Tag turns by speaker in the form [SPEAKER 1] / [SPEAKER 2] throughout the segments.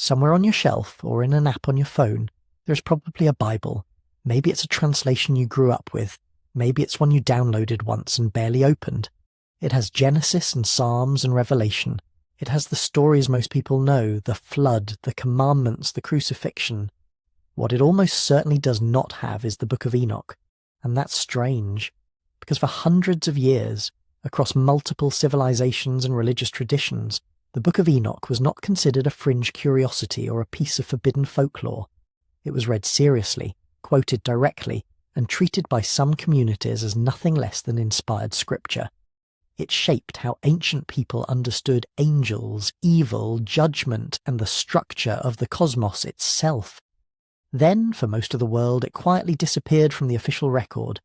[SPEAKER 1] Somewhere on your shelf or in an app on your phone, there's probably a Bible. Maybe it's a translation you grew up with. Maybe it's one you downloaded once and barely opened. It has Genesis and Psalms and Revelation. It has the stories most people know, the flood, the commandments, the crucifixion. What it almost certainly does not have is the Book of Enoch. And that's strange, because for hundreds of years, across multiple civilizations and religious traditions, the Book of Enoch was not considered a fringe curiosity or a piece of forbidden folklore. It was read seriously, quoted directly, and treated by some communities as nothing less than inspired scripture. It shaped how ancient people understood angels, evil, judgment, and the structure of the cosmos itself. Then, for most of the world, it quietly disappeared from the official record.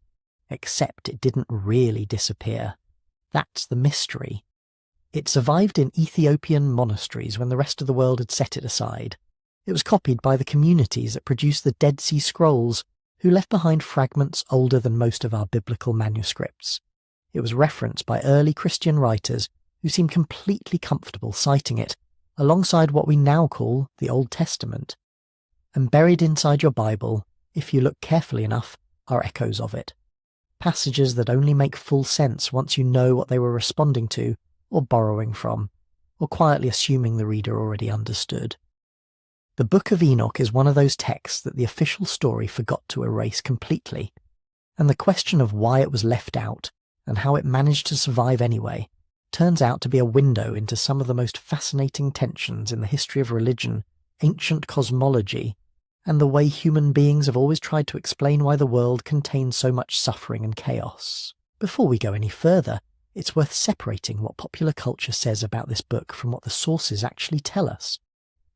[SPEAKER 1] Except it didn't really disappear. That's the mystery. It survived in Ethiopian monasteries when the rest of the world had set it aside. It was copied by the communities that produced the Dead Sea Scrolls, who left behind fragments older than most of our biblical manuscripts. It was referenced by early Christian writers who seemed completely comfortable citing it, alongside what we now call the Old Testament. And buried inside your Bible, if you look carefully enough, are echoes of it. Passages that only make full sense once you know what they were responding to, or borrowing from, or quietly assuming the reader already understood. The Book of Enoch is one of those texts that the official story forgot to erase completely, and the question of why it was left out, and how it managed to survive anyway, turns out to be a window into some of the most fascinating tensions in the history of religion, ancient cosmology, and the way human beings have always tried to explain why the world contains so much suffering and chaos. Before we go any further, it's worth separating what popular culture says about this book from what the sources actually tell us.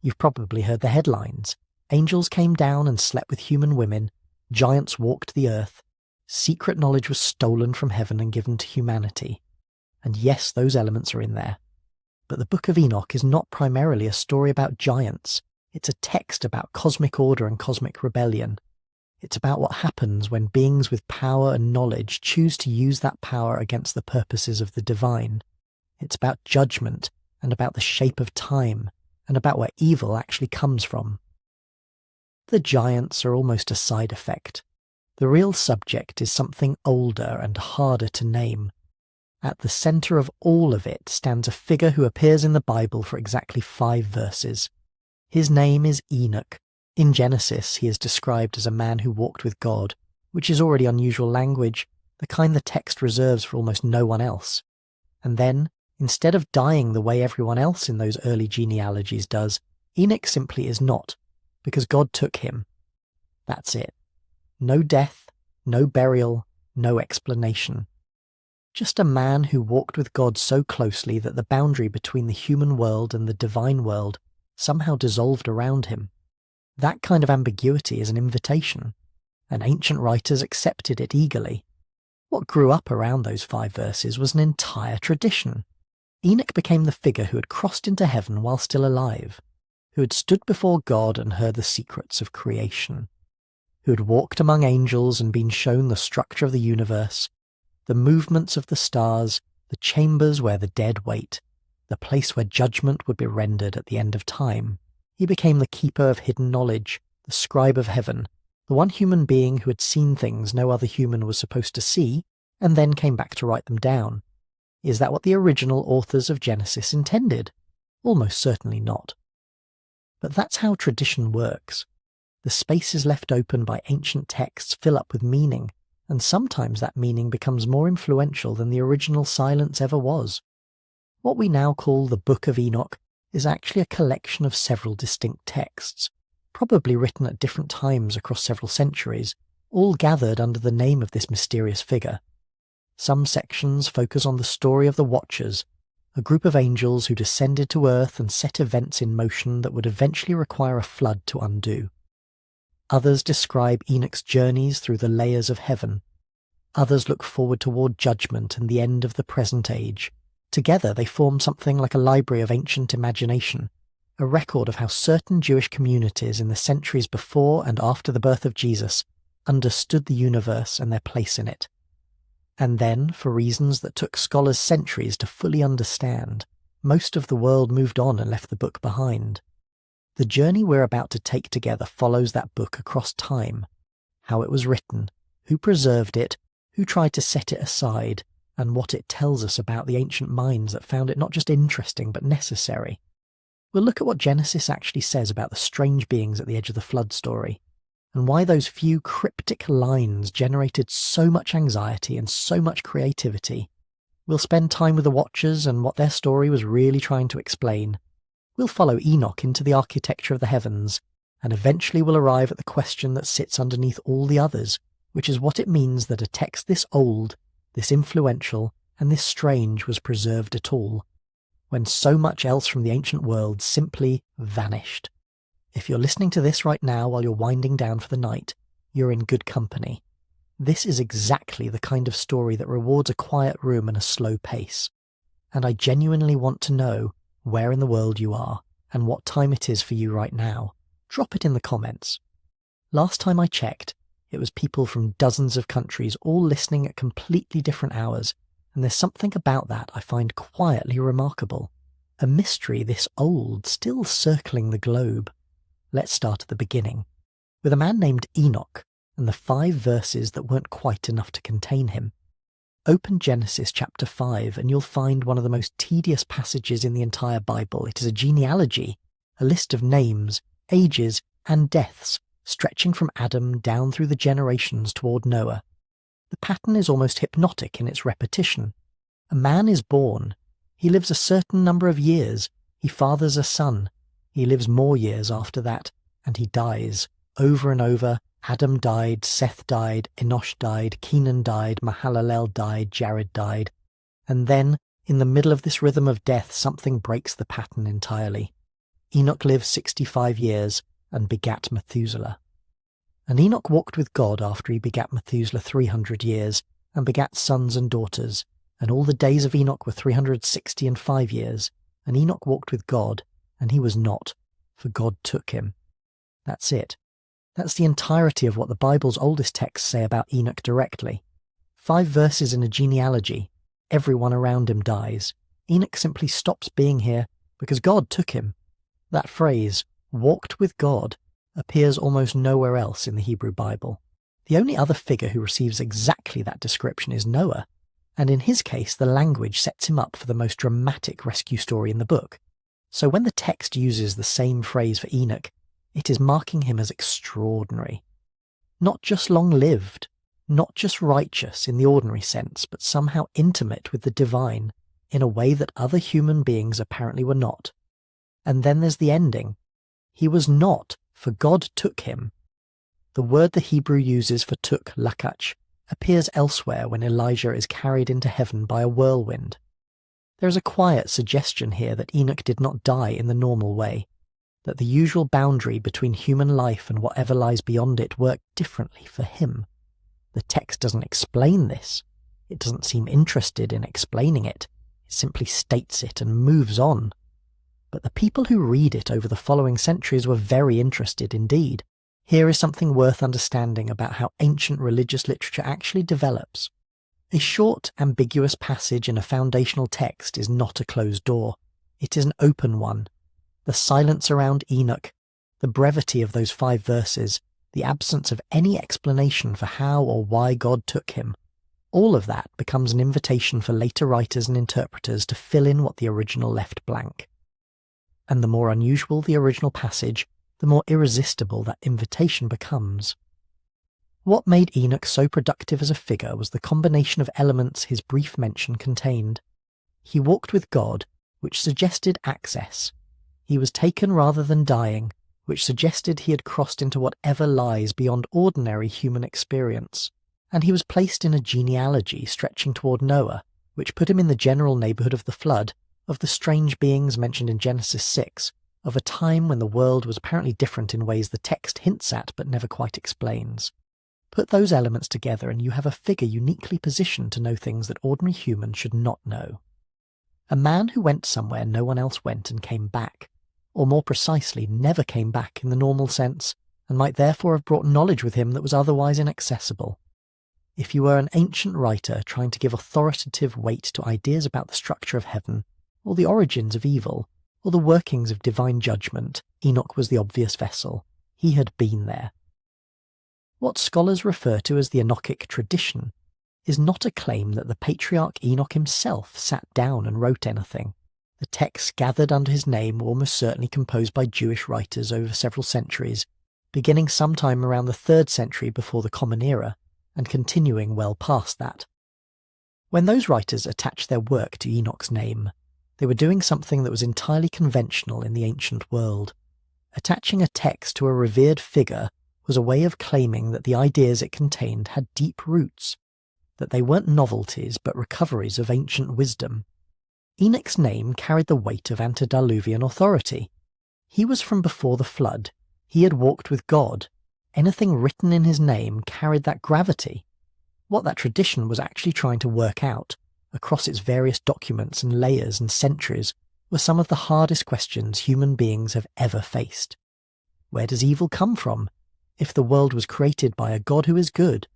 [SPEAKER 1] You've probably heard the headlines. Angels came down and slept with human women, giants walked the earth, secret knowledge was stolen from heaven and given to humanity. And yes, those elements are in there. But the Book of Enoch is not primarily a story about giants. It's a text about cosmic order and cosmic rebellion. It's about what happens when beings with power and knowledge choose to use that power against the purposes of the divine. It's about judgment, and about the shape of time, and about where evil actually comes from. The giants are almost a side effect. The real subject is something older and harder to name. At the centre of all of it stands a figure who appears in the Bible for exactly 5 verses. His name is Enoch. In Genesis, he is described as a man who walked with God, which is already unusual language, the kind the text reserves for almost no one else. And then, instead of dying the way everyone else in those early genealogies does, Enoch simply is not, because God took him. That's it. No death, no burial, no explanation. Just a man who walked with God so closely that the boundary between the human world and the divine world somehow dissolved around him. That kind of ambiguity is an invitation, and ancient writers accepted it eagerly. What grew up around those 5 verses was an entire tradition. Enoch became the figure who had crossed into heaven while still alive, who had stood before God and heard the secrets of creation, who had walked among angels and been shown the structure of the universe, the movements of the stars, the chambers where the dead wait, the place where judgment would be rendered at the end of time. He became the keeper of hidden knowledge, the scribe of heaven, the one human being who had seen things no other human was supposed to see, and then came back to write them down. Is that what the original authors of Genesis intended? Almost certainly not. But that's how tradition works. The spaces left open by ancient texts fill up with meaning, and sometimes that meaning becomes more influential than the original silence ever was. What we now call the Book of Enoch is actually a collection of several distinct texts, probably written at different times across several centuries, all gathered under the name of this mysterious figure. Some sections focus on the story of the Watchers, a group of angels who descended to earth and set events in motion that would eventually require a flood to undo. Others describe Enoch's journeys through the layers of heaven. Others look forward toward judgment and the end of the present age. Together they form something like a library of ancient imagination, a record of how certain Jewish communities in the centuries before and after the birth of Jesus understood the universe and their place in it. And then, for reasons that took scholars centuries to fully understand, most of the world moved on and left the book behind. The journey we're about to take together follows that book across time, how it was written, who preserved it, who tried to set it aside, and what it tells us about the ancient minds that found it not just interesting but necessary. We'll look at what Genesis actually says about the strange beings at the edge of the flood story, and why those few cryptic lines generated so much anxiety and so much creativity. We'll spend time with the Watchers and what their story was really trying to explain. We'll follow Enoch into the architecture of the heavens, and eventually we'll arrive at the question that sits underneath all the others, which is what it means that a text this old, this influential, and this strange was preserved at all, when so much else from the ancient world simply vanished. If you're listening to this right now while you're winding down for the night, you're in good company. This is exactly the kind of story that rewards a quiet room and a slow pace. And I genuinely want to know where in the world you are and what time it is for you right now. Drop it in the comments. Last time I checked, it was people from dozens of countries all listening at completely different hours, and there's something about that I find quietly remarkable. A mystery this old still circling the globe. Let's start at the beginning, with a man named Enoch and the 5 verses that weren't quite enough to contain him. Open Genesis chapter 5 and you'll find one of the most tedious passages in the entire Bible. It is a genealogy, a list of names, ages, and deaths, stretching from Adam down through the generations toward Noah. The pattern is almost hypnotic in its repetition. A man is born. He lives a certain number of years. He fathers a son. He lives more years after that, and he dies. Over and over, Adam died, Seth died, Enosh died, Kenan died, Mahalalel died, Jared died. And then, in the middle of this rhythm of death, something breaks the pattern entirely. Enoch lived 65 years and begat Methuselah. And Enoch walked with God after he begat Methuselah 300 years, and begat sons and daughters. And all the days of Enoch were 365 years. And Enoch walked with God, and he was not, for God took him. That's it. That's the entirety of what the Bible's oldest texts say about Enoch directly. 5 verses in a genealogy. Everyone around him dies. Enoch simply stops being here because God took him. That phrase, walked with God, appears almost nowhere else in the Hebrew Bible. The only other figure who receives exactly that description is Noah, and in his case the language sets him up for the most dramatic rescue story in the book. So when the text uses the same phrase for Enoch, it is marking him as extraordinary. Not just long-lived, not just righteous in the ordinary sense, but somehow intimate with the divine, in a way that other human beings apparently were not. And then there's the ending. He was not, for God took him. The word the Hebrew uses for took, lakach, appears elsewhere when Elijah is carried into heaven by a whirlwind. There is a quiet suggestion here that Enoch did not die in the normal way, that the usual boundary between human life and whatever lies beyond it worked differently for him. The text doesn't explain this. It doesn't seem interested in explaining it. It simply states it and moves on. But the people who read it over the following centuries were very interested indeed. Here is something worth understanding about how ancient religious literature actually develops. A short, ambiguous passage in a foundational text is not a closed door. It is an open one. The silence around Enoch, the brevity of those 5 verses, the absence of any explanation for how or why God took him, all of that becomes an invitation for later writers and interpreters to fill in what the original left blank. And the more unusual the original passage, the more irresistible that invitation becomes. What made Enoch so productive as a figure was the combination of elements his brief mention contained. He walked with God, which suggested access. He was taken rather than dying, which suggested he had crossed into whatever lies beyond ordinary human experience. And he was placed in a genealogy stretching toward Noah, which put him in the general neighborhood of the flood, of the strange beings mentioned in Genesis 6, of a time when the world was apparently different in ways the text hints at but never quite explains. Put those elements together and you have a figure uniquely positioned to know things that ordinary humans should not know. A man who went somewhere no one else went and came back, or more precisely, never came back in the normal sense, and might therefore have brought knowledge with him that was otherwise inaccessible. If you were an ancient writer trying to give authoritative weight to ideas about the structure of heaven, or the origins of evil, or the workings of divine judgment, Enoch was the obvious vessel. He had been there. What scholars refer to as the Enochic tradition is not a claim that the patriarch Enoch himself sat down and wrote anything. The texts gathered under his name were almost certainly composed by Jewish writers over several centuries, beginning sometime around the 3rd century before the Common Era, and continuing well past that. When those writers attached their work to Enoch's name, they were doing something that was entirely conventional in the ancient world. Attaching a text to a revered figure was a way of claiming that the ideas it contained had deep roots, that they weren't novelties but recoveries of ancient wisdom. Enoch's name carried the weight of antediluvian authority. He was from before the flood. He had walked with God. Anything written in his name carried that gravity. What that tradition was actually trying to work out, across its various documents and layers and centuries, were some of the hardest questions human beings have ever faced. Where does evil come from? If the world was created by a God who is good,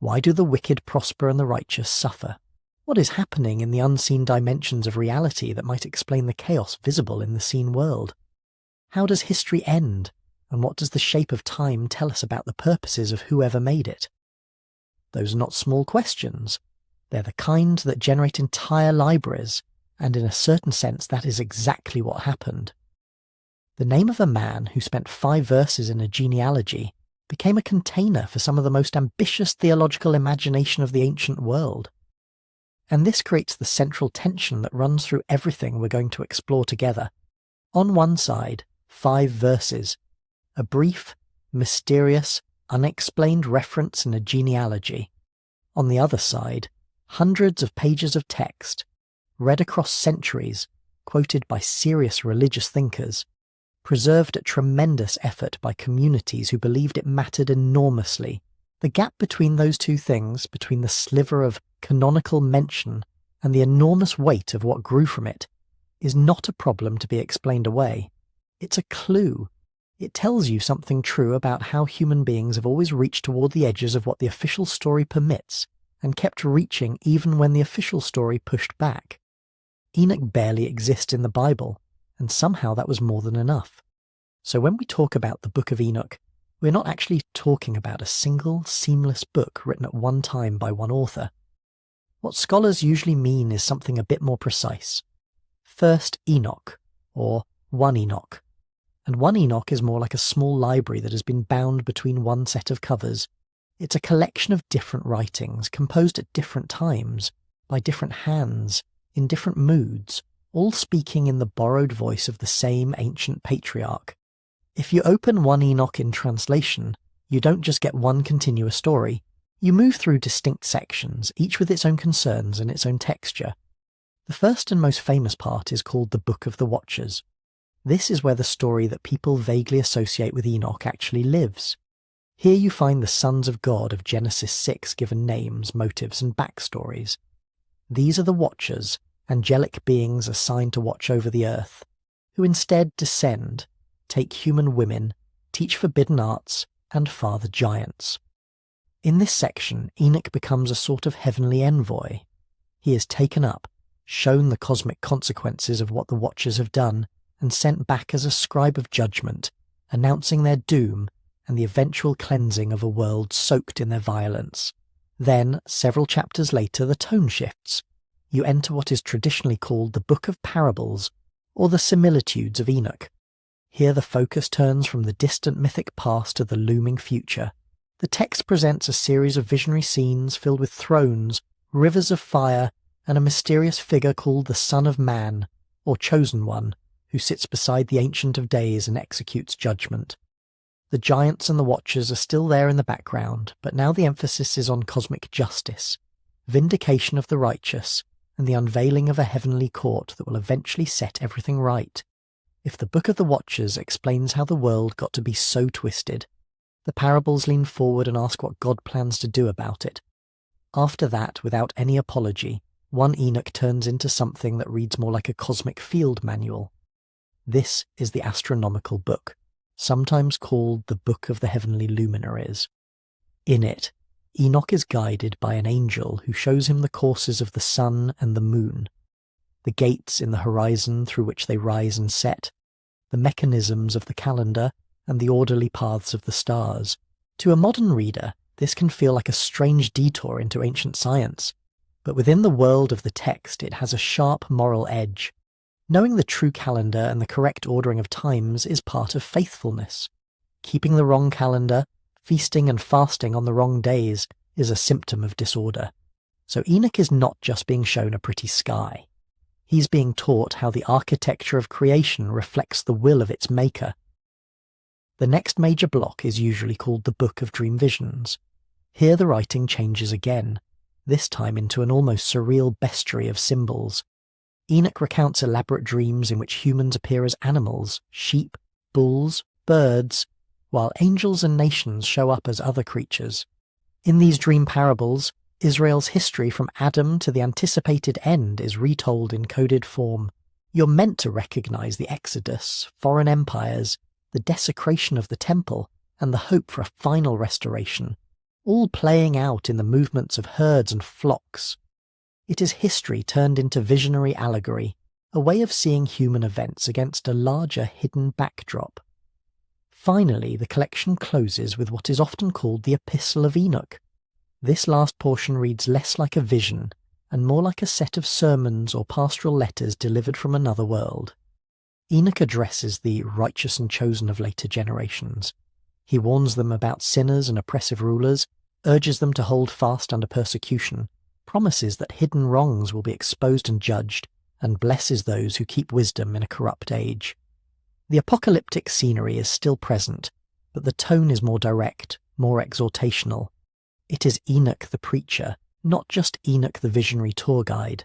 [SPEAKER 1] why do the wicked prosper and the righteous suffer? What is happening in the unseen dimensions of reality that might explain the chaos visible in the seen world? How does history end, and what does the shape of time tell us about the purposes of whoever made it? Those are not small questions. They're the kind that generate entire libraries, and in a certain sense that is exactly what happened. The name of a man who spent 5 verses in a genealogy became a container for some of the most ambitious theological imagination of the ancient world. And this creates the central tension that runs through everything we're going to explore together. On one side, 5 verses, a brief, mysterious, unexplained reference in a genealogy. On the other side, hundreds of pages of text, read across centuries, quoted by serious religious thinkers, preserved at tremendous effort by communities who believed it mattered enormously. The gap between those two things, between the sliver of canonical mention and the enormous weight of what grew from it, is not a problem to be explained away. It's a clue. It tells you something true about how human beings have always reached toward the edges of what the official story permits, and kept reaching even when the official story pushed back. Enoch barely exists in the Bible, and somehow that was more than enough. So when we talk about the Book of Enoch, we're not actually talking about a single, seamless book written at one time by one author. What scholars usually mean is something a bit more precise. First Enoch, or one Enoch. And one Enoch is more like a small library that has been bound between one set of covers. It's a collection of different writings, composed at different times, by different hands, in different moods, all speaking in the borrowed voice of the same ancient patriarch. If you open one Enoch in translation, you don't just get one continuous story. You move through distinct sections, each with its own concerns and its own texture. The first and most famous part is called the Book of the Watchers. This is where the story that people vaguely associate with Enoch actually lives. Here you find the sons of God of Genesis 6 given names, motives, and backstories. These are the Watchers, angelic beings assigned to watch over the earth, who instead descend, take human women, teach forbidden arts, and father giants. In this section, Enoch becomes a sort of heavenly envoy. He is taken up, shown the cosmic consequences of what the Watchers have done, and sent back as a scribe of judgment, announcing their doom and the eventual cleansing of a world soaked in their violence. Then, several chapters later, the tone shifts. You enter what is traditionally called the Book of Parables, or the Similitudes of Enoch. Here the focus turns from the distant mythic past to the looming future. The text presents a series of visionary scenes filled with thrones, rivers of fire, and a mysterious figure called the Son of Man, or Chosen One, who sits beside the Ancient of Days and executes judgment. The giants and the Watchers are still there in the background, but now the emphasis is on cosmic justice, vindication of the righteous, and the unveiling of a heavenly court that will eventually set everything right. If the Book of the Watchers explains how the world got to be so twisted, the parables lean forward and ask what God plans to do about it. After that, without any apology, one Enoch turns into something that reads more like a cosmic field manual. This is the astronomical book, sometimes called the Book of the Heavenly Luminaries. In it, Enoch is guided by an angel who shows him the courses of the sun and the moon. the gates in the horizon through which they rise and set, the mechanisms of the calendar, and the orderly paths of the stars. To a modern reader, this can feel like a strange detour into ancient science, but within the world of the text it has a sharp moral edge. Knowing the true calendar and the correct ordering of times is part of faithfulness. Keeping the wrong calendar, feasting and fasting on the wrong days, is a symptom of disorder. So Enoch is not just being shown a pretty sky. He's being taught how the architecture of creation reflects the will of its maker. The next major block is usually called the Book of Dream Visions. Here the writing changes again, this time into an almost surreal bestiary of symbols. Enoch recounts elaborate dreams in which humans appear as animals, sheep, bulls, birds, while angels and nations show up as other creatures. In these dream parables, Israel's history from Adam to the anticipated end is retold in coded form. You're meant to recognize the Exodus, foreign empires, the desecration of the temple, and the hope for a final restoration, all playing out in the movements of herds and flocks. It is history turned into visionary allegory, a way of seeing human events against a larger hidden backdrop. Finally, the collection closes with what is often called the Epistle of Enoch. This last portion reads less like a vision and more like a set of sermons or pastoral letters delivered from another world. Enoch addresses the righteous and chosen of later generations. He warns them about sinners and oppressive rulers, urges them to hold fast under persecution, promises that hidden wrongs will be exposed and judged, and blesses those who keep wisdom in a corrupt age. The apocalyptic scenery is still present, but the tone is more direct, more exhortational. It is Enoch the preacher, not just Enoch the visionary tour guide.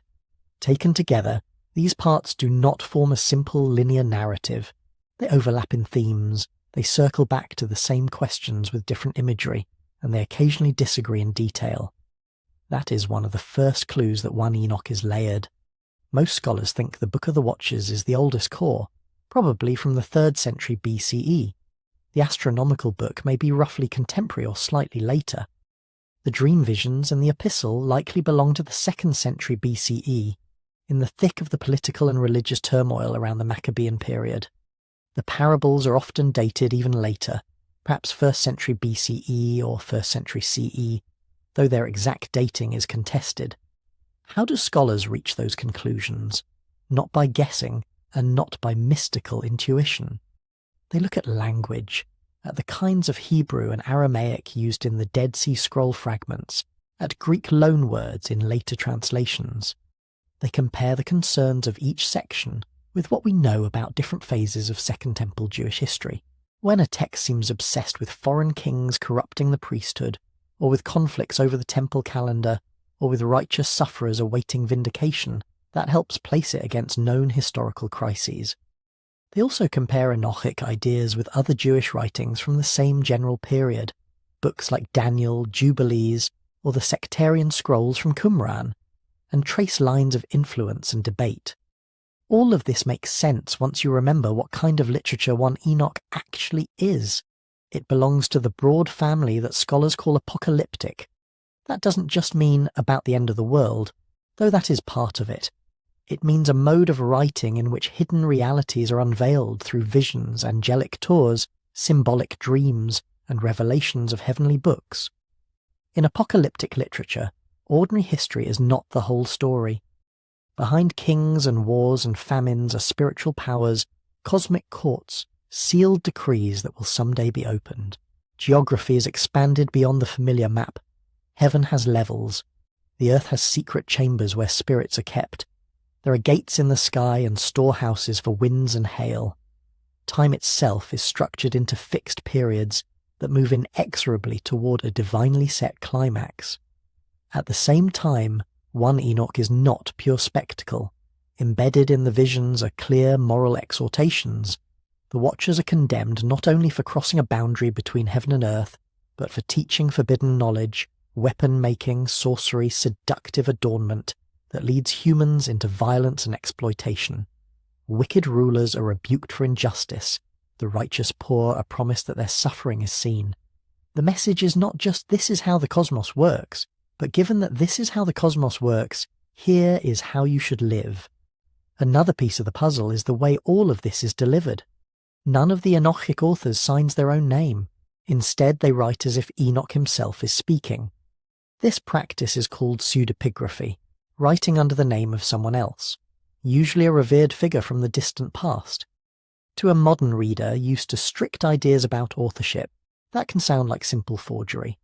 [SPEAKER 1] Taken together, these parts do not form a simple linear narrative. They overlap in themes, they circle back to the same questions with different imagery, and they occasionally disagree in detail. That is one of the first clues that 1 Enoch is layered. Most scholars think the Book of the Watchers is the oldest core, probably from the 3rd century BCE. The astronomical book may be roughly contemporary or slightly later. The dream visions and the epistle likely belong to the 2nd century BCE, in the thick of the political and religious turmoil around the Maccabean period. The parables are often dated even later, perhaps 1st century BCE or 1st century CE, though their exact dating is contested. How do scholars reach those conclusions? Not by guessing, and not by mystical intuition. They look at language, at the kinds of Hebrew and Aramaic used in the Dead Sea Scroll fragments, at Greek loanwords in later translations. They compare the concerns of each section with what we know about different phases of Second Temple Jewish history. When a text seems obsessed with foreign kings corrupting the priesthood, or with conflicts over the temple calendar, or with righteous sufferers awaiting vindication, that helps place it against known historical crises. They also compare Enochic ideas with other Jewish writings from the same general period, books like Daniel, Jubilees, or the sectarian scrolls from Qumran, and trace lines of influence and debate. All of this makes sense once you remember what kind of literature 1 Enoch actually is. It belongs to the broad family that scholars call apocalyptic. That doesn't just mean about the end of the world, though that is part of it. It means a mode of writing in which hidden realities are unveiled through visions, angelic tours, symbolic dreams, and revelations of heavenly books. In apocalyptic literature, ordinary history is not the whole story. Behind kings and wars and famines are spiritual powers, cosmic courts, sealed decrees that will someday be opened. Geography is expanded beyond the familiar map. Heaven has levels. The earth has secret chambers where spirits are kept. There are gates in the sky and storehouses for winds and hail. Time itself is structured into fixed periods that move inexorably toward a divinely set climax. At the same time, 1 Enoch is not pure spectacle. Embedded in the visions are clear moral exhortations. The Watchers are condemned not only for crossing a boundary between heaven and earth, but for teaching forbidden knowledge, weapon-making, sorcery, seductive adornment that leads humans into violence and exploitation. Wicked rulers are rebuked for injustice. The righteous poor are promised that their suffering is seen. The message is not just this is how the cosmos works, but given that this is how the cosmos works, here is how you should live. Another piece of the puzzle is the way all of this is delivered. None of the Enochic authors signs their own name. Instead, they write as if Enoch himself is speaking. This practice is called pseudepigraphy, writing under the name of someone else, usually a revered figure from the distant past. To a modern reader used to strict ideas about authorship, that can sound like simple forgery.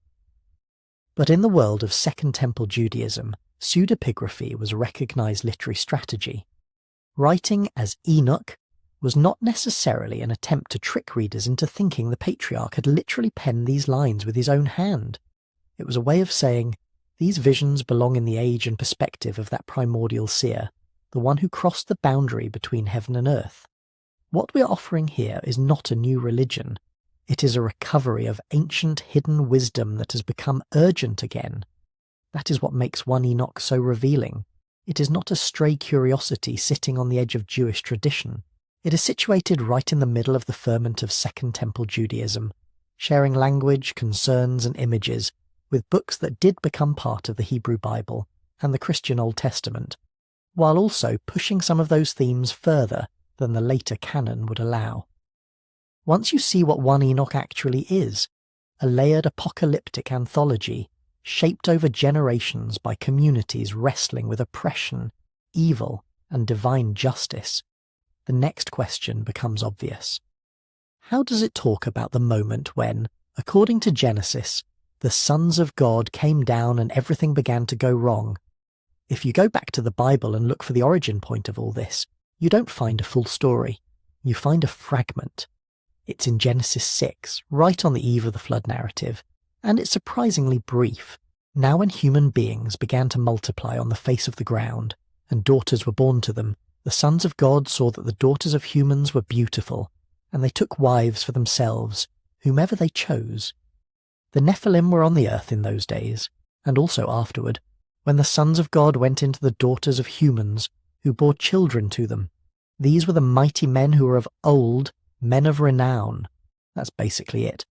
[SPEAKER 1] But in the world of Second Temple Judaism, pseudepigraphy was a recognized literary strategy. Writing as Enoch was not necessarily an attempt to trick readers into thinking the patriarch had literally penned these lines with his own hand. It was a way of saying, these visions belong in the age and perspective of that primordial seer, the one who crossed the boundary between heaven and earth. What we are offering here is not a new religion. It is a recovery of ancient hidden wisdom that has become urgent again. That is what makes 1 Enoch so revealing. It is not a stray curiosity sitting on the edge of Jewish tradition. It is situated right in the middle of the ferment of Second Temple Judaism, sharing language, concerns, and images with books that did become part of the Hebrew Bible and the Christian Old Testament, while also pushing some of those themes further than the later canon would allow. Once you see what 1 Enoch actually is, a layered apocalyptic anthology shaped over generations by communities wrestling with oppression, evil, and divine justice, the next question becomes obvious. How does it talk about the moment when, according to Genesis, the sons of God came down and everything began to go wrong? If you go back to the Bible and look for the origin point of all this, you don't find a full story. You find a fragment. It's in Genesis 6, right on the eve of the flood narrative, and it's surprisingly brief. Now when human beings began to multiply on the face of the ground, and daughters were born to them, the sons of God saw that the daughters of humans were beautiful, and they took wives for themselves, whomever they chose. The Nephilim were on the earth in those days, and also afterward, when the sons of God went into the daughters of humans, who bore children to them. These were the mighty men who were of old, men of renown. That's basically it.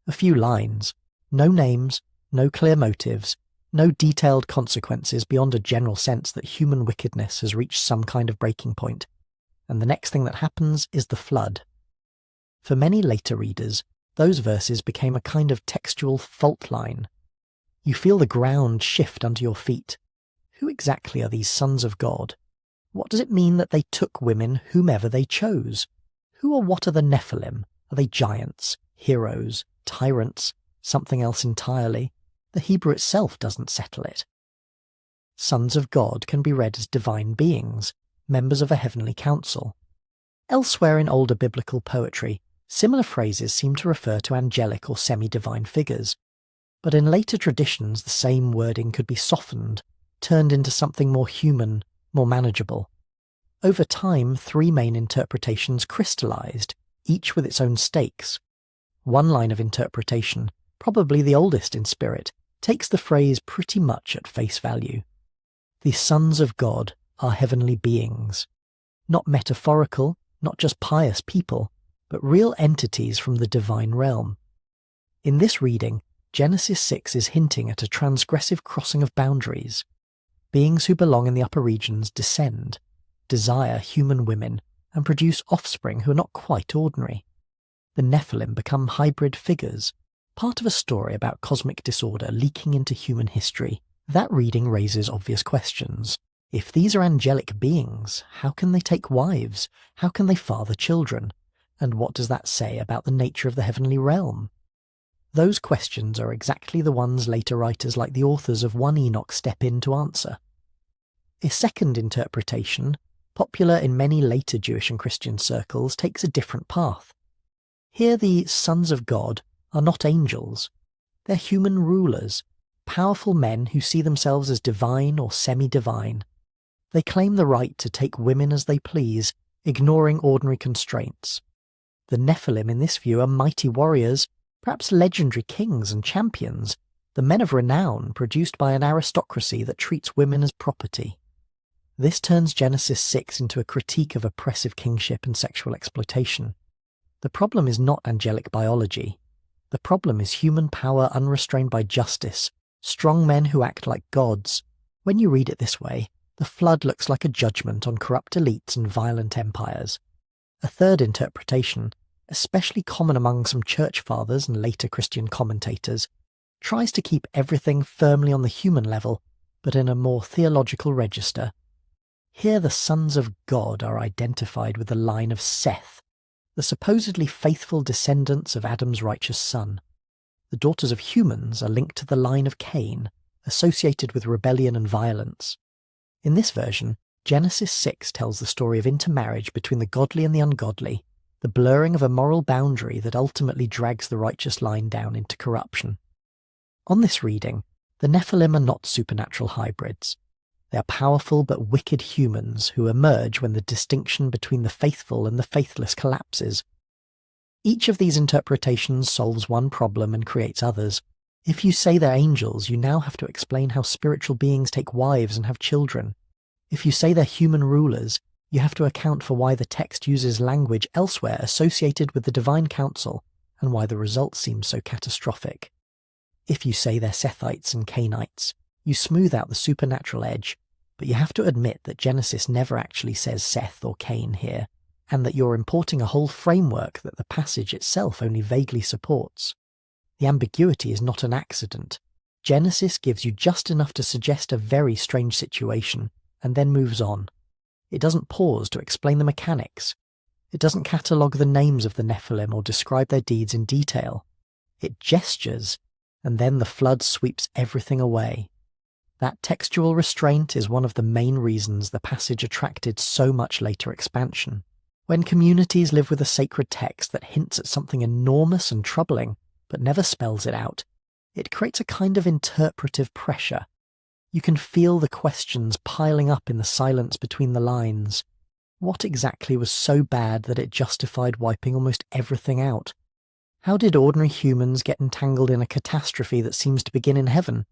[SPEAKER 1] A few lines. No names, no clear motives, no detailed consequences beyond a general sense that human wickedness has reached some kind of breaking point. And the next thing that happens is the flood. For many later readers, those verses became a kind of textual fault line. You feel the ground shift under your feet. Who exactly are these sons of God? What does it mean that they took women whomever they chose? Who or what are the Nephilim? Are they giants, heroes, tyrants, something else entirely? The Hebrew itself doesn't settle it. Sons of God can be read as divine beings, members of a heavenly council. Elsewhere in older biblical poetry, similar phrases seem to refer to angelic or semi-divine figures, but in later traditions the same wording could be softened, turned into something more human, more manageable. Over time, 3 main interpretations crystallized, each with its own stakes. One line of interpretation, probably the oldest in spirit, takes the phrase pretty much at face value. The sons of God are heavenly beings. Not metaphorical, not just pious people, but real entities from the divine realm. In this reading, Genesis 6 is hinting at a transgressive crossing of boundaries. Beings who belong in the upper regions descend, desire human women, and produce offspring who are not quite ordinary. The Nephilim become hybrid figures, part of a story about cosmic disorder leaking into human history. That reading raises obvious questions. If these are angelic beings, how can they take wives? How can they father children? And what does that say about the nature of the heavenly realm? Those questions are exactly the ones later writers like the authors of 1 Enoch step in to answer. A second interpretation, popular in many later Jewish and Christian circles, takes a different path. Here the sons of God are not angels. They're human rulers, powerful men who see themselves as divine or semi-divine. They claim the right to take women as they please, ignoring ordinary constraints. The Nephilim in this view are mighty warriors, perhaps legendary kings and champions, the men of renown produced by an aristocracy that treats women as property. This turns Genesis 6 into a critique of oppressive kingship and sexual exploitation. The problem is not angelic biology. The problem is human power unrestrained by justice, strong men who act like gods. When you read it this way, the flood looks like a judgment on corrupt elites and violent empires. A third interpretation, especially common among some church fathers and later Christian commentators, tries to keep everything firmly on the human level, but in a more theological register. Here the sons of God are identified with the line of Seth, the supposedly faithful descendants of Adam's righteous son. The daughters of humans are linked to the line of Cain, associated with rebellion and violence. In this version, Genesis 6 tells the story of intermarriage between the godly and the ungodly, the blurring of a moral boundary that ultimately drags the righteous line down into corruption. On this reading, the Nephilim are not supernatural hybrids. They are powerful but wicked humans who emerge when the distinction between the faithful and the faithless collapses. Each of these interpretations solves one problem and creates others. If you say they're angels, you now have to explain how spiritual beings take wives and have children. If you say they're human rulers, you have to account for why the text uses language elsewhere associated with the divine council and why the result seems so catastrophic. If you say they're Sethites and Cainites, you smooth out the supernatural edge, but you have to admit that Genesis never actually says Seth or Cain here, and that you're importing a whole framework that the passage itself only vaguely supports. The ambiguity is not an accident. Genesis gives you just enough to suggest a very strange situation, and then moves on. It doesn't pause to explain the mechanics. It doesn't catalogue the names of the Nephilim or describe their deeds in detail. It gestures, and then the flood sweeps everything away. That textual restraint is one of the main reasons the passage attracted so much later expansion. When communities live with a sacred text that hints at something enormous and troubling, but never spells it out, it creates a kind of interpretive pressure. You can feel the questions piling up in the silence between the lines. What exactly was so bad that it justified wiping almost everything out? How did ordinary humans get entangled in a catastrophe that seems to begin in heaven?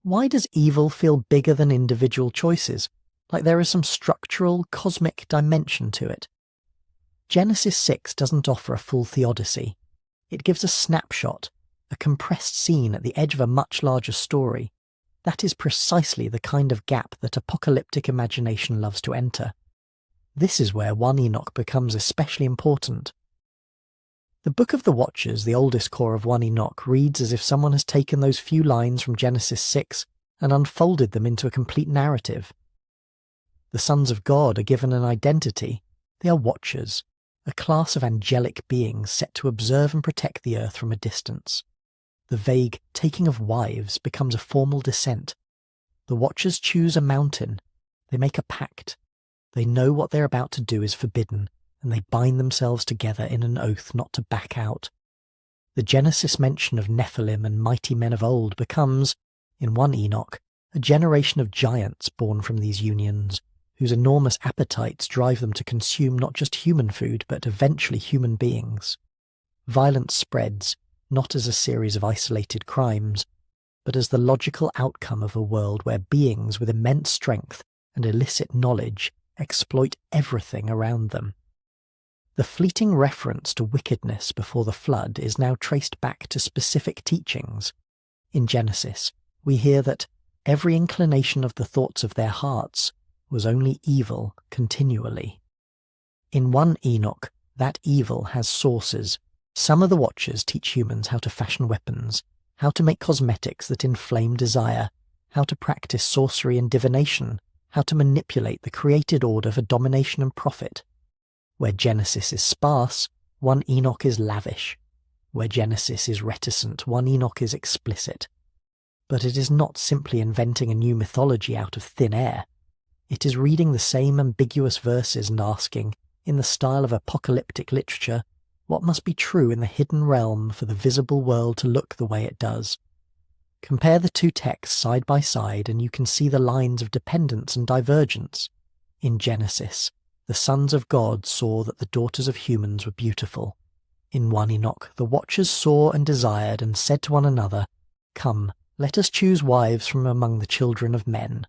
[SPEAKER 1] Why does evil feel bigger than individual choices, like there is some structural, cosmic dimension to it? Genesis 6 doesn't offer a full theodicy. It gives a snapshot, a compressed scene at the edge of a much larger story. That is precisely the kind of gap that apocalyptic imagination loves to enter. This is where 1 Enoch becomes especially important. The Book of the Watchers, the oldest core of 1 Enoch, reads as if someone has taken those few lines from Genesis 6 and unfolded them into a complete narrative. The sons of God are given an identity. They are watchers, a class of angelic beings set to observe and protect the earth from a distance. The vague taking of wives becomes a formal descent. The watchers choose a mountain. They make a pact. They know what they're about to do is forbidden, and they bind themselves together in an oath not to back out. The Genesis mention of Nephilim and mighty men of old becomes, in 1 Enoch, a generation of giants born from these unions, whose enormous appetites drive them to consume not just human food, but eventually human beings. Violence spreads, not as a series of isolated crimes, but as the logical outcome of a world where beings with immense strength and illicit knowledge exploit everything around them. The fleeting reference to wickedness before the flood is now traced back to specific teachings. In Genesis, we hear that every inclination of the thoughts of their hearts was only evil continually. In 1 Enoch, that evil has sources. Some of the Watchers teach humans how to fashion weapons, how to make cosmetics that inflame desire, how to practice sorcery and divination, how to manipulate the created order for domination and profit. Where Genesis is sparse, 1 Enoch is lavish. Where Genesis is reticent, 1 Enoch is explicit. But it is not simply inventing a new mythology out of thin air. It is reading the same ambiguous verses and asking, in the style of apocalyptic literature, what must be true in the hidden realm for the visible world to look the way it does. Compare the two texts side by side and you can see the lines of dependence and divergence. In Genesis, the sons of God saw that the daughters of humans were beautiful. In 1 Enoch, the Watchers saw and desired and said to one another, "Come, let us choose wives from among the children of men."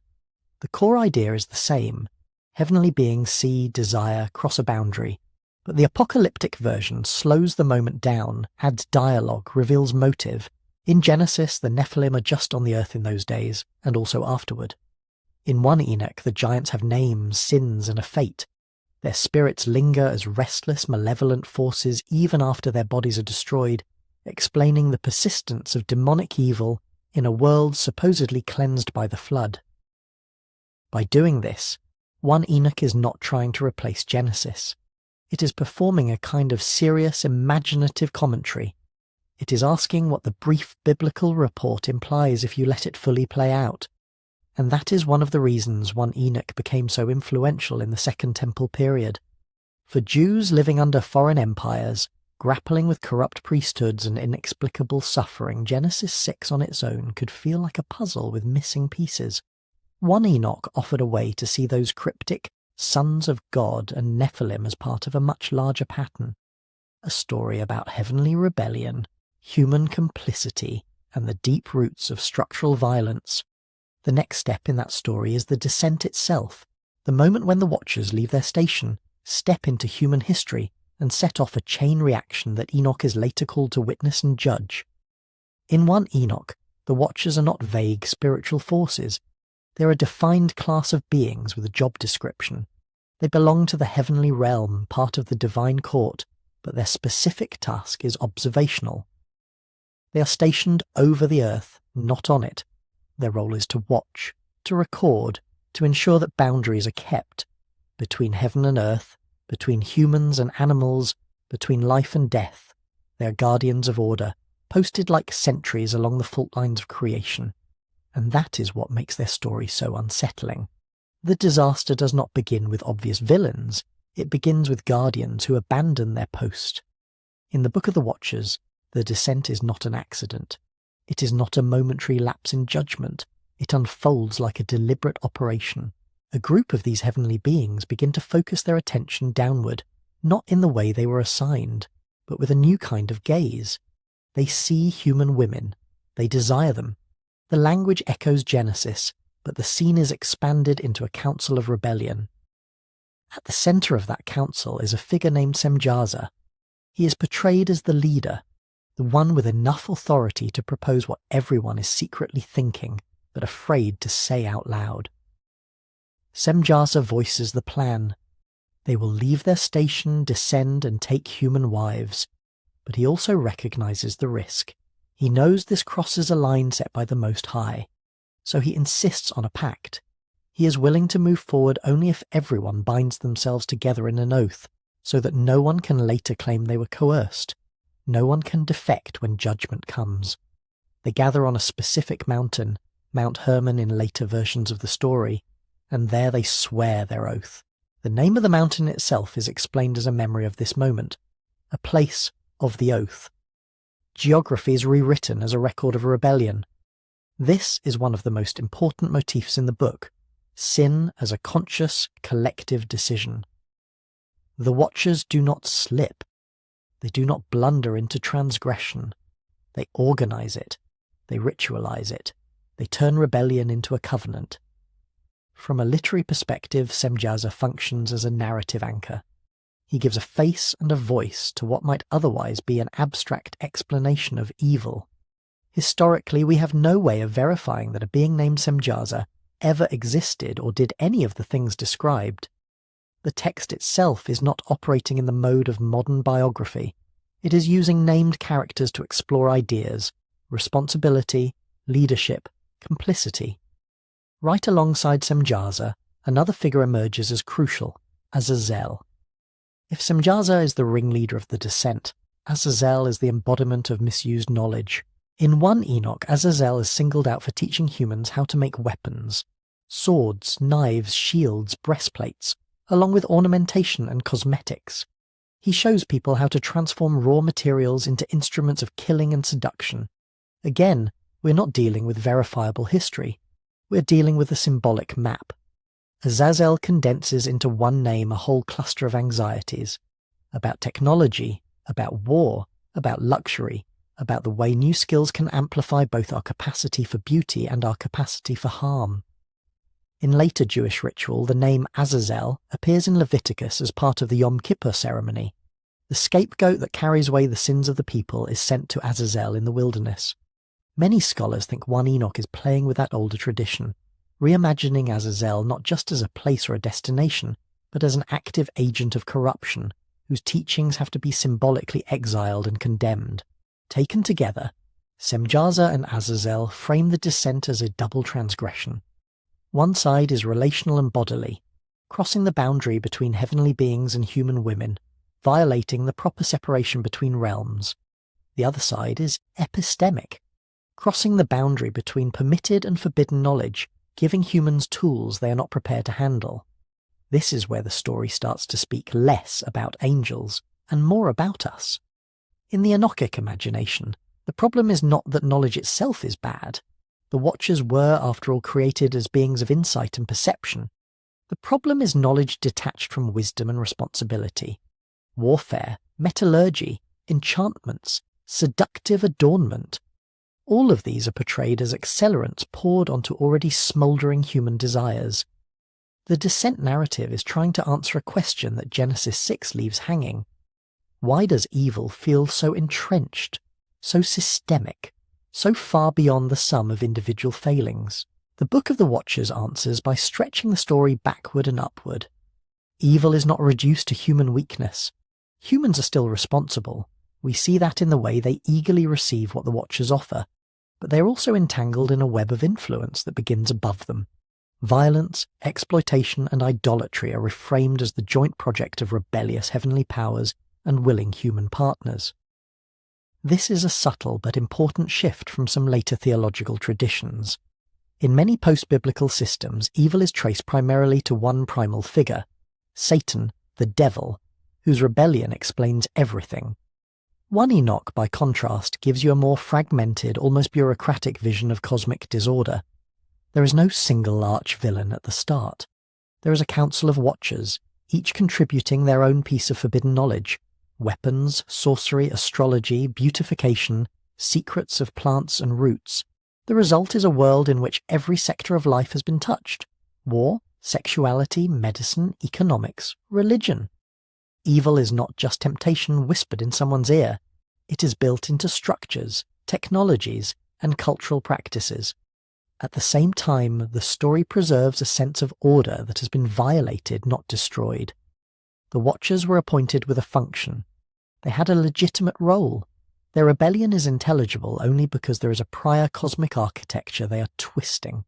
[SPEAKER 1] The core idea is the same. Heavenly beings see, desire, cross a boundary. But the apocalyptic version slows the moment down, adds dialogue, reveals motive. In Genesis, the Nephilim are just on the earth in those days, and also afterward. In 1 Enoch, the giants have names, sins, and a fate. Their spirits linger as restless, malevolent forces even after their bodies are destroyed, explaining the persistence of demonic evil in a world supposedly cleansed by the flood. By doing this, 1 Enoch is not trying to replace Genesis. It is performing a kind of serious, imaginative commentary. It is asking what the brief biblical report implies if you let it fully play out. And that is one of the reasons 1 Enoch became so influential in the Second Temple period. For Jews living under foreign empires, grappling with corrupt priesthoods and inexplicable suffering, Genesis 6 on its own could feel like a puzzle with missing pieces. 1 Enoch offered a way to see those cryptic sons of God and Nephilim as part of a much larger pattern. A story about heavenly rebellion, human complicity, and the deep roots of structural violence. The next step in that story is the descent itself, the moment when the Watchers leave their station, step into human history, and set off a chain reaction that Enoch is later called to witness and judge. In 1 Enoch, the Watchers are not vague spiritual forces. They're a defined class of beings with a job description. They belong to the heavenly realm, part of the divine court, but their specific task is observational. They are stationed over the earth, not on it. Their role is to watch, to record, to ensure that boundaries are kept between heaven and earth, between humans and animals, between life and death. They are guardians of order, posted like sentries along the fault lines of creation. And that is what makes their story so unsettling. The disaster does not begin with obvious villains. It begins with guardians who abandon their post. In the Book of the Watchers, the descent is not an accident. It is not a momentary lapse in judgment. It unfolds like a deliberate operation. A group of these heavenly beings begin to focus their attention downward, not in the way they were assigned, but with a new kind of gaze. They see human women. They desire them. The language echoes Genesis, but the scene is expanded into a council of rebellion. At the centre of that council is a figure named Semjaza. He is portrayed as the leader, the one with enough authority to propose what everyone is secretly thinking, but afraid to say out loud. Semjaza voices the plan. They will leave their station, descend, and take human wives. But he also recognizes the risk. He knows this crosses a line set by the Most High, so he insists on a pact. He is willing to move forward only if everyone binds themselves together in an oath, so that no one can later claim they were coerced. No one can defect when judgment comes. They gather on a specific mountain, Mount Hermon in later versions of the story, and there they swear their oath. The name of the mountain itself is explained as a memory of this moment, a place of the oath. Geography is rewritten as a record of rebellion. This is one of the most important motifs in the book, sin as a conscious, collective decision. The Watchers do not slip. They do not blunder into transgression. They organize it. They ritualize it. They turn rebellion into a covenant. From a literary perspective, Semjaza functions as a narrative anchor. He gives a face and a voice to what might otherwise be an abstract explanation of evil. Historically, we have no way of verifying that a being named Semjaza ever existed or did any of the things described. The text itself is not operating in the mode of modern biography. It is using named characters to explore ideas, responsibility, leadership, complicity. Right alongside Semjaza, another figure emerges as crucial, Azazel. If Semjaza is the ringleader of the descent, Azazel is the embodiment of misused knowledge. In 1 Enoch, Azazel is singled out for teaching humans how to make weapons. Swords, knives, shields, breastplates, along with ornamentation and cosmetics. He shows people how to transform raw materials into instruments of killing and seduction. Again, we're not dealing with verifiable history. We're dealing with a symbolic map. Azazel condenses into one name a whole cluster of anxieties. About technology, about war, about luxury, about the way new skills can amplify both our capacity for beauty and our capacity for harm. In later Jewish ritual, the name Azazel appears in Leviticus as part of the Yom Kippur ceremony. The scapegoat that carries away the sins of the people is sent to Azazel in the wilderness. Many scholars think 1 Enoch is playing with that older tradition. reimagining Azazel not just as a place or a destination, but as an active agent of corruption, whose teachings have to be symbolically exiled and condemned. Taken together, Semjaza and Azazel frame the descent as a double transgression. One side is relational and bodily, crossing the boundary between heavenly beings and human women, violating the proper separation between realms. The other side is epistemic, crossing the boundary between permitted and forbidden knowledge, giving humans tools they are not prepared to handle. This is where the story starts to speak less about angels and more about us. In the Enochic imagination, the problem is not that knowledge itself is bad. The Watchers were, after all, created as beings of insight and perception. The problem is knowledge detached from wisdom and responsibility. Warfare, metallurgy, enchantments, seductive adornment. All of these are portrayed as accelerants poured onto already smouldering human desires. The descent narrative is trying to answer a question that Genesis 6 leaves hanging. Why does evil feel so entrenched, so systemic, so far beyond the sum of individual failings? The Book of the Watchers answers by stretching the story backward and upward. Evil is not reduced to human weakness. Humans are still responsible. We see that in the way they eagerly receive what the Watchers offer, but they are also entangled in a web of influence that begins above them. Violence, exploitation, and idolatry are reframed as the joint project of rebellious heavenly powers and willing human partners. This is a subtle but important shift from some later theological traditions. In many post-biblical systems, evil is traced primarily to one primal figure, Satan, the devil, whose rebellion explains everything. 1 Enoch, by contrast, gives you a more fragmented, almost bureaucratic vision of cosmic disorder. There is no single arch-villain at the start. There is a council of watchers, each contributing their own piece of forbidden knowledge: weapons, sorcery, astrology, beautification, secrets of plants and roots. The result is a world in which every sector of life has been touched: war, sexuality, medicine, economics, religion. Evil is not just temptation whispered in someone's ear. It is built into structures, technologies, and cultural practices. At the same time, the story preserves a sense of order that has been violated, not destroyed. The Watchers were appointed with a function. They had a legitimate role. Their rebellion is intelligible only because there is a prior cosmic architecture they are twisting.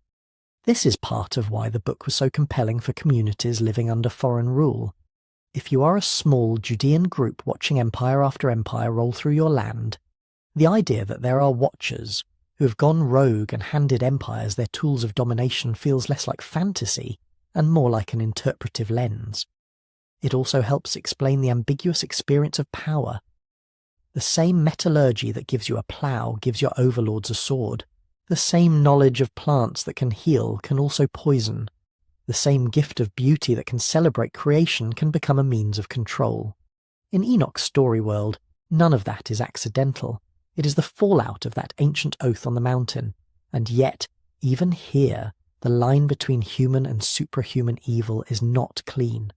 [SPEAKER 1] This is part of why the book was so compelling for communities living under foreign rule. If you are a small Judean group watching empire after empire roll through your land, the idea that there are Watchers who have gone rogue and handed empires their tools of domination feels less like fantasy and more like an interpretive lens. It also helps explain the ambiguous experience of power. The same metallurgy that gives you a plough gives your overlords a sword. The same knowledge of plants that can heal can also poison. The same gift of beauty that can celebrate creation can become a means of control. In Enoch's story world, none of that is accidental. It is the fallout of that ancient oath on the mountain, and yet, even here, the line between human and suprahuman evil is not clean.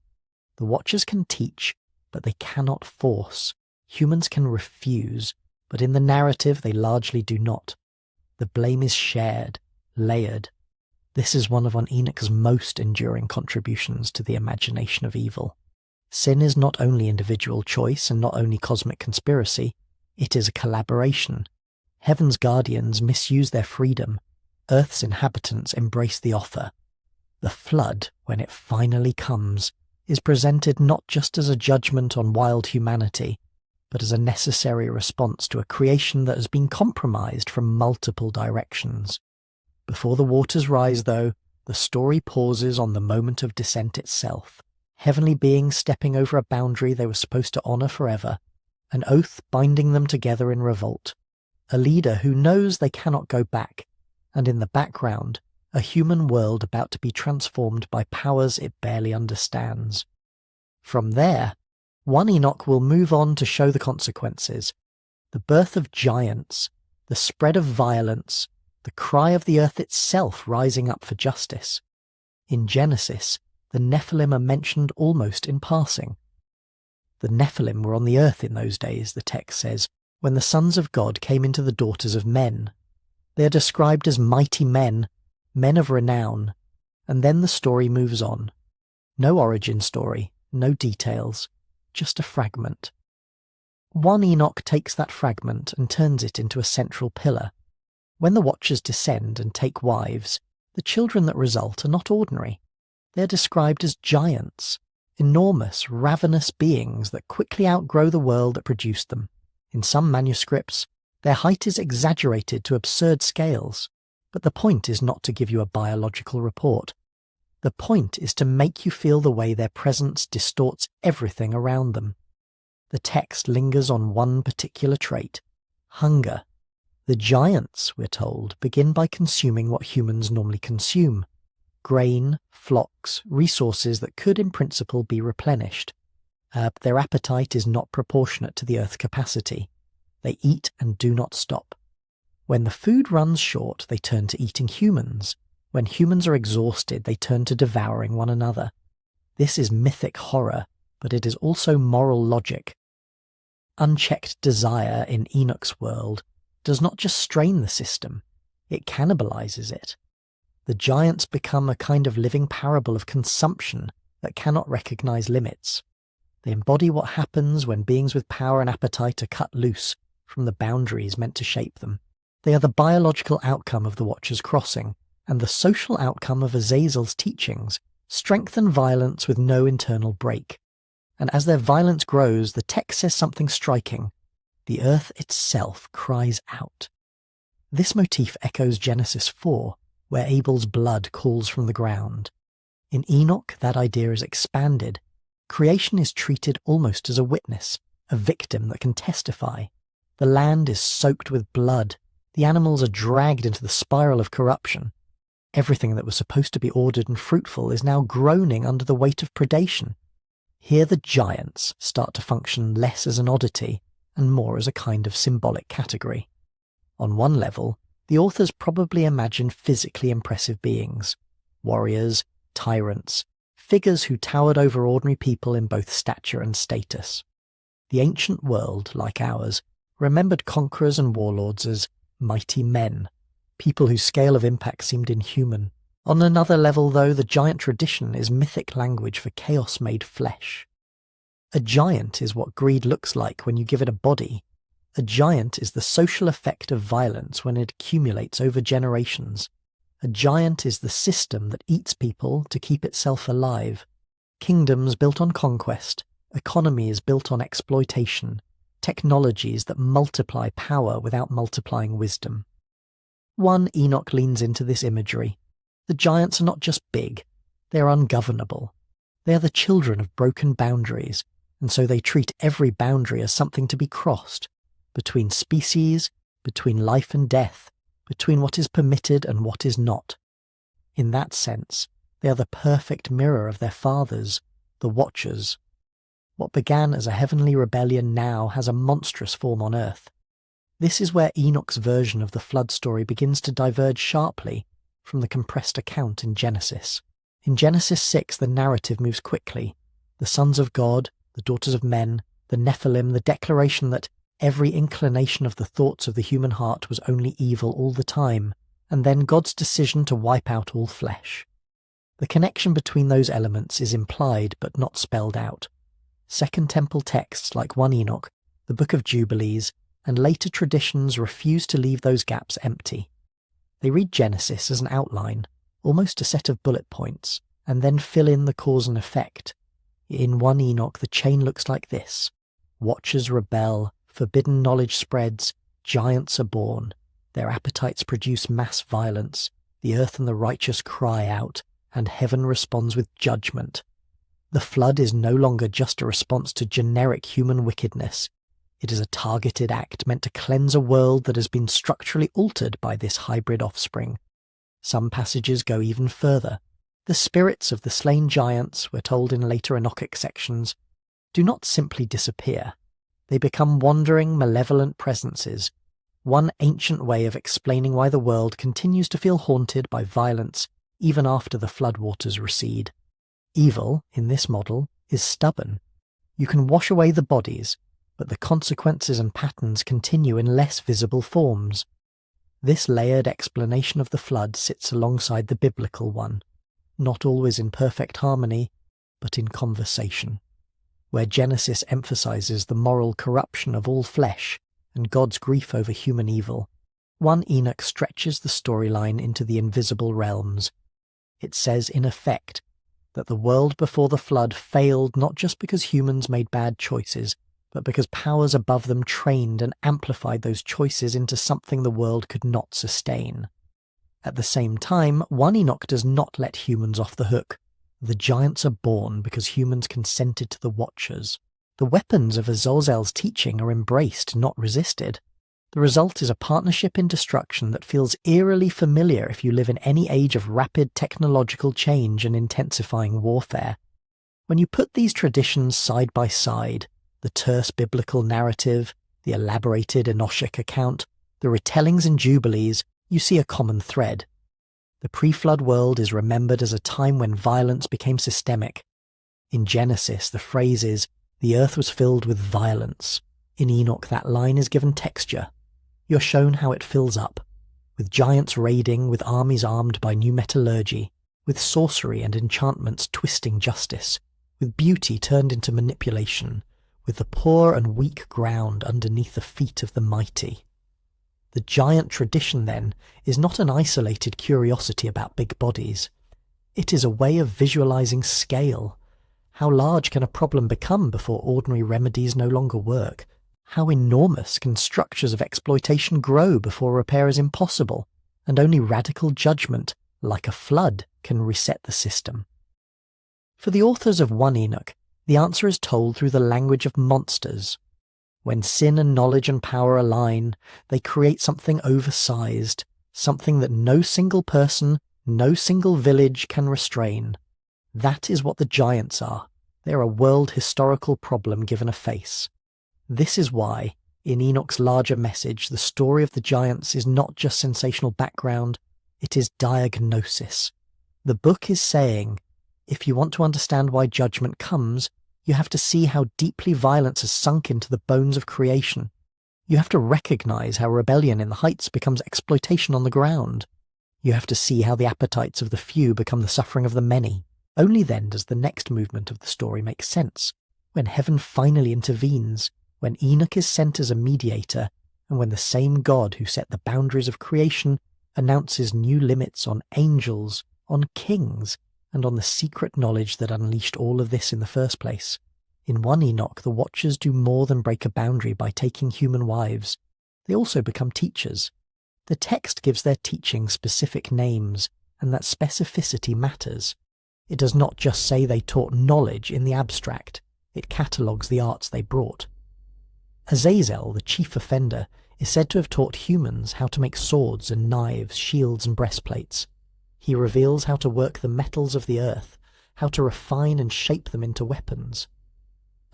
[SPEAKER 1] The Watchers can teach, but they cannot force. Humans can refuse, but in the narrative they largely do not. The blame is shared, layered. This is one of Enoch's most enduring contributions to the imagination of evil. Sin is not only individual choice and not only cosmic conspiracy, it is a collaboration. Heaven's guardians misuse their freedom. Earth's inhabitants embrace the offer. The flood, when it finally comes, is presented not just as a judgment on wild humanity, but as a necessary response to a creation that has been compromised from multiple directions. Before the waters rise, though, the story pauses on the moment of descent itself. Heavenly beings stepping over a boundary they were supposed to honor forever, an oath binding them together in revolt, a leader who knows they cannot go back, and in the background, a human world about to be transformed by powers it barely understands. From there, 1 Enoch will move on to show the consequences: the birth of giants, the spread of violence, the cry of the earth itself rising up for justice. In Genesis, the Nephilim are mentioned almost in passing. The Nephilim were on the earth in those days, the text says, when the sons of God came into the daughters of men. They are described as mighty men, men of renown, and then the story moves on. No origin story, no details, just a fragment. 1 Enoch takes that fragment and turns it into a central pillar. When the Watchers descend and take wives, the children that result are not ordinary. They are described as giants, enormous, ravenous beings that quickly outgrow the world that produced them. In some manuscripts, their height is exaggerated to absurd scales, but the point is not to give you a biological report. The point is to make you feel the way their presence distorts everything around them. The text lingers on one particular trait: hunger. The giants, we're told, begin by consuming what humans normally consume: grain, flocks, resources that could in principle be replenished. Their appetite is not proportionate to the Earth's capacity. They eat and do not stop. When the food runs short, they turn to eating humans. When humans are exhausted, they turn to devouring one another. This is mythic horror, but it is also moral logic. Unchecked desire in Enoch's world does not just strain the system, it cannibalizes it. The giants become a kind of living parable of consumption that cannot recognize limits. They embody what happens when beings with power and appetite are cut loose from the boundaries meant to shape them. They are the biological outcome of the Watcher's crossing, and the social outcome of Azazel's teachings: strengthen violence with no internal break. And as their violence grows, the text says something striking. The earth itself cries out. This motif echoes Genesis 4, where Abel's blood calls from the ground. In Enoch, that idea is expanded. Creation is treated almost as a witness, a victim that can testify. The land is soaked with blood. The animals are dragged into the spiral of corruption. Everything that was supposed to be ordered and fruitful is now groaning under the weight of predation. Here the giants start to function less as an oddity and more as a kind of symbolic category. On one level, the authors probably imagine physically impressive beings: warriors, tyrants, figures who towered over ordinary people in both stature and status. The ancient world, like ours, remembered conquerors and warlords as mighty men, people whose scale of impact seemed inhuman. On another level, though, the giant tradition is mythic language for chaos made flesh. A giant is what greed looks like when you give it a body. A giant is the social effect of violence when it accumulates over generations. A giant is the system that eats people to keep itself alive. Kingdoms built on conquest, economies built on exploitation, technologies that multiply power without multiplying wisdom. 1 Enoch leans into this imagery. The giants are not just big, they are ungovernable. They are the children of broken boundaries, and so they treat every boundary as something to be crossed, between species, between life and death, between what is permitted and what is not. In that sense, they are the perfect mirror of their fathers, the Watchers. What began as a heavenly rebellion now has a monstrous form on earth. This is where Enoch's version of the flood story begins to diverge sharply from the compressed account in Genesis. In Genesis 6, the narrative moves quickly. The sons of God, the daughters of men, the Nephilim, the declaration that every inclination of the thoughts of the human heart was only evil all the time, and then God's decision to wipe out all flesh. The connection between those elements is implied but not spelled out. Second Temple texts like 1 Enoch, the Book of Jubilees, and later traditions refuse to leave those gaps empty. They read Genesis as an outline, almost a set of bullet points, and then fill in the cause and effect. In 1 Enoch, the chain looks like this: Watchers rebel, forbidden knowledge spreads, giants are born, their appetites produce mass violence, the earth and the righteous cry out, and heaven responds with judgment. The flood is no longer just a response to generic human wickedness. It is a targeted act meant to cleanse a world that has been structurally altered by this hybrid offspring. Some passages go even further. The spirits of the slain giants, we're told in later Enochic sections, do not simply disappear. They become wandering, malevolent presences, one ancient way of explaining why the world continues to feel haunted by violence even after the floodwaters recede. Evil, in this model, is stubborn. You can wash away the bodies, but the consequences and patterns continue in less visible forms. This layered explanation of the flood sits alongside the biblical one. not always in perfect harmony, but in conversation, where Genesis emphasizes the moral corruption of all flesh and God's grief over human evil. 1 Enoch stretches the storyline into the invisible realms. It says, in effect, that the world before the flood failed not just because humans made bad choices, but because powers above them trained and amplified those choices into something the world could not sustain. At the same time, 1 Enoch does not let humans off the hook. The giants are born because humans consented to the Watchers. The weapons of Azazel's teaching are embraced, not resisted. The result is a partnership in destruction that feels eerily familiar if you live in any age of rapid technological change and intensifying warfare. When you put these traditions side by side, the terse biblical narrative, the elaborated Enochic account, the retellings and jubilees, you see a common thread. The pre-flood world is remembered as a time when violence became systemic. In Genesis, the phrase is, "The earth was filled with violence." In Enoch, that line is given texture. You're shown how it fills up, with giants raiding, with armies armed by new metallurgy, with sorcery and enchantments twisting justice, with beauty turned into manipulation, with the poor and weak ground underneath the feet of the mighty. The giant tradition, then, is not an isolated curiosity about big bodies. It is a way of visualizing scale. How large can a problem become before ordinary remedies no longer work? How enormous can structures of exploitation grow before repair is impossible, and only radical judgment, like a flood, can reset the system? For the authors of 1 Enoch, the answer is told through the language of monsters. When sin and knowledge and power align, they create something oversized, something that no single person, no single village can restrain. That is what the giants are. They are a world historical problem given a face. This is why, in Enoch's larger message, the story of the giants is not just sensational background, it is diagnosis. The book is saying, if you want to understand why judgment comes, you have to see how deeply violence has sunk into the bones of creation. You have to recognize how rebellion in the heights becomes exploitation on the ground. You have to see how the appetites of the few become the suffering of the many. Only then does the next movement of the story make sense, when heaven finally intervenes, when Enoch is sent as a mediator, and when the same God who set the boundaries of creation announces new limits on angels, on kings, and on the secret knowledge that unleashed all of this in the first place. In 1 Enoch, the Watchers do more than break a boundary by taking human wives. They also become teachers. The text gives their teaching specific names, and that specificity matters. It does not just say they taught knowledge in the abstract, it catalogues the arts they brought. Azazel, the chief offender, is said to have taught humans how to make swords and knives, shields and breastplates. He reveals how to work the metals of the earth, how to refine and shape them into weapons.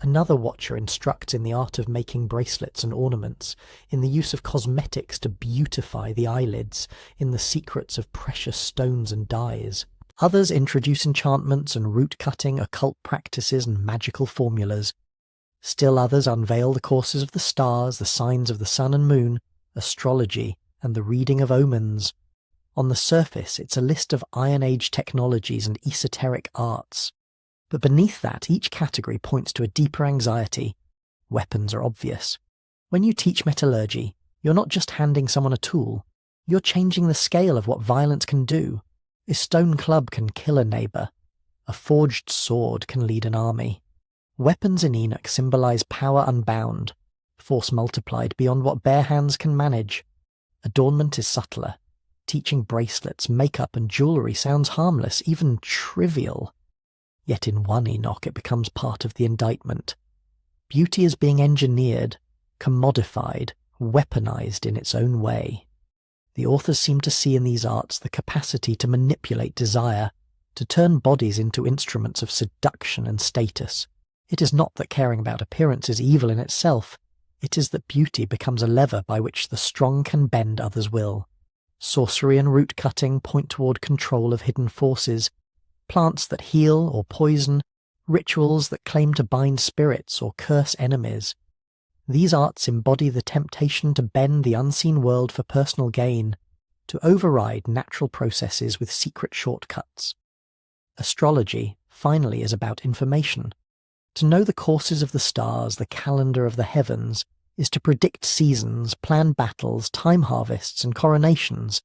[SPEAKER 1] Another Watcher instructs in the art of making bracelets and ornaments, in the use of cosmetics to beautify the eyelids, in the secrets of precious stones and dyes. Others introduce enchantments and root-cutting, occult practices and magical formulas. Still others unveil the courses of the stars, the signs of the sun and moon, astrology, and the reading of omens. On the surface, it's a list of Iron Age technologies and esoteric arts. But beneath that, each category points to a deeper anxiety. Weapons are obvious. When you teach metallurgy, you're not just handing someone a tool, you're changing the scale of what violence can do. A stone club can kill a neighbour. A forged sword can lead an army. Weapons in Enoch symbolize power unbound, force multiplied beyond what bare hands can manage. Adornment is subtler. Teaching bracelets, makeup and jewellery sounds harmless, even trivial. Yet in 1 Enoch it becomes part of the indictment. Beauty is being engineered, commodified, weaponized in its own way. The authors seem to see in these arts the capacity to manipulate desire, to turn bodies into instruments of seduction and status. It is not that caring about appearance is evil in itself, it is that beauty becomes a lever by which the strong can bend others' will. Sorcery and root-cutting point toward control of hidden forces, plants that heal or poison, rituals that claim to bind spirits or curse enemies. These arts embody the temptation to bend the unseen world for personal gain, to override natural processes with secret shortcuts. Astrology, finally, is about information. To know the courses of the stars, the calendar of the heavens, is to predict seasons, plan battles, time harvests, and coronations.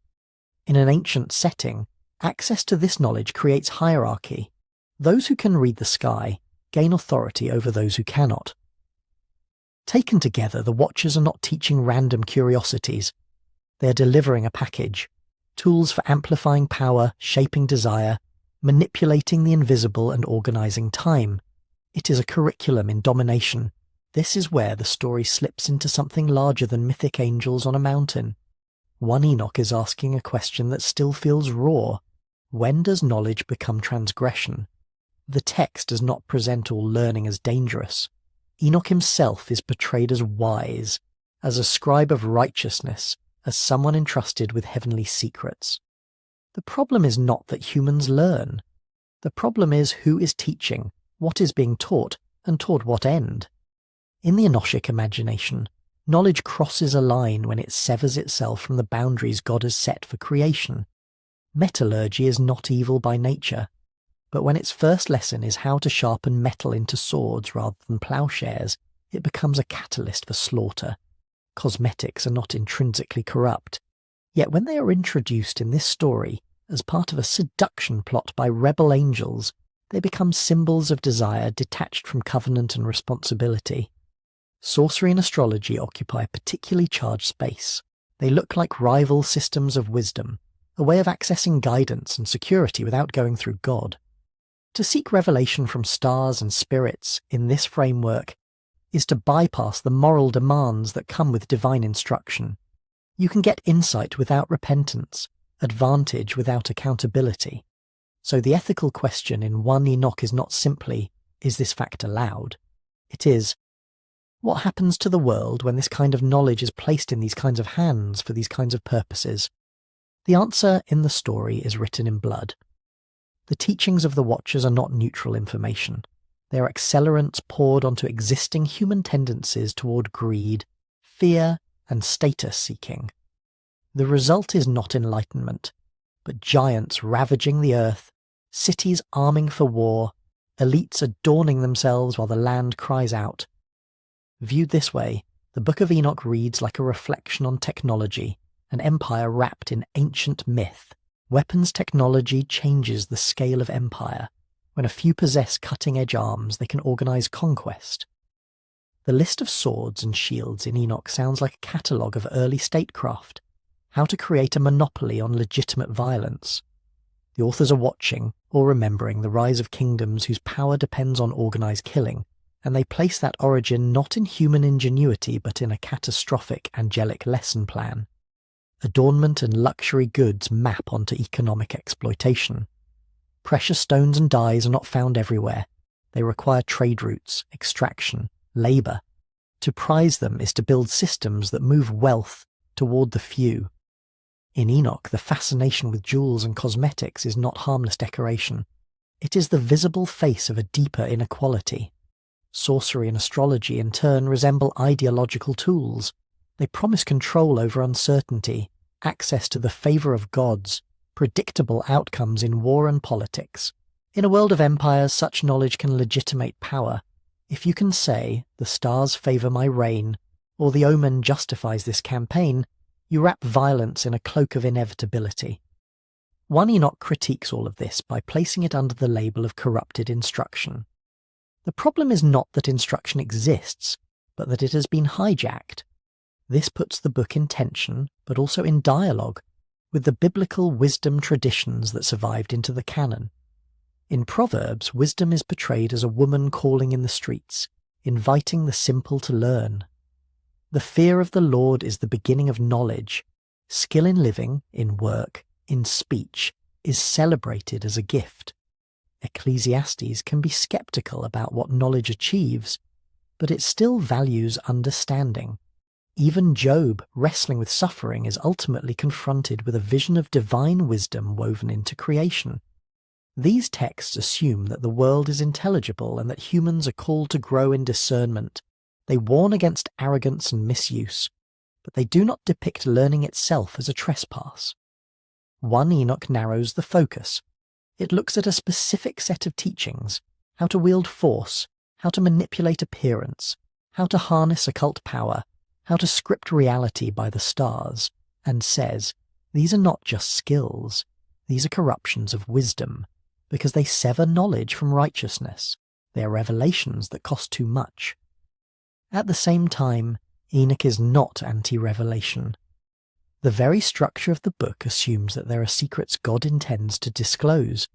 [SPEAKER 1] In an ancient setting, access to this knowledge creates hierarchy. Those who can read the sky gain authority over those who cannot. Taken together, the Watchers are not teaching random curiosities. They are delivering a package, tools for amplifying power, shaping desire, manipulating the invisible and organizing time. It is a curriculum in domination. This is where the story slips into something larger than mythic angels on a mountain. 1 Enoch is asking a question that still feels raw. When does knowledge become transgression? The text does not present all learning as dangerous. Enoch himself is portrayed as wise, as a scribe of righteousness, as someone entrusted with heavenly secrets. The problem is not that humans learn. The problem is who is teaching, what is being taught, and toward what end. In the Enochic imagination, knowledge crosses a line when it severs itself from the boundaries God has set for creation. Metallurgy is not evil by nature, but when its first lesson is how to sharpen metal into swords rather than plowshares, it becomes a catalyst for slaughter. Cosmetics are not intrinsically corrupt, yet when they are introduced in this story as part of a seduction plot by rebel angels, they become symbols of desire detached from covenant and responsibility. Sorcery and astrology occupy a particularly charged space. They look like rival systems of wisdom, a way of accessing guidance and security without going through God. To seek revelation from stars and spirits in this framework is to bypass the moral demands that come with divine instruction. You can get insight without repentance, advantage without accountability. So the ethical question in 1 Enoch is not simply, is this fact allowed? It is, what happens to the world when this kind of knowledge is placed in these kinds of hands for these kinds of purposes? The answer in the story is written in blood. The teachings of the Watchers are not neutral information. They are accelerants poured onto existing human tendencies toward greed, fear, and status-seeking. The result is not enlightenment, but giants ravaging the earth, cities arming for war, elites adorning themselves while the land cries out. Viewed this way, the Book of Enoch reads like a reflection on technology, an empire wrapped in ancient myth. Weapons technology changes the scale of empire. When a few possess cutting-edge arms, they can organize conquest. The list of swords and shields in Enoch sounds like a catalogue of early statecraft, how to create a monopoly on legitimate violence. The authors are watching, or remembering, the rise of kingdoms whose power depends on organized killing, and they place that origin not in human ingenuity but in a catastrophic angelic lesson plan. Adornment and luxury goods map onto economic exploitation. Precious stones and dyes are not found everywhere. They require trade routes, extraction, labour. To prize them is to build systems that move wealth toward the few. In Enoch, the fascination with jewels and cosmetics is not harmless decoration. It is the visible face of a deeper inequality. Sorcery and astrology, in turn, resemble ideological tools. They promise control over uncertainty, access to the favour of gods, predictable outcomes in war and politics. In a world of empires, such knowledge can legitimate power. If you can say, the stars favour my reign, or the omen justifies this campaign, you wrap violence in a cloak of inevitability. 1 Enoch critiques all of this by placing it under the label of corrupted instruction. The problem is not that instruction exists, but that it has been hijacked. This puts the book in tension, but also in dialogue, with the biblical wisdom traditions that survived into the canon. In Proverbs, wisdom is portrayed as a woman calling in the streets, inviting the simple to learn. The fear of the Lord is the beginning of knowledge. Skill in living, in work, in speech, is celebrated as a gift. Ecclesiastes can be skeptical about what knowledge achieves, but it still values understanding. Even Job, wrestling with suffering, is ultimately confronted with a vision of divine wisdom woven into creation. These texts assume that the world is intelligible and that humans are called to grow in discernment. They warn against arrogance and misuse, but they do not depict learning itself as a trespass. 1 Enoch narrows the focus. It looks at a specific set of teachings, how to wield force, how to manipulate appearance, how to harness occult power, how to script reality by the stars, and says, these are not just skills, these are corruptions of wisdom, because they sever knowledge from righteousness. They are revelations that cost too much. At the same time, Enoch is not anti-revelation. The very structure of the book assumes that there are secrets God intends to disclose.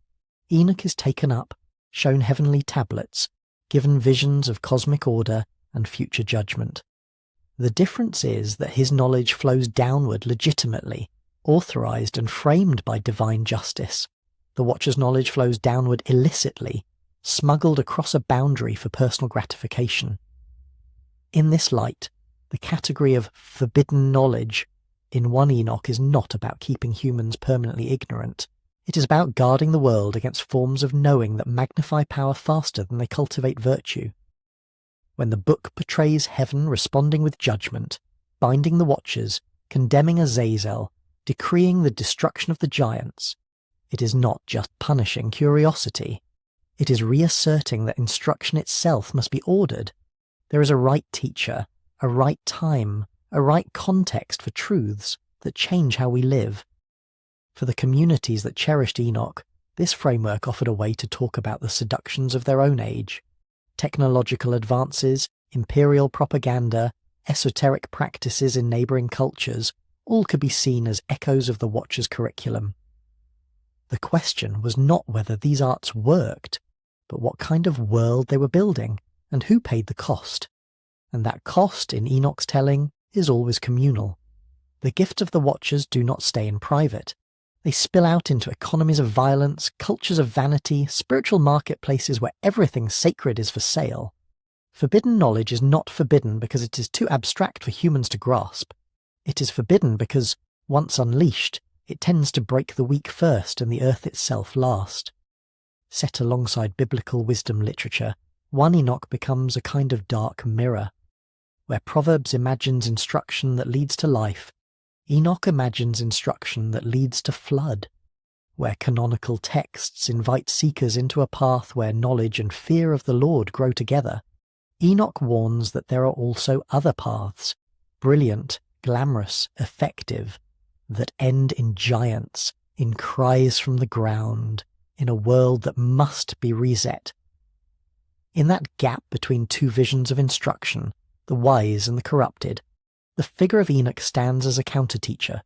[SPEAKER 1] Enoch is taken up, shown heavenly tablets, given visions of cosmic order and future judgment. The difference is that his knowledge flows downward legitimately, authorized and framed by divine justice. The Watcher's knowledge flows downward illicitly, smuggled across a boundary for personal gratification. In this light, the category of forbidden knowledge in 1 Enoch is not about keeping humans permanently ignorant. It is about guarding the world against forms of knowing that magnify power faster than they cultivate virtue. When the book portrays heaven responding with judgment, binding the Watchers, condemning Azazel, decreeing the destruction of the giants, it is not just punishing curiosity. It is reasserting that instruction itself must be ordered. There is a right teacher, a right time, a right context for truths that change how we live. For the communities that cherished Enoch, this framework offered a way to talk about the seductions of their own age. Technological advances, imperial propaganda, esoteric practices in neighbouring cultures, all could be seen as echoes of the Watcher's curriculum. The question was not whether these arts worked, but what kind of world they were building, and who paid the cost. And that cost, in Enoch's telling, is always communal. The gifts of the Watchers do not stay in private. They spill out into economies of violence, cultures of vanity, spiritual marketplaces where everything sacred is for sale. Forbidden knowledge is not forbidden because it is too abstract for humans to grasp. It is forbidden because, once unleashed, it tends to break the weak first and the earth itself last. Set alongside biblical wisdom literature, 1 Enoch becomes a kind of dark mirror. Where Proverbs imagines instruction that leads to life, Enoch imagines instruction that leads to flood. Where canonical texts invite seekers into a path where knowledge and fear of the Lord grow together, Enoch warns that there are also other paths, brilliant, glamorous, effective, that end in giants, in cries from the ground, in a world that must be reset. In that gap between two visions of instruction, the wise and the corrupted, the figure of Enoch stands as a counter-teacher.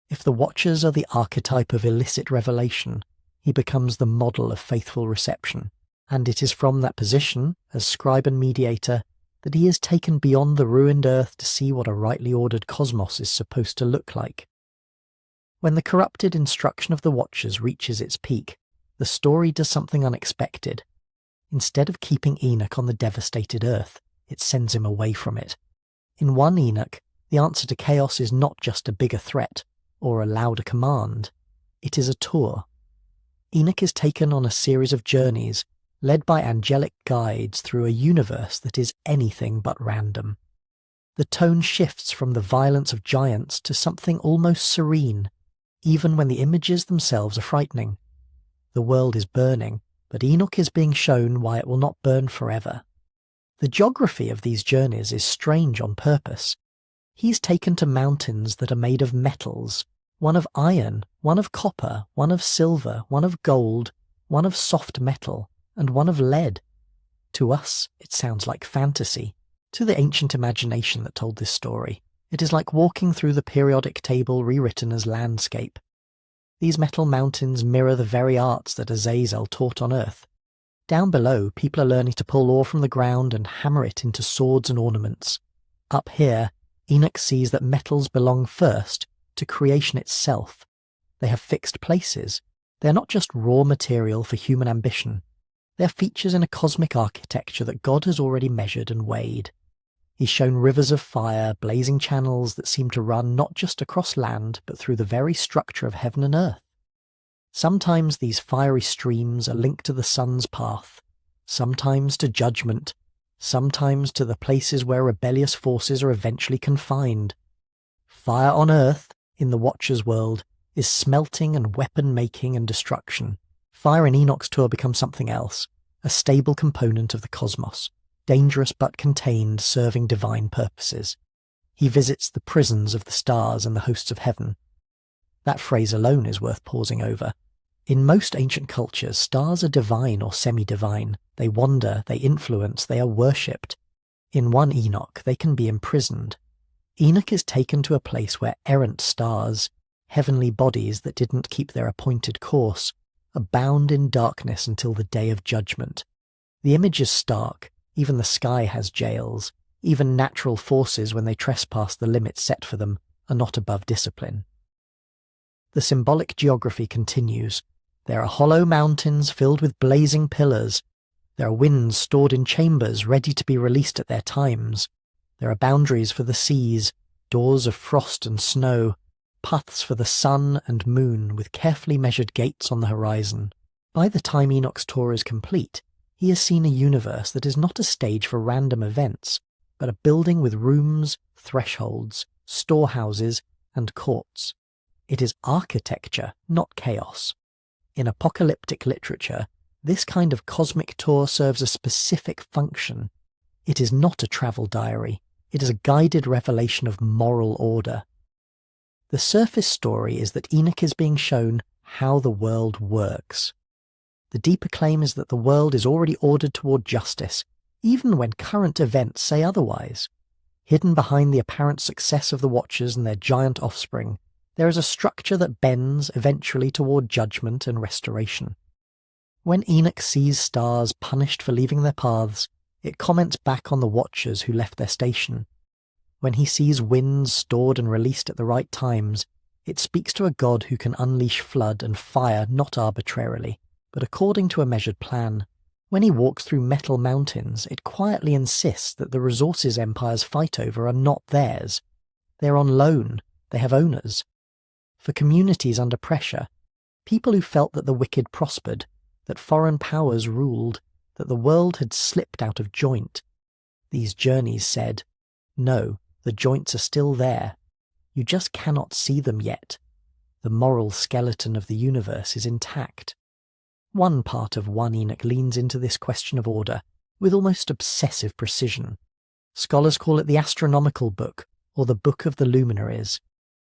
[SPEAKER 1] If the Watchers are the archetype of illicit revelation, he becomes the model of faithful reception, and it is from that position, as scribe and mediator, that he is taken beyond the ruined earth to see what a rightly ordered cosmos is supposed to look like. When the corrupted instruction of the Watchers reaches its peak, the story does something unexpected. Instead of keeping Enoch on the devastated earth, it sends him away from it. In 1 Enoch, the answer to chaos is not just a bigger threat or a louder command. It is a tour. Enoch is taken on a series of journeys, led by angelic guides through a universe that is anything but random. The tone shifts from the violence of giants to something almost serene, even when the images themselves are frightening. The world is burning, but Enoch is being shown why it will not burn forever. The geography of these journeys is strange on purpose. He's taken to mountains that are made of metals, one of iron, one of copper, one of silver, one of gold, one of soft metal, and one of lead. To us, it sounds like fantasy. To the ancient imagination that told this story, it is like walking through the periodic table rewritten as landscape. These metal mountains mirror the very arts that Azazel taught on earth. Down below, people are learning to pull ore from the ground and hammer it into swords and ornaments. Up here, Enoch sees that metals belong first to creation itself. They have fixed places. They are not just raw material for human ambition. They are features in a cosmic architecture that God has already measured and weighed. He's shown rivers of fire, blazing channels that seem to run not just across land, but through the very structure of heaven and earth. Sometimes these fiery streams are linked to the sun's path, sometimes to judgment, sometimes to the places where rebellious forces are eventually confined. Fire on earth, in the Watcher's world, is smelting and weapon-making and destruction. Fire in Enoch's tour becomes something else, a stable component of the cosmos, dangerous but contained, serving divine purposes. He visits the prisons of the stars and the hosts of heaven. That phrase alone is worth pausing over. In most ancient cultures, stars are divine or semi-divine. They wander, they influence, they are worshipped. In 1 Enoch, they can be imprisoned. Enoch is taken to a place where errant stars, heavenly bodies that didn't keep their appointed course, are bound in darkness until the day of judgment. The image is stark. Even the sky has jails. Even natural forces, when they trespass the limits set for them, are not above discipline. The symbolic geography continues. There are hollow mountains filled with blazing pillars. There are winds stored in chambers ready to be released at their times. There are boundaries for the seas, doors of frost and snow, paths for the sun and moon with carefully measured gates on the horizon. By the time Enoch's tour is complete, he has seen a universe that is not a stage for random events, but a building with rooms, thresholds, storehouses, and courts. It is architecture, not chaos. In apocalyptic literature, this kind of cosmic tour serves a specific function. It is not a travel diary. It is a guided revelation of moral order. The surface story is that Enoch is being shown how the world works. The deeper claim is that the world is already ordered toward justice, even when current events say otherwise. Hidden behind the apparent success of the Watchers and their giant offspring, there is a structure that bends eventually toward judgment and restoration. When Enoch sees stars punished for leaving their paths, it comments back on the Watchers who left their station. When he sees winds stored and released at the right times, it speaks to a God who can unleash flood and fire not arbitrarily, but according to a measured plan. When he walks through metal mountains, it quietly insists that the resources empires fight over are not theirs. They're on loan, they have owners. For communities under pressure, people who felt that the wicked prospered, that foreign powers ruled, that the world had slipped out of joint, these journeys said, no, the joints are still there. You just cannot see them yet. The moral skeleton of the universe is intact. One part of 1 Enoch leans into this question of order with almost obsessive precision. Scholars call it the astronomical book, or the Book of the Luminaries.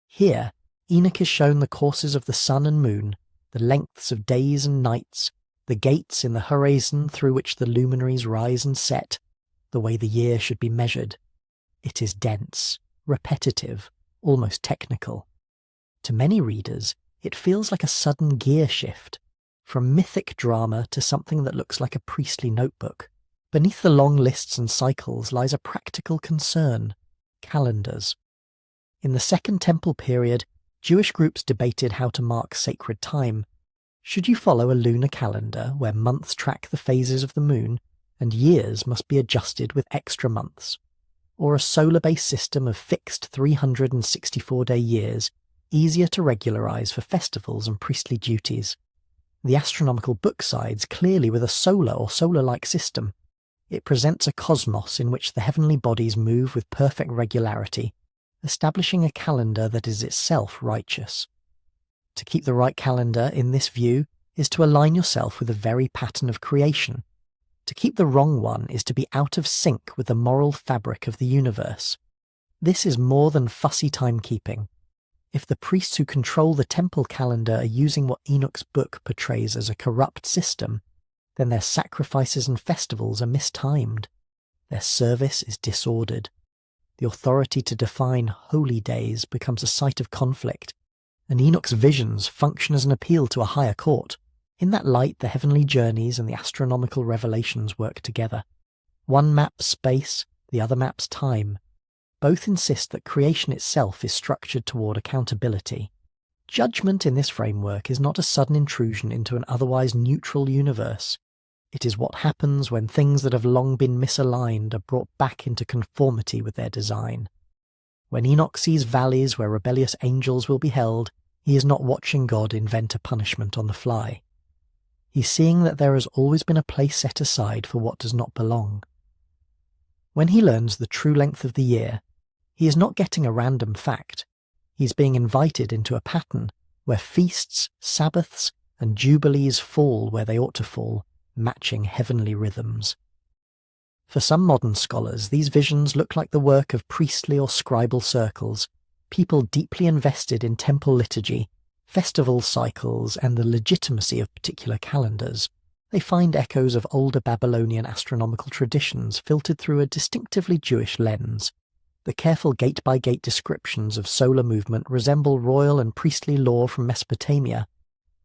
[SPEAKER 1] Here, Enoch is shown the courses of the sun and moon, the lengths of days and nights, the gates in the horizon through which the luminaries rise and set, the way the year should be measured. It is dense, repetitive, almost technical. To many readers, it feels like a sudden gear shift, from mythic drama to something that looks like a priestly notebook. Beneath the long lists and cycles lies a practical concern: calendars. In the Second Temple period, Jewish groups debated how to mark sacred time. Should you follow a lunar calendar where months track the phases of the moon and years must be adjusted with extra months? Or a solar-based system of fixed 364-day years, easier to regularize for festivals and priestly duties? The astronomical book sides clearly with a solar or solar-like system. It presents a cosmos in which the heavenly bodies move with perfect regularity, establishing a calendar that is itself righteous. To keep the right calendar in this view is to align yourself with the very pattern of creation. To keep the wrong one is to be out of sync with the moral fabric of the universe. This is more than fussy timekeeping. If the priests who control the temple calendar are using what Enoch's book portrays as a corrupt system, then their sacrifices and festivals are mistimed. Their service is disordered. The authority to define holy days becomes a site of conflict, and Enoch's visions function as an appeal to a higher court. In that light, the heavenly journeys and the astronomical revelations work together. One maps space, the other maps time. Both insist that creation itself is structured toward accountability. Judgment in this framework is not a sudden intrusion into an otherwise neutral universe. It is what happens when things that have long been misaligned are brought back into conformity with their design. When Enoch sees valleys where rebellious angels will be held, he is not watching God invent a punishment on the fly. He's seeing that there has always been a place set aside for what does not belong. When he learns the true length of the year, he is not getting a random fact. He's being invited into a pattern where feasts, Sabbaths, and jubilees fall where they ought to fall, matching heavenly rhythms. For some modern scholars, these visions look like the work of priestly or scribal circles, people deeply invested in temple liturgy, festival cycles, and the legitimacy of particular calendars. They find echoes of older Babylonian astronomical traditions filtered through a distinctively Jewish lens. The careful gate-by-gate descriptions of solar movement resemble royal and priestly lore from Mesopotamia,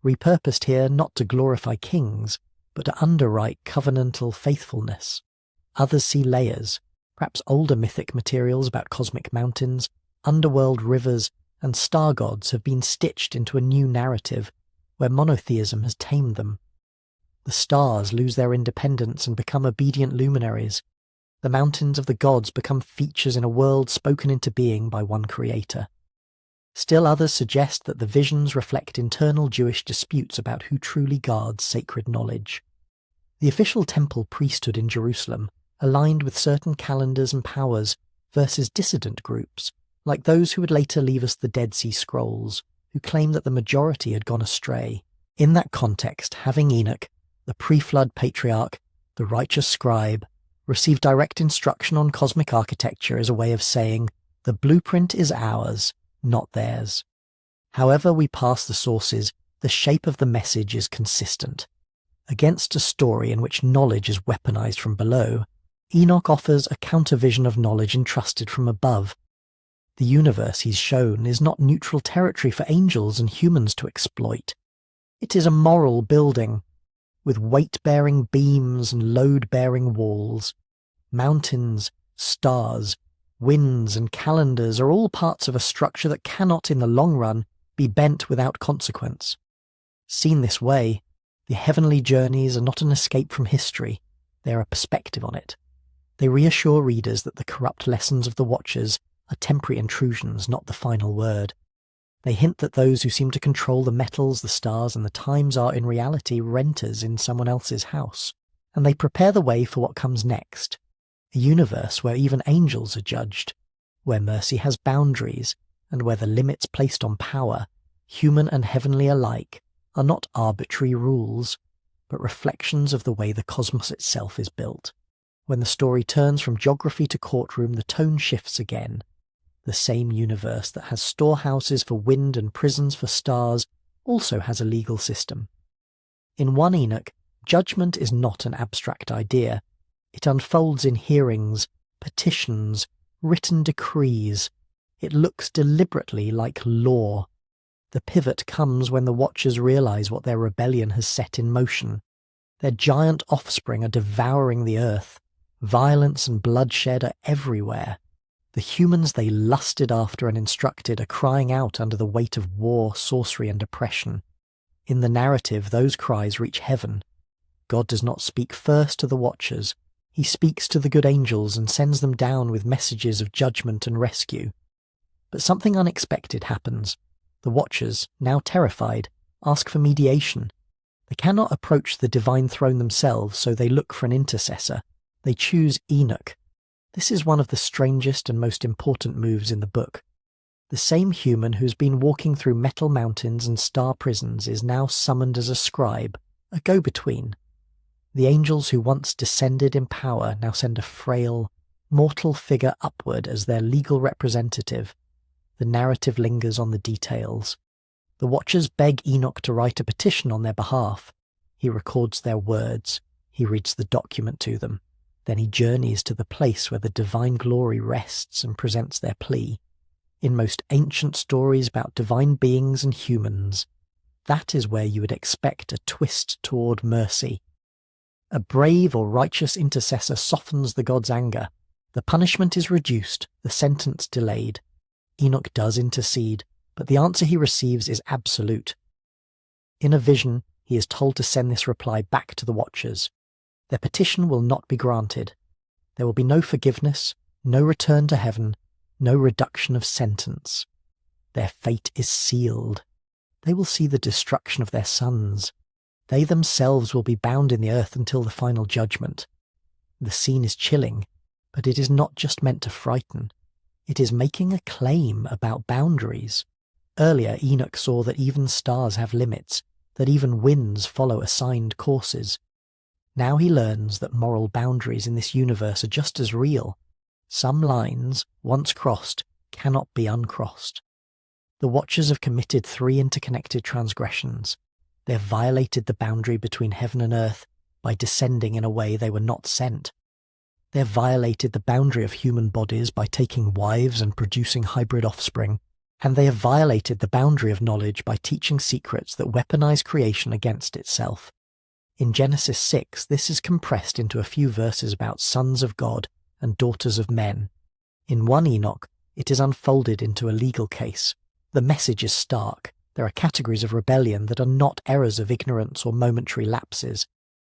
[SPEAKER 1] repurposed here not to glorify kings, but to underwrite covenantal faithfulness. Others see layers, perhaps older mythic materials about cosmic mountains, underworld rivers, and star gods have been stitched into a new narrative, where monotheism has tamed them. The stars lose their independence and become obedient luminaries. The mountains of the gods become features in a world spoken into being by one creator. Still others suggest that the visions reflect internal Jewish disputes about who truly guards sacred knowledge. The official temple priesthood in Jerusalem aligned with certain calendars and powers versus dissident groups, like those who would later leave us the Dead Sea Scrolls, who claim that the majority had gone astray. In that context, having Enoch, the pre-flood patriarch, the righteous scribe, receive direct instruction on cosmic architecture is a way of saying, the blueprint is ours, not theirs. However we pass the sources, the shape of the message is consistent. Against a story in which knowledge is weaponized from below, Enoch offers a counter-vision of knowledge entrusted from above. The universe he's shown is not neutral territory for angels and humans to exploit. It is a moral building, with weight-bearing beams and load-bearing walls. Mountains, stars, winds, and calendars are all parts of a structure that cannot, in the long run, be bent without consequence. Seen this way, the heavenly journeys are not an escape from history, they are a perspective on it. They reassure readers that the corrupt lessons of the Watchers are temporary intrusions, not the final word. They hint that those who seem to control the metals, the stars, and the times are in reality renters in someone else's house, and they prepare the way for what comes next, a universe where even angels are judged, where mercy has boundaries, and where the limits placed on power, human and heavenly alike, are not arbitrary rules, but reflections of the way the cosmos itself is built. When the story turns from geography to courtroom, the tone shifts again. The same universe that has storehouses for wind and prisons for stars also has a legal system. In 1 Enoch, judgment is not an abstract idea. It unfolds in hearings, petitions, written decrees. It looks deliberately like law. The pivot comes when the Watchers realize what their rebellion has set in motion. Their giant offspring are devouring the earth. Violence and bloodshed are everywhere. The humans they lusted after and instructed are crying out under the weight of war, sorcery, and oppression. In the narrative, those cries reach heaven. God does not speak first to the Watchers. He speaks to the good angels and sends them down with messages of judgment and rescue. But something unexpected happens. The Watchers, now terrified, ask for mediation. They cannot approach the divine throne themselves, so they look for an intercessor. They choose Enoch. This is one of the strangest and most important moves in the book. The same human who's been walking through metal mountains and star prisons is now summoned as a scribe, a go-between. The angels who once descended in power now send a frail, mortal figure upward as their legal representative. The narrative lingers on the details. The Watchers beg Enoch to write a petition on their behalf. He records their words. He reads the document to them. Then he journeys to the place where the divine glory rests and presents their plea. In most ancient stories about divine beings and humans, that is where you would expect a twist toward mercy. A brave or righteous intercessor softens the god's anger. The punishment is reduced, the sentence delayed. Enoch does intercede, but the answer he receives is absolute. In a vision, he is told to send this reply back to the Watchers. Their petition will not be granted. There will be no forgiveness, no return to heaven, no reduction of sentence. Their fate is sealed. They will see the destruction of their sons. They themselves will be bound in the earth until the final judgment. The scene is chilling, but it is not just meant to frighten. It is making a claim about boundaries. Earlier, Enoch saw that even stars have limits. that even winds follow assigned courses. Now he learns that moral boundaries in this universe are just as real. Some lines, once crossed, cannot be uncrossed. The Watchers have committed 3 interconnected transgressions. They have violated the boundary between heaven and earth by descending in a way they were not sent. They have violated the boundary of human bodies by taking wives and producing hybrid offspring, and they have violated the boundary of knowledge by teaching secrets that weaponize creation against itself. In Genesis 6, this is compressed into a few verses about sons of God and daughters of men. In 1 Enoch, it is unfolded into a legal case. The message is stark. There are categories of rebellion that are not errors of ignorance or momentary lapses.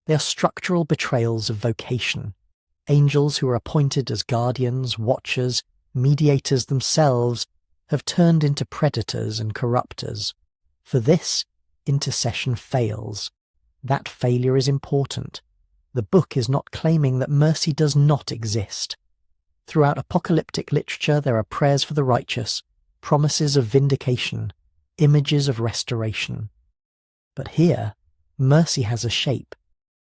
[SPEAKER 1] They are structural betrayals of vocation. Angels who are appointed as guardians, watchers, mediators themselves, have turned into predators and corrupters. For this, intercession fails. That failure is important. The book is not claiming that mercy does not exist. Throughout apocalyptic literature there are prayers for the righteous, promises of vindication, images of restoration. But here, mercy has a shape.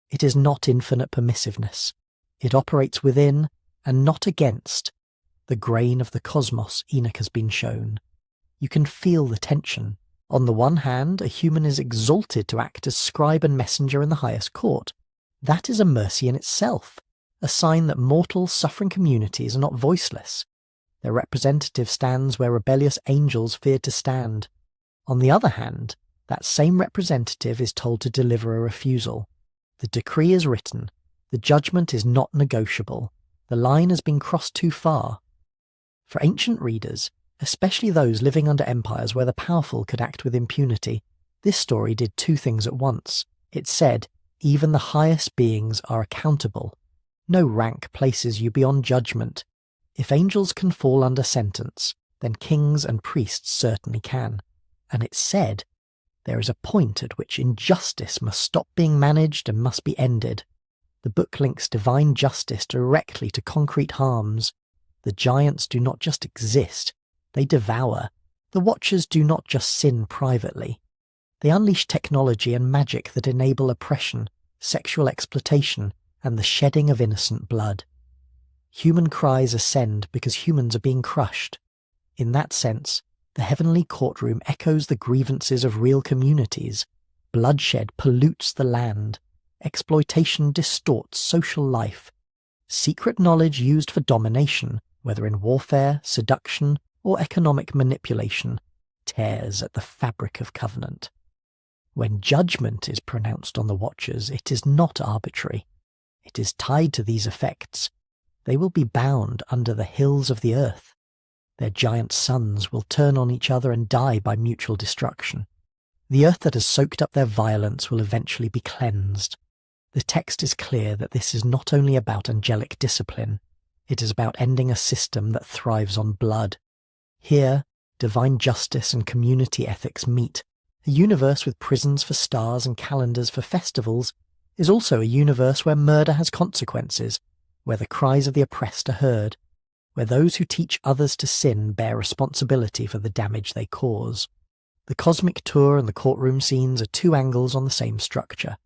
[SPEAKER 1] It is not infinite permissiveness. It operates within, and not against, the grain of the cosmos Enoch has been shown. You can feel the tension. On the one hand, a human is exalted to act as scribe and messenger in the highest court. That is a mercy in itself, a sign that mortal, suffering communities are not voiceless. Their representative stands where rebellious angels feared to stand. On the other hand, that same representative is told to deliver a refusal. The decree is written. The judgment is not negotiable. The line has been crossed too far. For ancient readers, especially those living under empires where the powerful could act with impunity, this story did 2 things at once. It said, even the highest beings are accountable. No rank places you beyond judgment. If angels can fall under sentence, then kings and priests certainly can. And it said, there is a point at which injustice must stop being managed and must be ended. The book links divine justice directly to concrete harms. The giants do not just exist, they devour. The Watchers do not just sin privately. They unleash technology and magic that enable oppression, sexual exploitation, and the shedding of innocent blood. Human cries ascend because humans are being crushed. In that sense, the heavenly courtroom echoes the grievances of real communities. Bloodshed pollutes the land. Exploitation distorts social life. Secret knowledge used for domination, whether in warfare, seduction, or economic manipulation, tears at the fabric of covenant. When judgment is pronounced on the Watchers, it is not arbitrary. It is tied to these effects. They will be bound under the hills of the earth. Their giant sons will turn on each other and die by mutual destruction. The earth that has soaked up their violence will eventually be cleansed. The text is clear that this is not only about angelic discipline, it is about ending a system that thrives on blood. Here, divine justice and community ethics meet. A universe with prisons for stars and calendars for festivals is also a universe where murder has consequences, where the cries of the oppressed are heard, where those who teach others to sin bear responsibility for the damage they cause. The cosmic tour and the courtroom scenes are 2 angles on the same structure.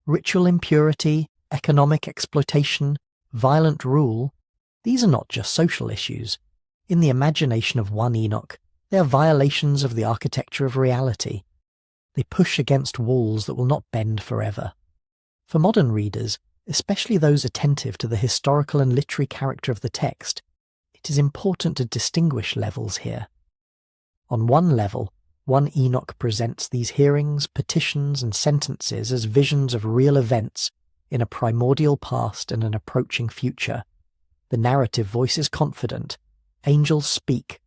[SPEAKER 1] Ritual impurity, economic exploitation, violent rule, these are not just social issues. In the imagination of 1 Enoch, they are violations of the architecture of reality. They push against walls that will not bend forever. For modern readers, especially those attentive to the historical and literary character of the text, it is important to distinguish levels here. On one level, 1 Enoch presents these hearings, petitions, and sentences as visions of real events in a primordial past and an approaching future. The narrative voice is confident. Angels speak.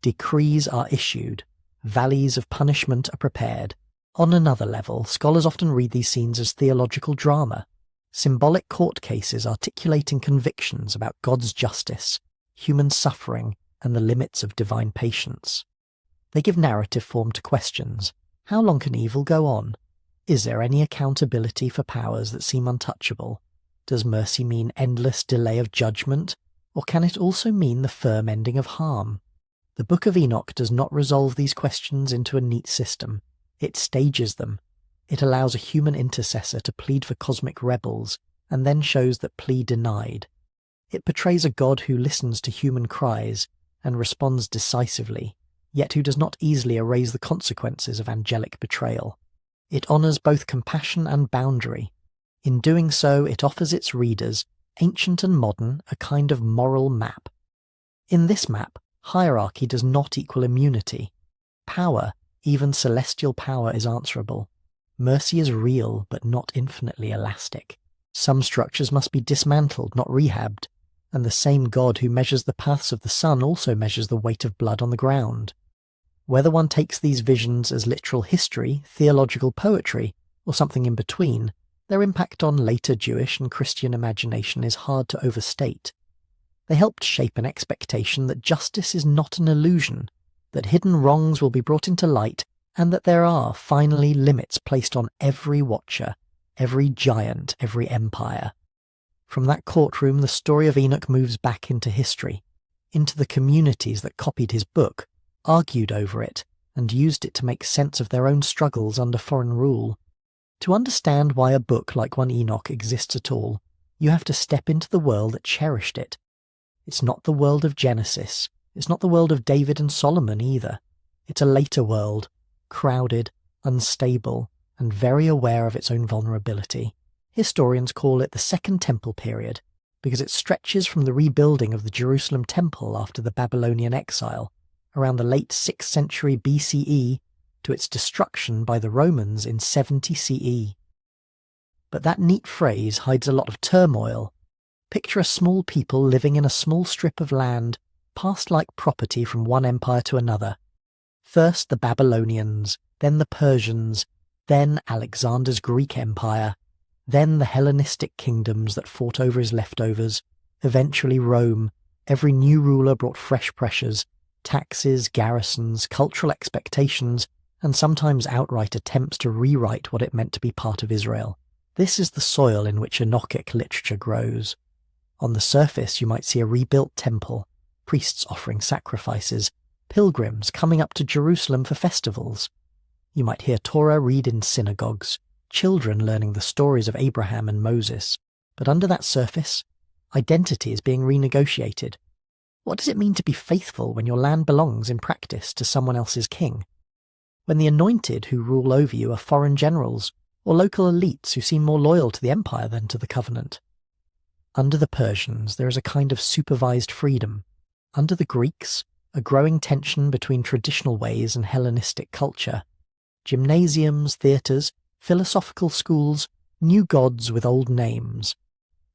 [SPEAKER 1] Decrees are issued. Valleys of punishment are prepared. On another level, scholars often read these scenes as theological drama, symbolic court cases articulating convictions about God's justice, human suffering, and the limits of divine patience. They give narrative form to questions. How long can evil go on? Is there any accountability for powers that seem untouchable? Does mercy mean endless delay of judgment, or can it also mean the firm ending of harm? The Book of Enoch does not resolve these questions into a neat system. It stages them. It allows a human intercessor to plead for cosmic rebels, and then shows that plea denied. It portrays a God who listens to human cries and responds decisively, yet who does not easily erase the consequences of angelic betrayal. It honours both compassion and boundary. In doing so, it offers its readers, ancient and modern, a kind of moral map. In this map, hierarchy does not equal immunity. Power, even celestial power, is answerable. Mercy is real, but not infinitely elastic. Some structures must be dismantled, not rehabbed, and the same God who measures the paths of the sun also measures the weight of blood on the ground. Whether one takes these visions as literal history, theological poetry, or something in between, their impact on later Jewish and Christian imagination is hard to overstate. They helped shape an expectation that justice is not an illusion, that hidden wrongs will be brought into light, and that there are, finally, limits placed on every watcher, every giant, every empire. From that courtroom, the story of Enoch moves back into history, into the communities that copied his book, argued over it, and used it to make sense of their own struggles under foreign rule. To understand why a book like one Enoch exists at all, you have to step into the world that cherished it. It's not the world of Genesis, it's not the world of David and Solomon either. It's a later world, crowded, unstable, and very aware of its own vulnerability. Historians call it the Second Temple period, because it stretches from the rebuilding of the Jerusalem temple after the Babylonian exile, around the late 6th century BCE, to its destruction by the Romans in 70 CE. But that neat phrase hides a lot of turmoil. Picture a small people living in a small strip of land, passed like property from one empire to another. First the Babylonians, then the Persians, then Alexander's Greek Empire, then the Hellenistic kingdoms that fought over his leftovers, eventually Rome. Every new ruler brought fresh pressures, taxes, garrisons, cultural expectations, and sometimes outright attempts to rewrite what it meant to be part of Israel. This is the soil in which Enochic literature grows. On the surface you might see a rebuilt temple, priests offering sacrifices, pilgrims coming up to Jerusalem for festivals. You might hear Torah read in synagogues, children learning the stories of Abraham and Moses. But under that surface, identity is being renegotiated. What does it mean to be faithful when your land belongs in practice to someone else's king? When the anointed who rule over you are foreign generals, or local elites who seem more loyal to the empire than to the covenant? Under the Persians, there is a kind of supervised freedom. Under the Greeks, a growing tension between traditional ways and Hellenistic culture. Gymnasiums, theatres, philosophical schools, new gods with old names.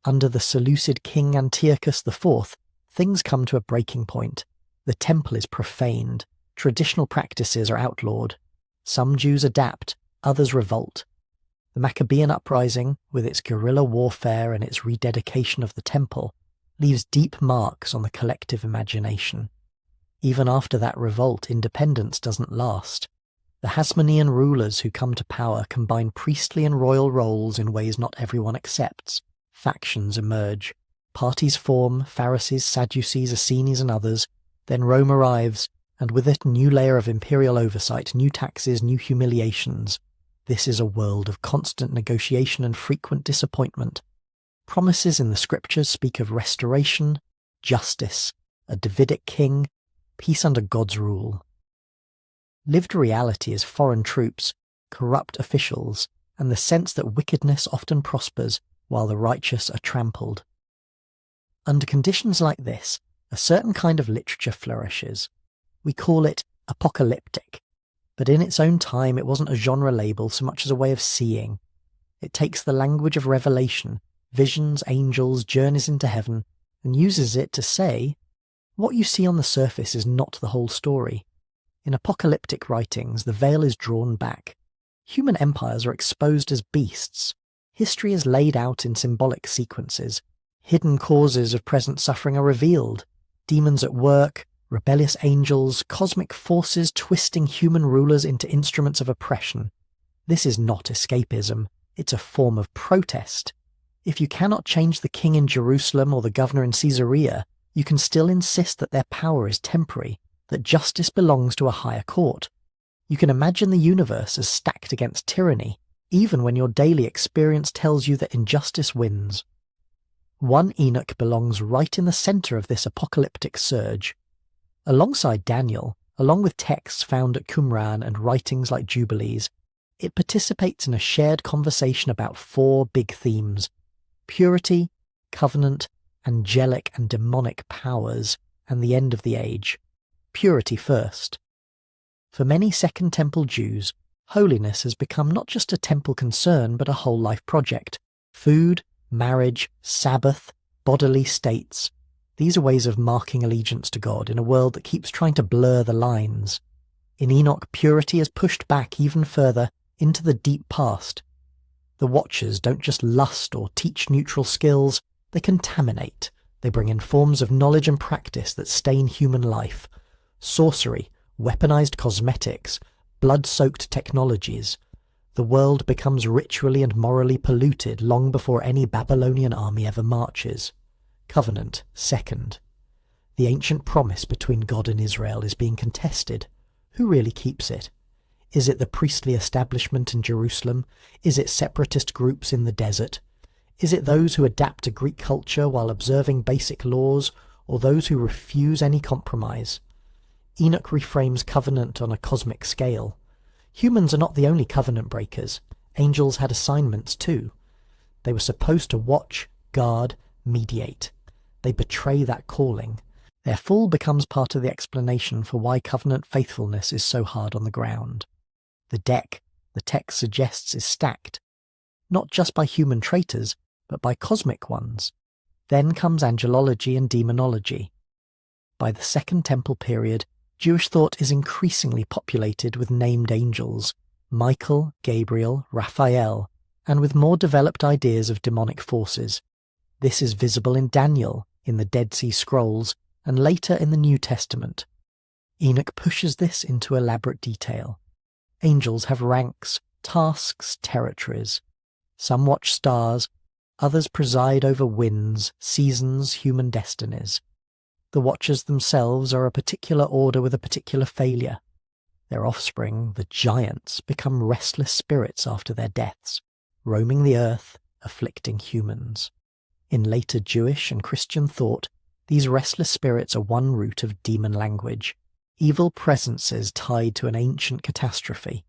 [SPEAKER 1] Under the Seleucid king Antiochus IV, things come to a breaking point. The temple is profaned. Traditional practices are outlawed. Some Jews adapt, others revolt. The Maccabean uprising, with its guerrilla warfare and its rededication of the temple, leaves deep marks on the collective imagination. Even after that revolt, independence doesn't last. The Hasmonean rulers who come to power combine priestly and royal roles in ways not everyone accepts. Factions emerge. Parties form, Pharisees, Sadducees, Essenes and others. Then Rome arrives, and with it a new layer of imperial oversight, new taxes, new humiliations. This is a world of constant negotiation and frequent disappointment. Promises in the scriptures speak of restoration, justice, a Davidic king, peace under God's rule. Lived reality is foreign troops, corrupt officials, and the sense that wickedness often prospers while the righteous are trampled. Under conditions like this, a certain kind of literature flourishes. We call it apocalyptic, but in its own time it wasn't a genre label so much as a way of seeing. It takes the language of revelation, visions, angels, journeys into heaven, and uses it to say, what you see on the surface is not the whole story. In apocalyptic writings, the veil is drawn back. Human empires are exposed as beasts. History is laid out in symbolic sequences. Hidden causes of present suffering are revealed. Demons at work, rebellious angels, cosmic forces twisting human rulers into instruments of oppression. This is not escapism. It's a form of protest. If you cannot change the king in Jerusalem or the governor in Caesarea, you can still insist that their power is temporary, that justice belongs to a higher court. You can imagine the universe as stacked against tyranny, even when your daily experience tells you that injustice wins. 1 Enoch belongs right in the center of this apocalyptic surge. Alongside Daniel, along with texts found at Qumran and writings like Jubilees, it participates in a shared conversation about 4 big themes: purity, covenant, angelic and demonic powers, and the end of the age. Purity first. For many Second Temple Jews, holiness has become not just a temple concern but a whole life project. Food, marriage, Sabbath, bodily states. These are ways of marking allegiance to God in a world that keeps trying to blur the lines. In Enoch, purity is pushed back even further into the deep past. The Watchers don't just lust or teach neutral skills, they contaminate. They bring in forms of knowledge and practice that stain human life. Sorcery, weaponized cosmetics, blood-soaked technologies. The world becomes ritually and morally polluted long before any Babylonian army ever marches. Covenant, second. The ancient promise between God and Israel is being contested. Who really keeps it? Is it the priestly establishment in Jerusalem? Is it separatist groups in the desert? Is it those who adapt to Greek culture while observing basic laws, or those who refuse any compromise? Enoch reframes covenant on a cosmic scale. Humans are not the only covenant breakers. Angels had assignments too. They were supposed to watch, guard, mediate. They betray that calling. Their fall becomes part of the explanation for why covenant faithfulness is so hard on the ground. The deck, the text suggests, is stacked, not just by human traitors, but by cosmic ones. Then comes angelology and demonology. By the Second Temple period, Jewish thought is increasingly populated with named angels, Michael, Gabriel, Raphael, and with more developed ideas of demonic forces. This is visible in Daniel, in the Dead Sea Scrolls, and later in the New Testament. Enoch pushes this into elaborate detail. Angels have ranks, tasks, territories. Some watch stars, others preside over winds, seasons, human destinies. The Watchers themselves are a particular order with a particular failure. Their offspring, the giants, become restless spirits after their deaths, roaming the earth, afflicting humans. In later Jewish and Christian thought, these restless spirits are one root of demon language, evil presences tied to an ancient catastrophe.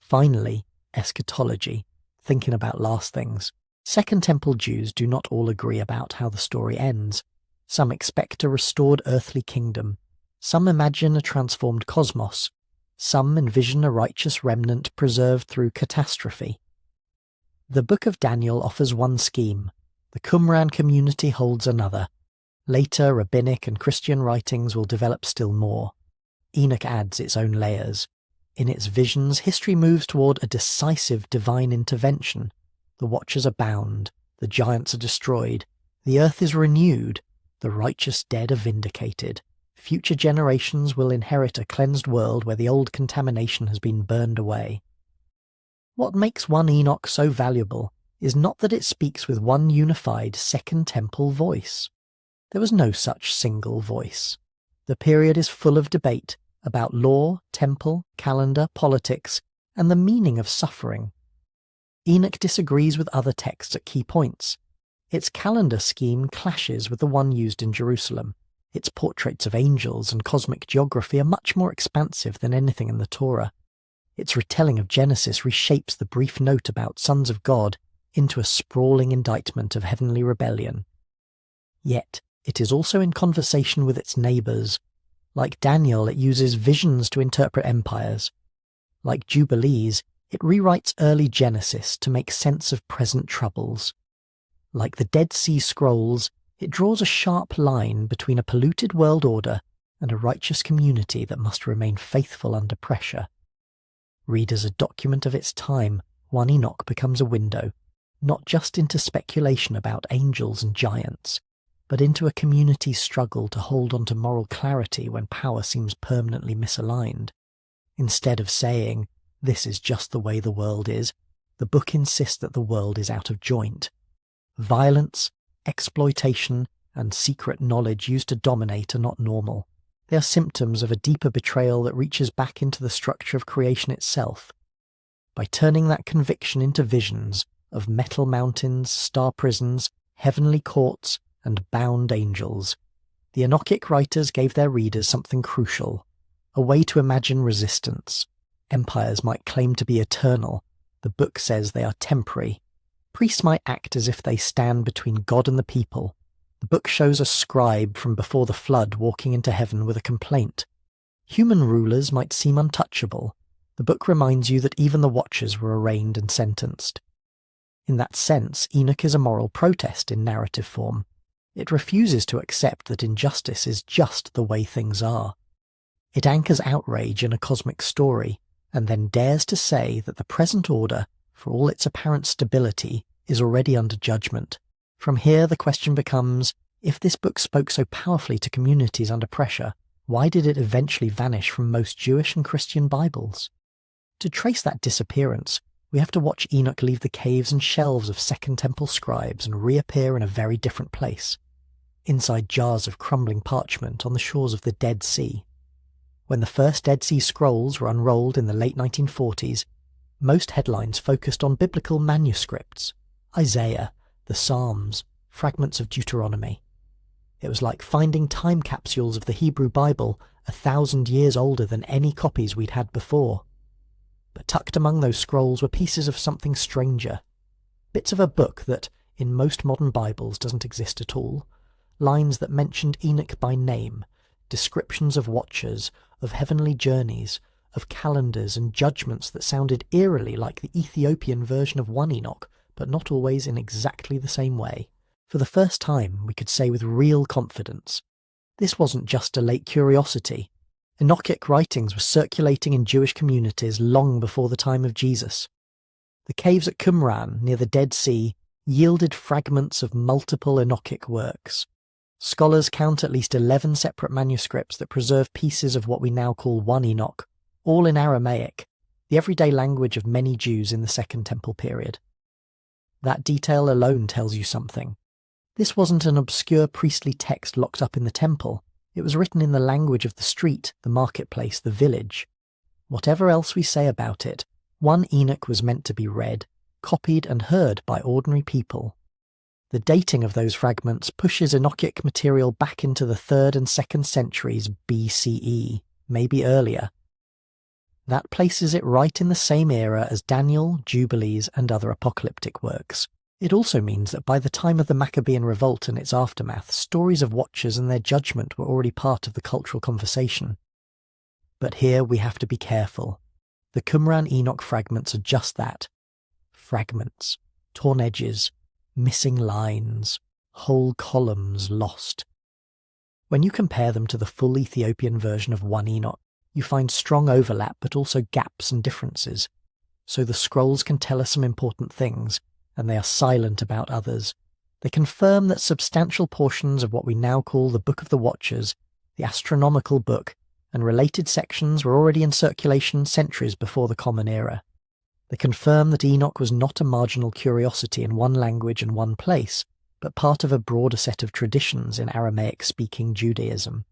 [SPEAKER 1] Finally, eschatology, thinking about last things. Second Temple Jews do not all agree about how the story ends. Some expect a restored earthly kingdom. Some imagine a transformed cosmos. Some envision a righteous remnant preserved through catastrophe. The Book of Daniel offers one scheme. The Qumran community holds another. Later, rabbinic and Christian writings will develop still more. Enoch adds its own layers. In its visions, history moves toward a decisive divine intervention. The Watchers are bound. The giants are destroyed. The earth is renewed. The righteous dead are vindicated. Future generations will inherit a cleansed world where the old contamination has been burned away. What makes 1 Enoch so valuable is not that it speaks with one unified Second Temple voice. There was no such single voice. The period is full of debate about law, temple, calendar, politics, and the meaning of suffering. Enoch disagrees with other texts at key points. Its calendar scheme clashes with the one used in Jerusalem. Its portraits of angels and cosmic geography are much more expansive than anything in the Torah. Its retelling of Genesis reshapes the brief note about sons of God into a sprawling indictment of heavenly rebellion. Yet, it is also in conversation with its neighbours. Like Daniel, it uses visions to interpret empires. Like Jubilees, it rewrites early Genesis to make sense of present troubles. Like the Dead Sea Scrolls, it draws a sharp line between a polluted world order and a righteous community that must remain faithful under pressure. Read as a document of its time, 1 Enoch becomes a window, not just into speculation about angels and giants, but into a community's struggle to hold on to moral clarity when power seems permanently misaligned. Instead of saying, "This is just the way the world is," the book insists that the world is out of joint. Violence, exploitation, and secret knowledge used to dominate are not normal. They are symptoms of a deeper betrayal that reaches back into the structure of creation itself. by turning that conviction into visions of metal mountains, star prisons, heavenly courts, and bound angels. The Enochic writers gave their readers something crucial, a way to imagine resistance. Empires might claim to be eternal. The book says they are temporary. Priests might act as if they stand between God and the people. The book shows a scribe from before the flood walking into heaven with a complaint. Human rulers might seem untouchable. The book reminds you that even the Watchers were arraigned and sentenced. In that sense, Enoch is a moral protest in narrative form. It refuses to accept that injustice is just the way things are. It anchors outrage in a cosmic story, and then dares to say that the present order, for all its apparent stability, is already under judgment. From here the question becomes, if this book spoke so powerfully to communities under pressure, why did it eventually vanish from most Jewish and Christian Bibles? To trace that disappearance, we have to watch Enoch leave the caves and shelves of Second Temple scribes and reappear in a very different place, inside jars of crumbling parchment on the shores of the Dead Sea. When the first Dead Sea Scrolls were unrolled in the late 1940s, most headlines focused on biblical manuscripts, Isaiah, the Psalms, fragments of Deuteronomy. It was like finding time capsules of the Hebrew Bible 1,000 years older than any copies we'd had before. But tucked among those scrolls were pieces of something stranger, bits of a book that, in most modern Bibles, doesn't exist at all, lines that mentioned Enoch by name, descriptions of watchers, of heavenly journeys, of calendars and judgments that sounded eerily like the Ethiopian version of 1 Enoch, but not always in exactly the same way. For the first time, we could say with real confidence, this wasn't just a late curiosity. Enochic writings were circulating in Jewish communities long before the time of Jesus. The caves at Qumran, near the Dead Sea, yielded fragments of multiple Enochic works. Scholars count at least 11 separate manuscripts that preserve pieces of what we now call 1 Enoch, all in Aramaic, the everyday language of many Jews in the Second Temple period. That detail alone tells you something. This wasn't an obscure priestly text locked up in the temple. It was written in the language of the street, the marketplace, the village. Whatever else we say about it, 1 Enoch was meant to be read, copied and heard by ordinary people. The dating of those fragments pushes Enochic material back into the 3rd and 2nd centuries BCE, maybe earlier. That places it right in the same era as Daniel, Jubilees, and other apocalyptic works. It also means that by the time of the Maccabean Revolt and its aftermath, stories of watchers and their judgment were already part of the cultural conversation. But here we have to be careful. The Qumran Enoch fragments are just that. Fragments, torn edges, missing lines, whole columns lost. When you compare them to the full Ethiopian version of 1 Enoch, you find strong overlap but also gaps and differences. So the scrolls can tell us some important things, and they are silent about others. They confirm that substantial portions of what we now call the Book of the Watchers, the astronomical book, and related sections were already in circulation centuries before the Common Era. They confirm that Enoch was not a marginal curiosity in one language and one place, but part of a broader set of traditions in Aramaic-speaking Judaism.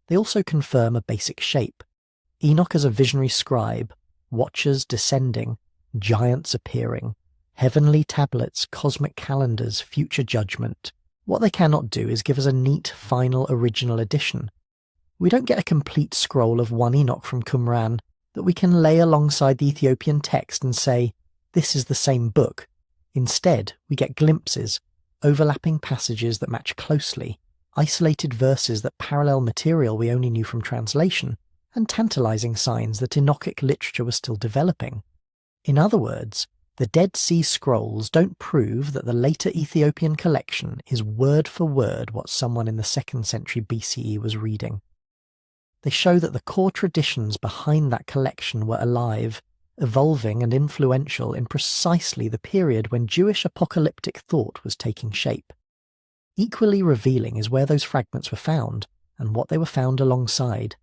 [SPEAKER 1] They also confirm a basic shape. Enoch as a visionary scribe, watchers descending, giants appearing, heavenly tablets, cosmic calendars, future judgment. What they cannot do is give us a neat, final, original edition. We don't get a complete scroll of 1 Enoch from Qumran that we can lay alongside the Ethiopian text and say, this is the same book. Instead, we get glimpses, overlapping passages that match closely, isolated verses that parallel material we only knew from translation, and tantalizing signs that Enochic literature was still developing. In other words, the Dead Sea Scrolls don't prove that the later Ethiopian collection is word for word what someone in the 2nd century BCE was reading. They show that the core traditions behind that collection were alive, evolving and influential in precisely the period when Jewish apocalyptic thought was taking shape. Equally revealing is where those fragments were found, and what they were found alongside.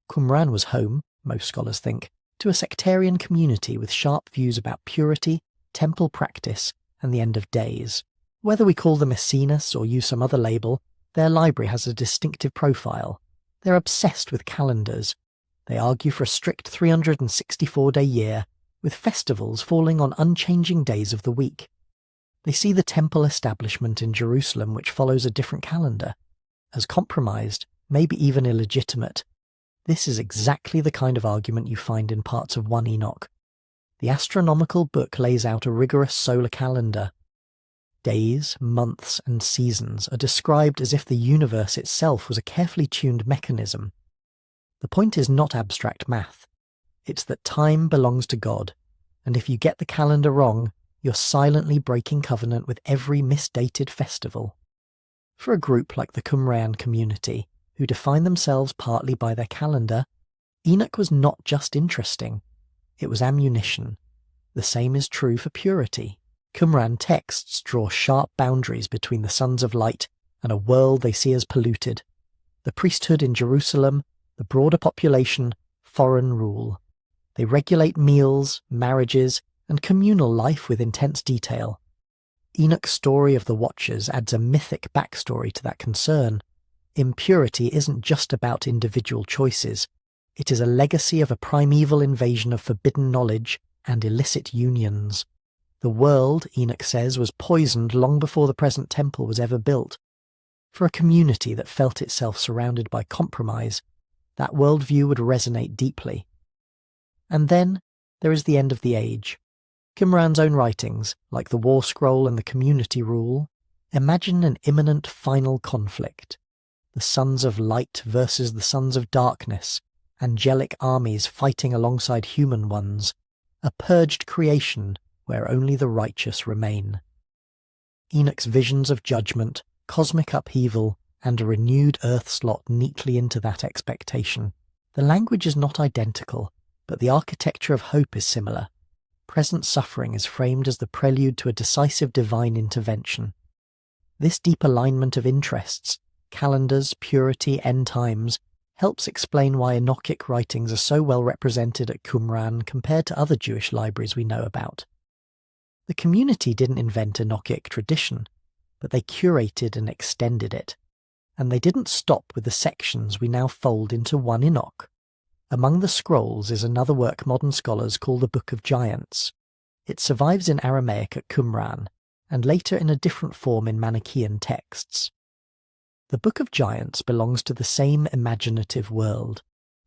[SPEAKER 1] Qumran was home, most scholars think, to a sectarian community with sharp views about purity, temple practice, and the end of days. Whether we call them Essenes or use some other label, their library has a distinctive profile. They're obsessed with calendars. They argue for a strict 364-day year, with festivals falling on unchanging days of the week. They see the temple establishment in Jerusalem, which follows a different calendar, as compromised, maybe even illegitimate. This is exactly the kind of argument you find in parts of 1 Enoch. The astronomical book lays out a rigorous solar calendar. Days, months, and seasons are described as if the universe itself was a carefully tuned mechanism. The point is not abstract math. It's that time belongs to God, and if you get the calendar wrong, you're silently breaking covenant with every misdated festival. For a group like the Qumran community, who define themselves partly by their calendar, Enoch was not just interesting, it was ammunition. The same is true for purity. Qumran texts draw sharp boundaries between the sons of light and a world they see as polluted. The priesthood in Jerusalem, the broader population, foreign rule. They regulate meals, marriages, and communal life with intense detail. Enoch's story of the Watchers adds a mythic backstory to that concern. Impurity isn't just about individual choices. It is a legacy of a primeval invasion of forbidden knowledge and illicit unions. The world, Enoch says, was poisoned long before the present temple was ever built. For a community that felt itself surrounded by compromise, that worldview would resonate deeply. And then there is the end of the age. Qumran's own writings, like the War Scroll and the Community Rule, imagine an imminent final conflict. The sons of light versus the sons of darkness, angelic armies fighting alongside human ones, a purged creation where only the righteous remain. Enoch's visions of judgment, cosmic upheaval, and a renewed earth slot neatly into that expectation. The language is not identical, but the architecture of hope is similar. Present suffering is framed as the prelude to a decisive divine intervention. This deep alignment of interests, calendars, purity, end times, helps explain why Enochic writings are so well represented at Qumran compared to other Jewish libraries we know about. The community didn't invent Enochic tradition, but they curated and extended it. And they didn't stop with the sections we now fold into 1 Enoch. Among the scrolls is another work modern scholars call the Book of Giants. It survives in Aramaic at Qumran, and later in a different form in Manichaean texts. The Book of Giants belongs to the same imaginative world.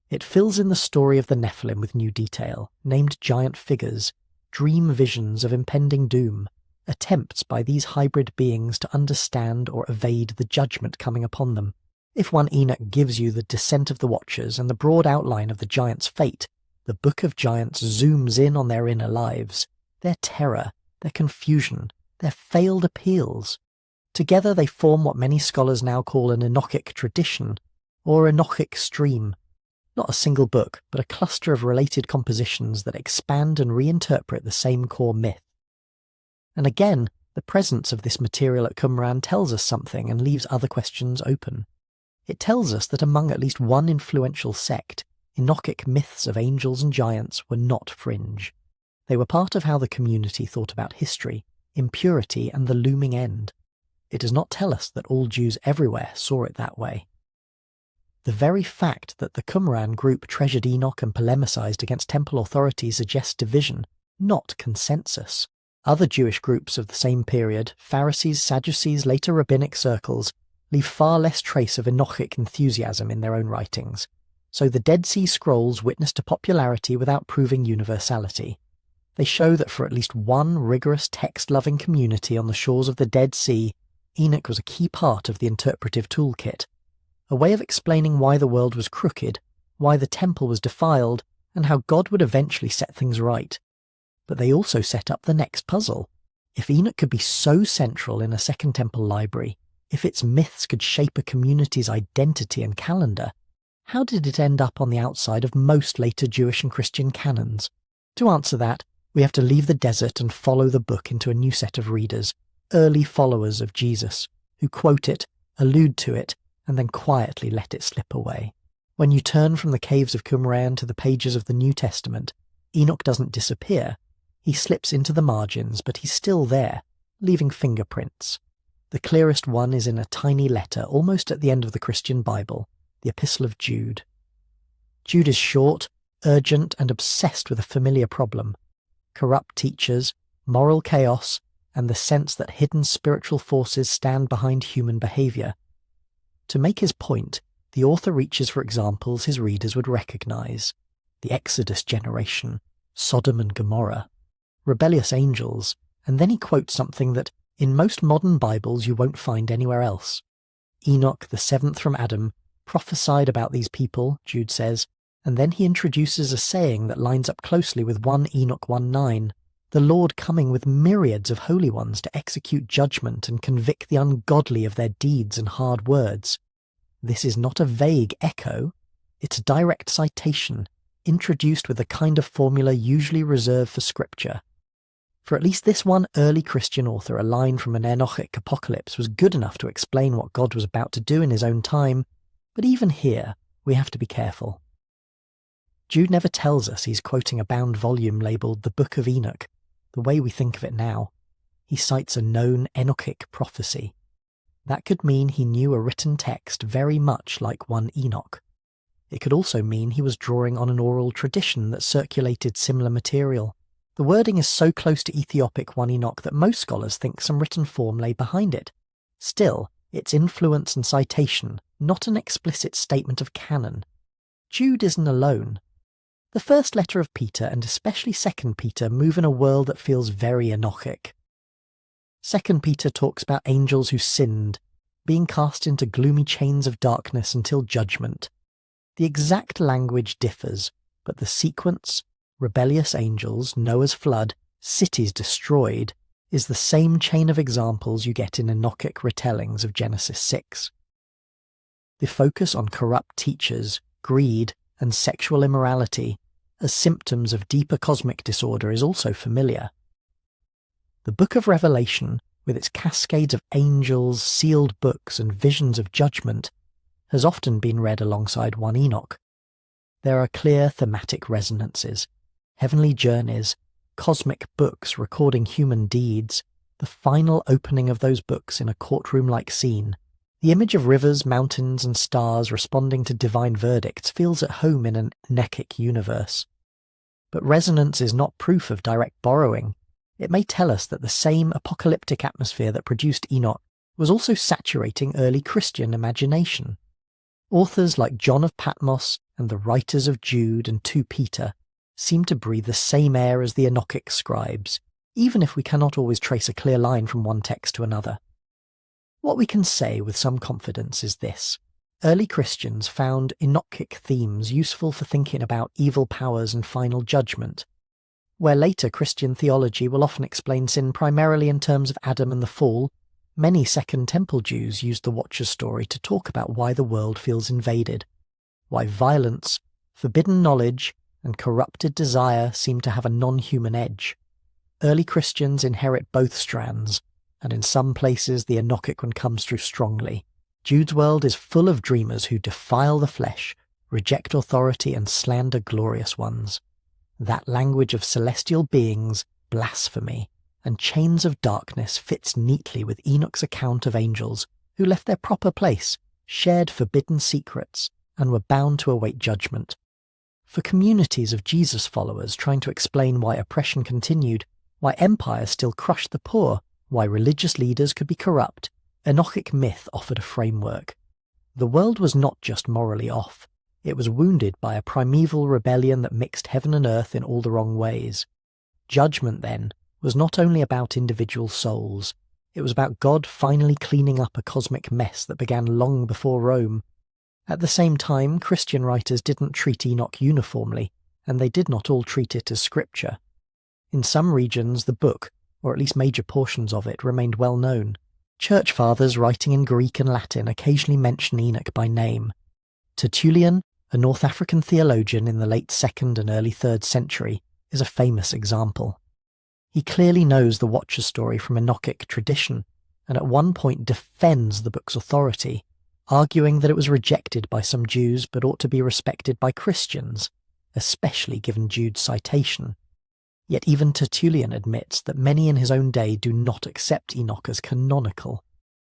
[SPEAKER 1] It fills in the story of the Nephilim with new detail, named giant figures, dream visions of impending doom, attempts by these hybrid beings to understand or evade the judgment coming upon them. If 1 Enoch gives you the descent of the Watchers and the broad outline of the giants' fate, the Book of Giants zooms in on their inner lives, their terror, their confusion, their failed appeals. Together they form what many scholars now call an Enochic tradition, or Enochic stream. Not a single book, but a cluster of related compositions that expand and reinterpret the same core myth. And again, the presence of this material at Qumran tells us something and leaves other questions open. It tells us that among at least one influential sect, Enochic myths of angels and giants were not fringe. They were part of how the community thought about history, impurity, and the looming end. It does not tell us that all Jews everywhere saw it that way. The very fact that the Qumran group treasured Enoch and polemicized against temple authority suggests division, not consensus. Other Jewish groups of the same period, Pharisees, Sadducees, later rabbinic circles, leave far less trace of Enochic enthusiasm in their own writings, so the Dead Sea Scrolls witness to popularity without proving universality. They show that for at least one rigorous text-loving community on the shores of the Dead Sea, Enoch was a key part of the interpretive toolkit, a way of explaining why the world was crooked, why the temple was defiled, and how God would eventually set things right. But they also set up the next puzzle. If Enoch could be so central in a Second Temple library, if its myths could shape a community's identity and calendar, how did it end up on the outside of most later Jewish and Christian canons? To answer that, we have to leave the desert and follow the book into a new set of readers, early followers of Jesus, who quote it, allude to it, and then quietly let it slip away. When you turn from the caves of Qumran to the pages of the New Testament, Enoch doesn't disappear. He slips into the margins, but he's still there, leaving fingerprints. The clearest one is in a tiny letter almost at the end of the Christian Bible, the Epistle of Jude. Jude is short, urgent, and obsessed with a familiar problem. corrupt teachers, moral chaos, and the sense that hidden spiritual forces stand behind human behaviour. To make his point, the author reaches for examples his readers would recognise: the Exodus generation, Sodom and Gomorrah, rebellious angels, and then he quotes something that in most modern Bibles you won't find anywhere else. Enoch, the seventh from Adam, prophesied about these people, Jude says, and then he introduces a saying that lines up closely with 1 Enoch 1:9, the Lord coming with myriads of holy ones to execute judgment and convict the ungodly of their deeds and hard words. This is not a vague echo, it's a direct citation, introduced with a kind of formula usually reserved for Scripture. For at least this one early Christian author, a line from an Enochic apocalypse was good enough to explain what God was about to do in his own time, but even here we have to be careful. Jude never tells us he's quoting a bound volume labelled the Book of Enoch, the way we think of it now. He cites a known Enochic prophecy. That could mean he knew a written text very much like 1 Enoch. It could also mean he was drawing on an oral tradition that circulated similar material. The wording is so close to Ethiopic 1 Enoch that most scholars think some written form lay behind it. Still, it's influence and citation, not an explicit statement of canon. Jude isn't alone. The first letter of Peter, and especially 2 Peter, move in a world that feels very Enochic. 2 Peter talks about angels who sinned, being cast into gloomy chains of darkness until judgment. The exact language differs, but the sequence, rebellious angels, Noah's flood, cities destroyed, is the same chain of examples you get in Enochic retellings of Genesis 6. The focus on corrupt teachers, greed, and sexual immorality as symptoms of deeper cosmic disorder is also familiar. The Book of Revelation, with its cascades of angels, sealed books, and visions of judgment, has often been read alongside 1 Enoch. There are clear thematic resonances, heavenly journeys, cosmic books recording human deeds, the final opening of those books in a courtroom-like scene. The image of rivers, mountains, and stars responding to divine verdicts feels at home in an Enochic universe. But resonance is not proof of direct borrowing. It may tell us that the same apocalyptic atmosphere that produced Enoch was also saturating early Christian imagination. Authors like John of Patmos and the writers of Jude and 2 Peter seem to breathe the same air as the Enochic scribes, even if we cannot always trace a clear line from one text to another. What we can say with some confidence is this: early Christians found Enochic themes useful for thinking about evil powers and final judgment. Where later Christian theology will often explain sin primarily in terms of Adam and the fall, many Second Temple Jews used the Watcher's story to talk about why the world feels invaded, why violence, forbidden knowledge, and corrupted desire seem to have a non-human edge. Early Christians inherit both strands, and in some places the Enochic one comes through strongly. Jude's world is full of dreamers who defile the flesh, reject authority, and slander glorious ones. That language of celestial beings, blasphemy, and chains of darkness fits neatly with Enoch's account of angels who left their proper place, shared forbidden secrets, and were bound to await judgment. For communities of Jesus followers trying to explain why oppression continued, why empires still crushed the poor, why religious leaders could be corrupt, Enochic myth offered a framework. The world was not just morally off. It was wounded by a primeval rebellion that mixed heaven and earth in all the wrong ways. Judgment, then, was not only about individual souls, it was about God finally cleaning up a cosmic mess that began long before Rome. At the same time, Christian writers didn't treat Enoch uniformly, and they did not all treat it as scripture. In some regions, the book, or at least major portions of it, remained well known. Church fathers writing in Greek and Latin occasionally mention Enoch by name. Tertullian, a North African theologian in the late 2nd and early 3rd century, is a famous example. He clearly knows the Watcher's story from Enochic tradition, and at one point defends the book's authority, arguing that it was rejected by some Jews but ought to be respected by Christians, especially given Jude's citation. Yet even Tertullian admits that many in his own day do not accept Enoch as canonical.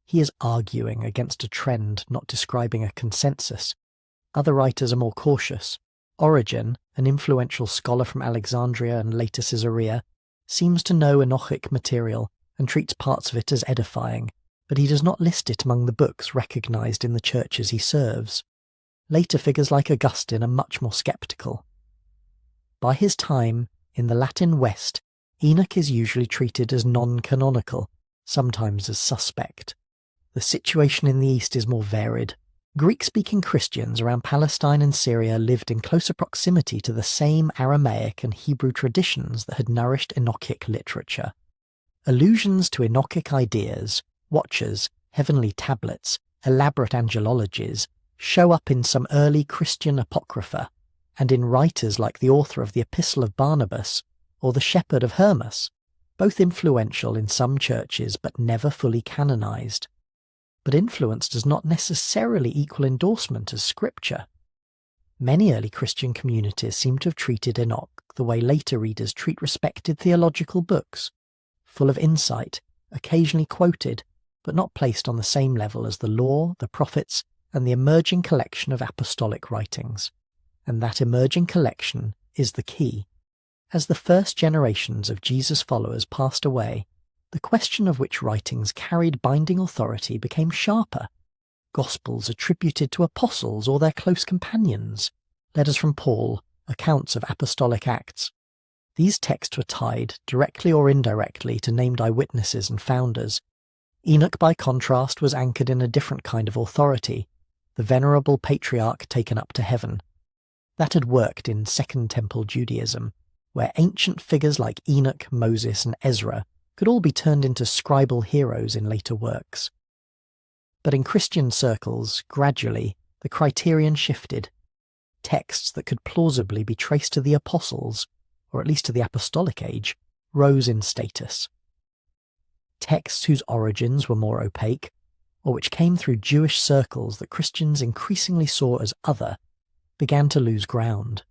[SPEAKER 1] He is arguing against a trend, not describing a consensus. Other writers are more cautious. Origen, an influential scholar from Alexandria and later Caesarea, seems to know Enochic material and treats parts of it as edifying, but he does not list it among the books recognized in the churches he serves. Later figures like Augustine are much more skeptical. By his time, in the Latin West, Enoch is usually treated as non-canonical, sometimes as suspect. The situation in the East is more varied. Greek-speaking Christians around Palestine and Syria lived in closer proximity to the same Aramaic and Hebrew traditions that had nourished Enochic literature. Allusions to Enochic ideas, watchers, heavenly tablets, elaborate angelologies show up in some early Christian apocrypha and in writers like the author of the Epistle of Barnabas or the Shepherd of Hermas, both influential in some churches but never fully canonized. But influence does not necessarily equal endorsement as scripture. Many early Christian communities seem to have treated Enoch the way later readers treat respected theological books, full of insight, occasionally quoted, but not placed on the same level as the law, the prophets, and the emerging collection of apostolic writings. And that emerging collection is the key. As the first generations of Jesus' followers passed away, the question of which writings carried binding authority became sharper. Gospels attributed to apostles or their close companions, letters from Paul, accounts of apostolic acts. These texts were tied, directly or indirectly, to named eyewitnesses and founders. Enoch, by contrast, was anchored in a different kind of authority, the venerable patriarch taken up to heaven. That had worked in Second Temple Judaism, where ancient figures like Enoch, Moses, and Ezra could all be turned into scribal heroes in later works. But in Christian circles, gradually, the criterion shifted. Texts that could plausibly be traced to the apostles, or at least to the apostolic age, rose in status. Texts whose origins were more opaque, or which came through Jewish circles that Christians increasingly saw as other, began to lose ground.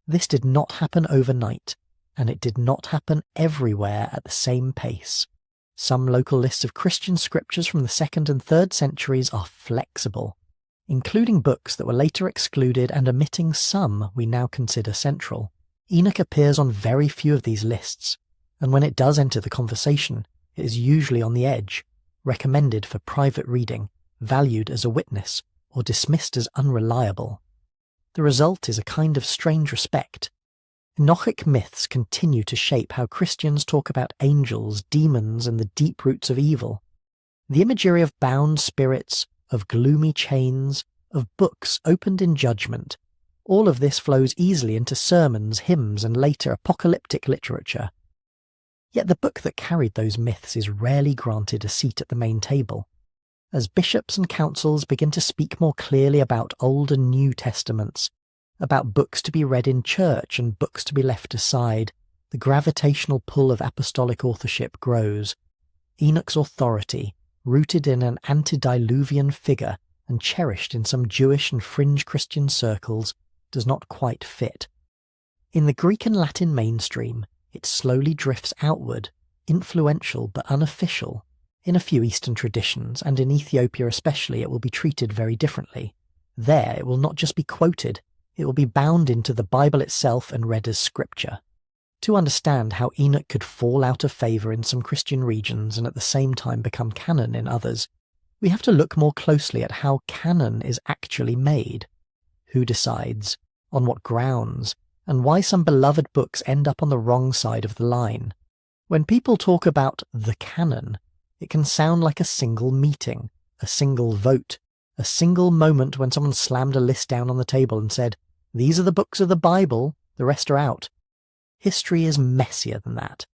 [SPEAKER 1] This did not happen overnight, and it did not happen everywhere at the same pace. Some local lists of Christian scriptures from the 2nd and 3rd centuries are flexible, including books that were later excluded and omitting some we now consider central. Enoch appears on very few of these lists, and when it does enter the conversation, it is usually on the edge, recommended for private reading, valued as a witness, or dismissed as unreliable. The result is a kind of strange respect. Enochic myths continue to shape how Christians talk about angels, demons, and the deep roots of evil. The imagery of bound spirits, of gloomy chains, of books opened in judgment, all of this flows easily into sermons, hymns, and later apocalyptic literature. Yet the book that carried those myths is rarely granted a seat at the main table. As bishops and councils begin to speak more clearly about Old and New Testaments, about books to be read in church and books to be left aside, the gravitational pull of apostolic authorship grows. Enoch's authority, rooted in an antediluvian figure and cherished in some Jewish and fringe Christian circles, does not quite fit. In the Greek and Latin mainstream, it slowly drifts outward, influential but unofficial. In a few Eastern traditions, and in Ethiopia especially, it will be treated very differently. There, it will not just be quoted, it will be bound into the Bible itself and read as scripture. To understand how Enoch could fall out of favour in some Christian regions and at the same time become canon in others, we have to look more closely at how canon is actually made. Who decides? On what grounds? And why some beloved books end up on the wrong side of the line? When people talk about the canon, it can sound like a single meeting, a single vote, a single moment when someone slammed a list down on the table and said, "These are the books of the Bible, the rest are out." History is messier than that.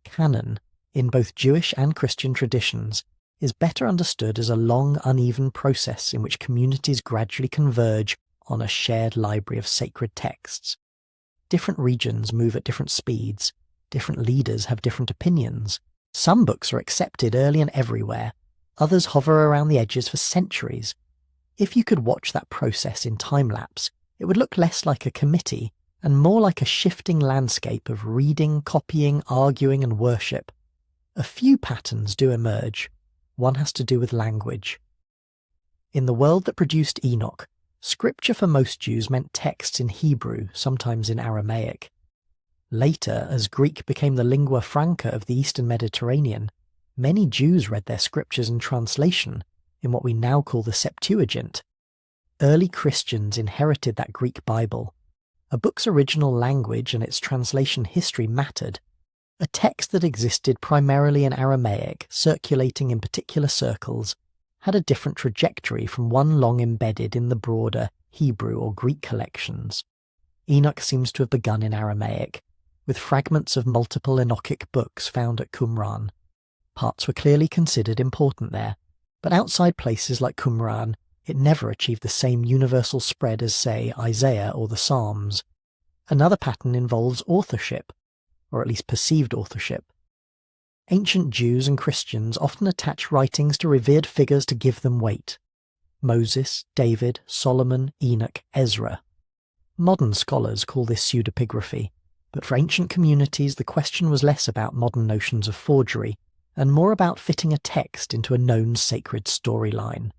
[SPEAKER 1] Canon, in both Jewish and Christian traditions, is better understood as a long, uneven process in which communities gradually converge on a shared library of sacred texts. Different regions move at different speeds, different leaders have different opinions. Some books are accepted early and everywhere, others hover around the edges for centuries. If you could watch that process in time-lapse, it would look less like a committee and more like a shifting landscape of reading, copying, arguing, and worship. A few patterns do emerge. One has to do with language. In the world that produced Enoch, scripture for most Jews meant texts in Hebrew, sometimes in Aramaic. Later, as Greek became the lingua franca of the Eastern Mediterranean, many Jews read their scriptures in translation, in what we now call the Septuagint. Early Christians inherited that Greek Bible. A book's original language and its translation history mattered. A text that existed primarily in Aramaic, circulating in particular circles, had a different trajectory from one long embedded in the broader Hebrew or Greek collections. Enoch seems to have begun in Aramaic, with fragments of multiple Enochic books found at Qumran. Parts were clearly considered important there, but outside places like Qumran, it never achieved the same universal spread as, say, Isaiah or the Psalms. Another pattern involves authorship, or at least perceived authorship. Ancient Jews and Christians often attach writings to revered figures to give them weight. Moses, David, Solomon, Enoch, Ezra. Modern scholars call this pseudepigraphy, but for ancient communities the question was less about modern notions of forgery, and more about fitting a text into a known sacred storyline.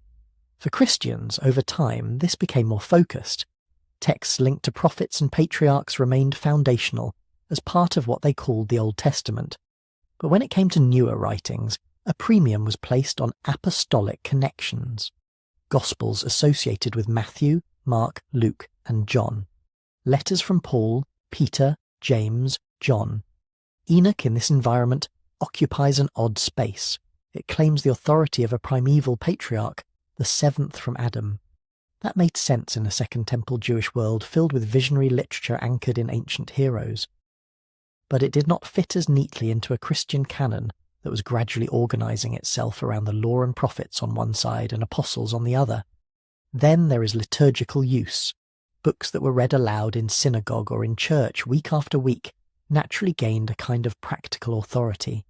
[SPEAKER 1] For Christians, over time, this became more focused. Texts linked to prophets and patriarchs remained foundational, as part of what they called the Old Testament. But when it came to newer writings, a premium was placed on apostolic connections. Gospels associated with Matthew, Mark, Luke, and John. Letters from Paul, Peter, James, John. Enoch in this environment occupies an odd space. It claims the authority of a primeval patriarch, the seventh from Adam. That made sense in a Second Temple Jewish world filled with visionary literature anchored in ancient heroes. But it did not fit as neatly into a Christian canon that was gradually organising itself around the law and prophets on one side and apostles on the other. Then there is liturgical use. Books that were read aloud in synagogue or in church week after week naturally gained a kind of practical authority.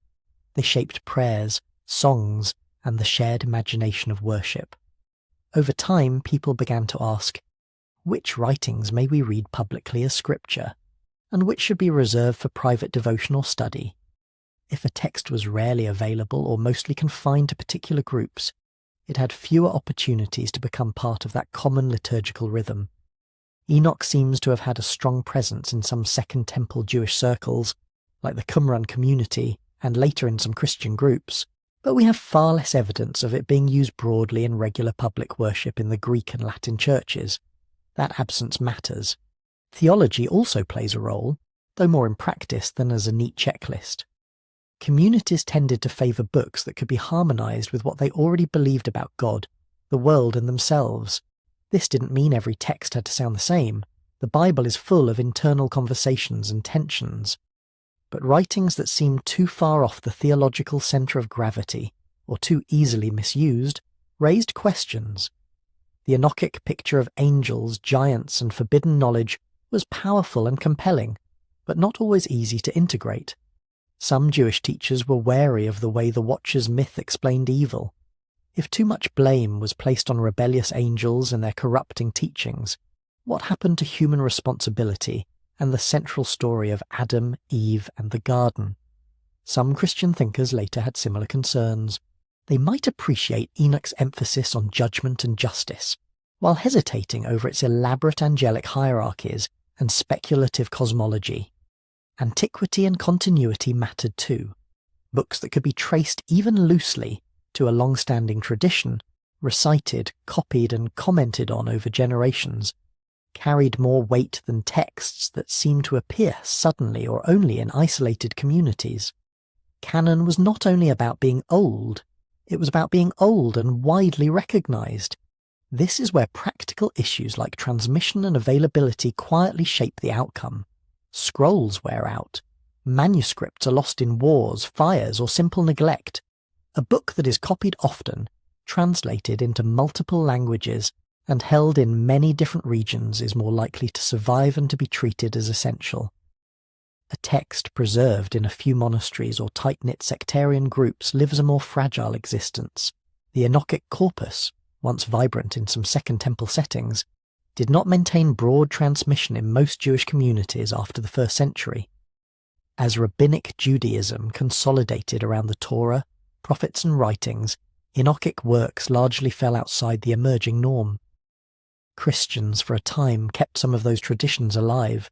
[SPEAKER 1] They shaped prayers, songs, and the shared imagination of worship. Over time, people began to ask, which writings may we read publicly as scripture, and which should be reserved for private devotional study? If a text was rarely available or mostly confined to particular groups, it had fewer opportunities to become part of that common liturgical rhythm. Enoch seems to have had a strong presence in some Second Temple Jewish circles, like the Qumran community, and later in some Christian groups, but we have far less evidence of it being used broadly in regular public worship in the Greek and Latin churches. That absence matters. Theology also plays a role, though more in practice than as a neat checklist. Communities tended to favour books that could be harmonised with what they already believed about God, the world and themselves. This didn't mean every text had to sound the same. The Bible is full of internal conversations and tensions. But writings that seemed too far off the theological centre of gravity, or too easily misused, raised questions. The Enochic picture of angels, giants, and forbidden knowledge was powerful and compelling, but not always easy to integrate. Some Jewish teachers were wary of the way the Watcher's myth explained evil. If too much blame was placed on rebellious angels and their corrupting teachings, what happened to human responsibility and the central story of Adam, Eve, and the garden? Some Christian thinkers later had similar concerns. They might appreciate Enoch's emphasis on judgment and justice, while hesitating over its elaborate angelic hierarchies and speculative cosmology. Antiquity and continuity mattered too. Books that could be traced even loosely to a long-standing tradition, recited, copied, and commented on over generations, carried more weight than texts that seemed to appear suddenly or only in isolated communities. Canon was not only about being old, it was about being old and widely recognised. This is where practical issues like transmission and availability quietly shape the outcome. Scrolls wear out. Manuscripts are lost in wars, fires, or simple neglect. A book that is copied often, translated into multiple languages, and held in many different regions is more likely to survive and to be treated as essential. A text preserved in a few monasteries or tight-knit sectarian groups lives a more fragile existence. The Enochic corpus, once vibrant in some Second Temple settings, did not maintain broad transmission in most Jewish communities after the 1st century. As Rabbinic Judaism consolidated around the Torah, prophets and writings, Enochic works largely fell outside the emerging norm. Christians for a time kept some of those traditions alive.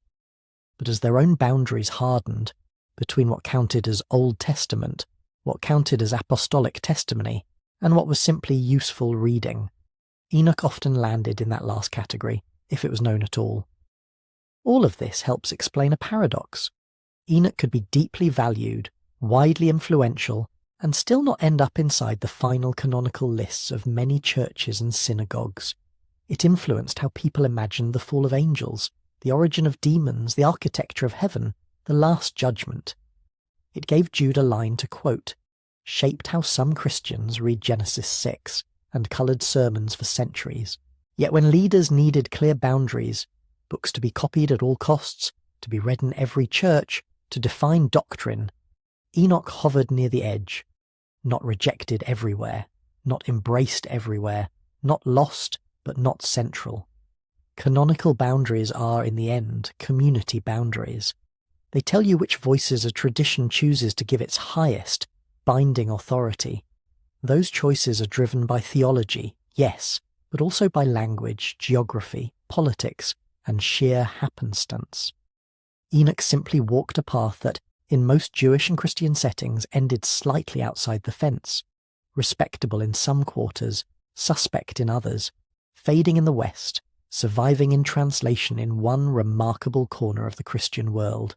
[SPEAKER 1] but as their own boundaries hardened between what counted as Old Testament, what counted as apostolic testimony, and what was simply useful reading, Enoch often landed in that last category, if it was known at all. All of this helps explain a paradox. Enoch could be deeply valued, widely influential, and still not end up inside the final canonical lists of many churches and synagogues. It influenced how people imagined the fall of angels, the origin of demons, the architecture of heaven, the last judgment. It gave Jude a line to quote, shaped how some Christians read Genesis 6 and coloured sermons for centuries. Yet when leaders needed clear boundaries, books to be copied at all costs, to be read in every church, to define doctrine, Enoch hovered near the edge, not rejected everywhere, not embraced everywhere, not lost, but not central. Canonical boundaries are, in the end, community boundaries. They tell you which voices a tradition chooses to give its highest, binding authority. Those choices are driven by theology, yes, but also by language, geography, politics, and sheer happenstance. Enoch simply walked a path that, in most Jewish and Christian settings, ended slightly outside the fence, respectable in some quarters, suspect in others, fading in the West, surviving in translation in one remarkable corner of the Christian world.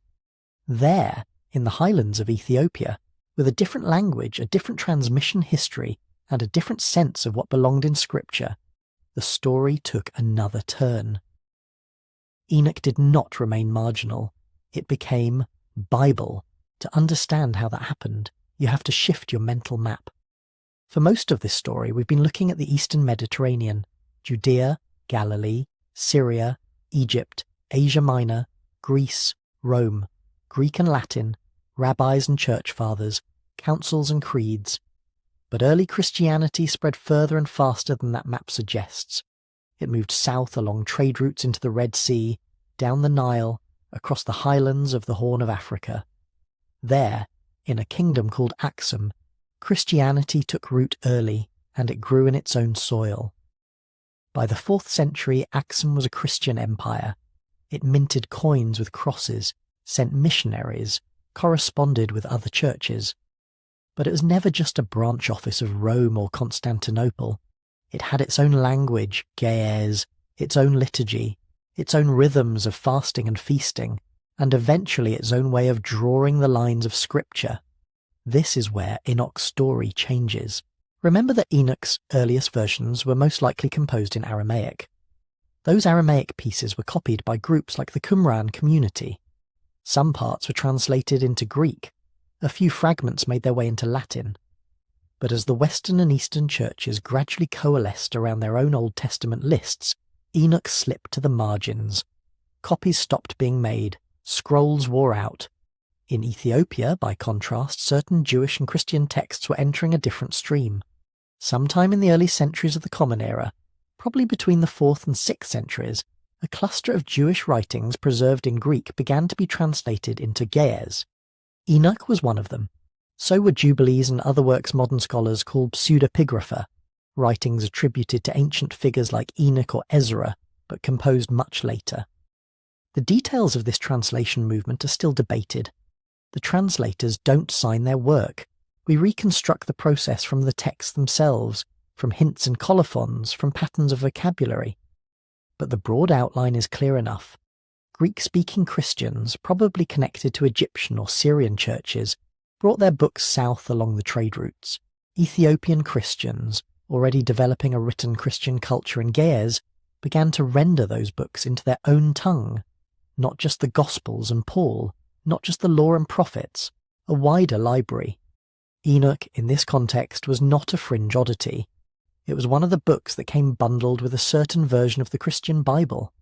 [SPEAKER 1] There, in the highlands of Ethiopia, with a different language, a different transmission history, and a different sense of what belonged in Scripture, the story took another turn. Enoch did not remain marginal. It became Bible. To understand how that happened, you have to shift your mental map. For most of this story, we've been looking at the Eastern Mediterranean, Judea, Galilee, Syria, Egypt, Asia Minor, Greece, Rome, Greek and Latin, rabbis and church fathers, councils and creeds. But early Christianity spread further and faster than that map suggests. It moved south along trade routes into the Red Sea, down the Nile, across the highlands of the Horn of Africa. There, in a kingdom called Axum, Christianity took root early, and it grew in its own soil. By the 4th century, Axum was a Christian empire. It minted coins with crosses, sent missionaries, corresponded with other churches. But it was never just a branch office of Rome or Constantinople. It had its own language, Ge'ez, its own liturgy, its own rhythms of fasting and feasting, and eventually its own way of drawing the lines of Scripture. This is where Enoch's story changes. Remember that Enoch's earliest versions were most likely composed in Aramaic. Those Aramaic pieces were copied by groups like the Qumran community. Some parts were translated into Greek. A few fragments made their way into Latin. But as the Western and Eastern churches gradually coalesced around their own Old Testament lists, Enoch slipped to the margins. Copies stopped being made. Scrolls wore out. In Ethiopia, by contrast, certain Jewish and Christian texts were entering a different stream. Sometime in the early centuries of the Common Era, probably between the 4th and 6th centuries, a cluster of Jewish writings preserved in Greek began to be translated into Ge'ez. Enoch was one of them. So were Jubilees and other works modern scholars call pseudepigrapha, writings attributed to ancient figures like Enoch or Ezra, but composed much later. The details of this translation movement are still debated. The translators don't sign their work. We reconstruct the process from the texts themselves, from hints and colophons, from patterns of vocabulary. But the broad outline is clear enough. Greek-speaking Christians, probably connected to Egyptian or Syrian churches, brought their books south along the trade routes. Ethiopian Christians, already developing a written Christian culture in Ge'ez, began to render those books into their own tongue. Not just the Gospels and Paul, not just the Law and Prophets, a wider library. Enoch, in this context, was not a fringe oddity. It was one of the books that came bundled with a certain version of the Christian Bible,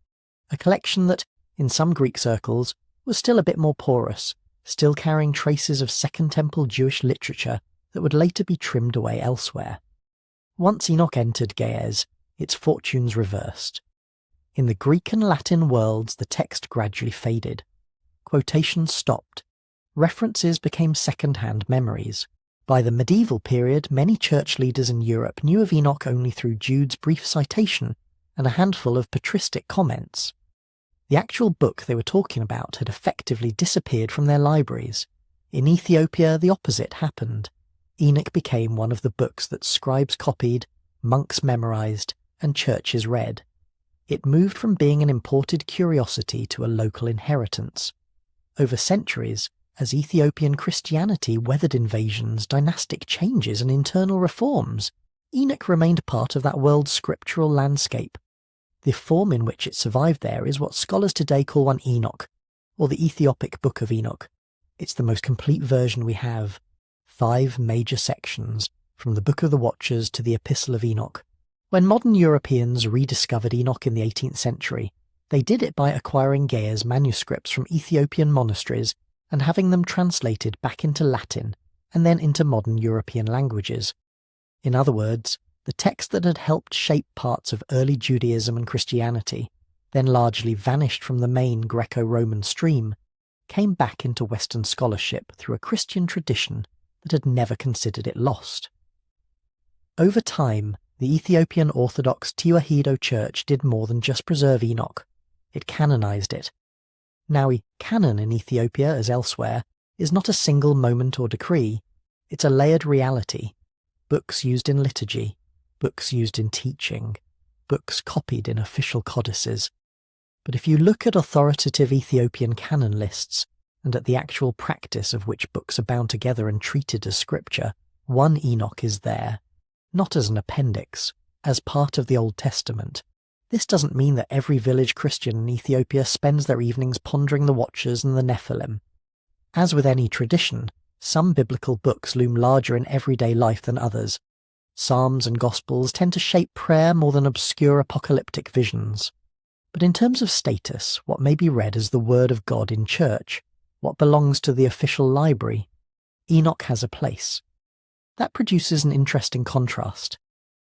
[SPEAKER 1] a collection that, in some Greek circles, was still a bit more porous, still carrying traces of Second Temple Jewish literature that would later be trimmed away elsewhere. Once Enoch entered Ge'ez, its fortunes reversed. In the Greek and Latin worlds, the text gradually faded. Quotations stopped. References became second-hand memories. By the medieval period, many church leaders in Europe knew of Enoch only through Jude's brief citation and a handful of patristic comments. The actual book they were talking about had effectively disappeared from their libraries. In Ethiopia, the opposite happened. Enoch became one of the books that scribes copied, monks memorized, and churches read. It moved from being an imported curiosity to a local inheritance. Over centuries, as Ethiopian Christianity weathered invasions, dynastic changes, and internal reforms, Enoch remained part of that world's scriptural landscape. The form in which it survived there is what scholars today call one Enoch, or the Ethiopic Book of Enoch. It's the most complete version we have. 5 major sections, from the Book of the Watchers to the Epistle of Enoch. When modern Europeans rediscovered Enoch in the 18th century, they did it by acquiring Gaia's manuscripts from Ethiopian monasteries and having them translated back into Latin and then into modern European languages. In other words, the text that had helped shape parts of early Judaism and Christianity, then largely vanished from the main Greco-Roman stream, came back into Western scholarship through a Christian tradition that had never considered it lost. Over time, the Ethiopian Orthodox Church did more than just preserve Enoch. It canonized it. Now, canon in Ethiopia, as elsewhere, is not a single moment or decree. It's a layered reality. Books used in liturgy, books used in teaching, books copied in official codices. But if you look at authoritative Ethiopian canon lists, and at the actual practice of which books are bound together and treated as scripture, one Enoch is there, not as an appendix, as part of the Old Testament. This doesn't mean that every village Christian in Ethiopia spends their evenings pondering the Watchers and the Nephilim. As with any tradition, some biblical books loom larger in everyday life than others. Psalms and Gospels tend to shape prayer more than obscure apocalyptic visions. But in terms of status, what may be read as the Word of God in church, what belongs to the official library, Enoch has a place. That produces an interesting contrast.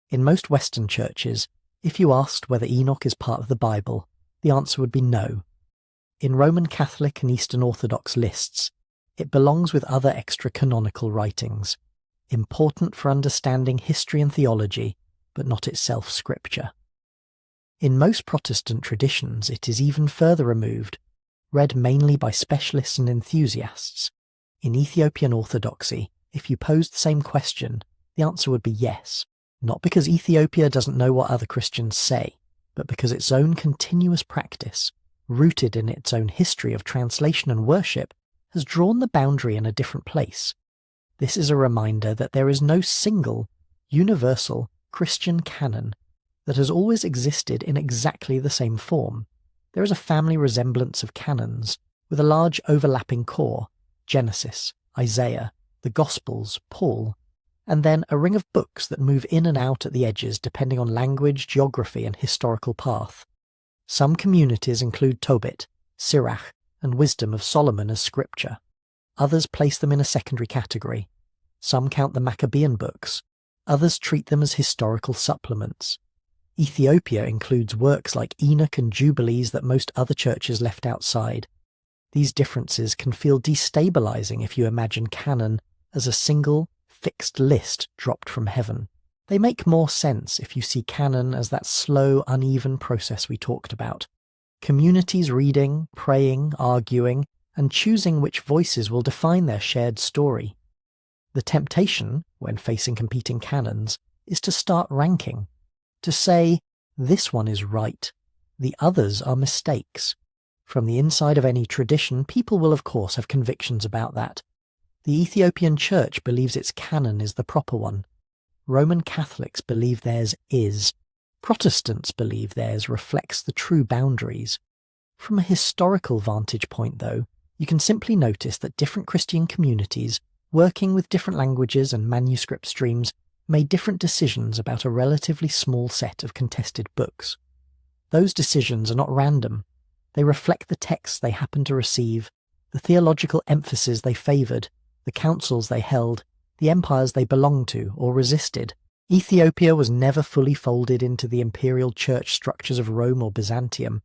[SPEAKER 1] In most Western churches, if you asked whether Enoch is part of the Bible, the answer would be no. In Roman Catholic and Eastern Orthodox lists, it belongs with other extra-canonical writings, important for understanding history and theology, but not itself scripture. In most Protestant traditions, it is even further removed, read mainly by specialists and enthusiasts. In Ethiopian Orthodoxy, if you posed the same question, the answer would be yes, not because Ethiopia doesn't know what other Christians say, but because its own continuous practice, rooted in its own history of translation and worship, has drawn the boundary in a different place. This is a reminder that there is no single, universal Christian canon that has always existed in exactly the same form. There is a family resemblance of canons, with a large overlapping core, Genesis, Isaiah, the Gospels, Paul, and then a ring of books that move in and out at the edges depending on language, geography, and historical path. Some communities include Tobit, Sirach, and Wisdom of Solomon as scripture. Others place them in a secondary category. Some count the Maccabean books. Others treat them as historical supplements. Ethiopia includes works like Enoch and Jubilees that most other churches left outside. These differences can feel destabilizing if you imagine canon as a single, fixed list dropped from heaven. They make more sense if you see canon as that slow, uneven process we talked about. Communities reading, praying, arguing, and choosing which voices will define their shared story. The temptation, when facing competing canons, is to start ranking. To say, this one is right, the others are mistakes. From the inside of any tradition, people will of course have convictions about that. The Ethiopian Church believes its canon is the proper one. Roman Catholics believe theirs is. Protestants believe theirs reflects the true boundaries. From a historical vantage point, though, you can simply notice that different Christian communities, working with different languages and manuscript streams, made different decisions about a relatively small set of contested books. Those decisions are not random. They reflect the texts they happened to receive, the theological emphasis they favoured, the councils they held, the empires they belonged to or resisted. Ethiopia was never fully folded into the imperial church structures of Rome or Byzantium.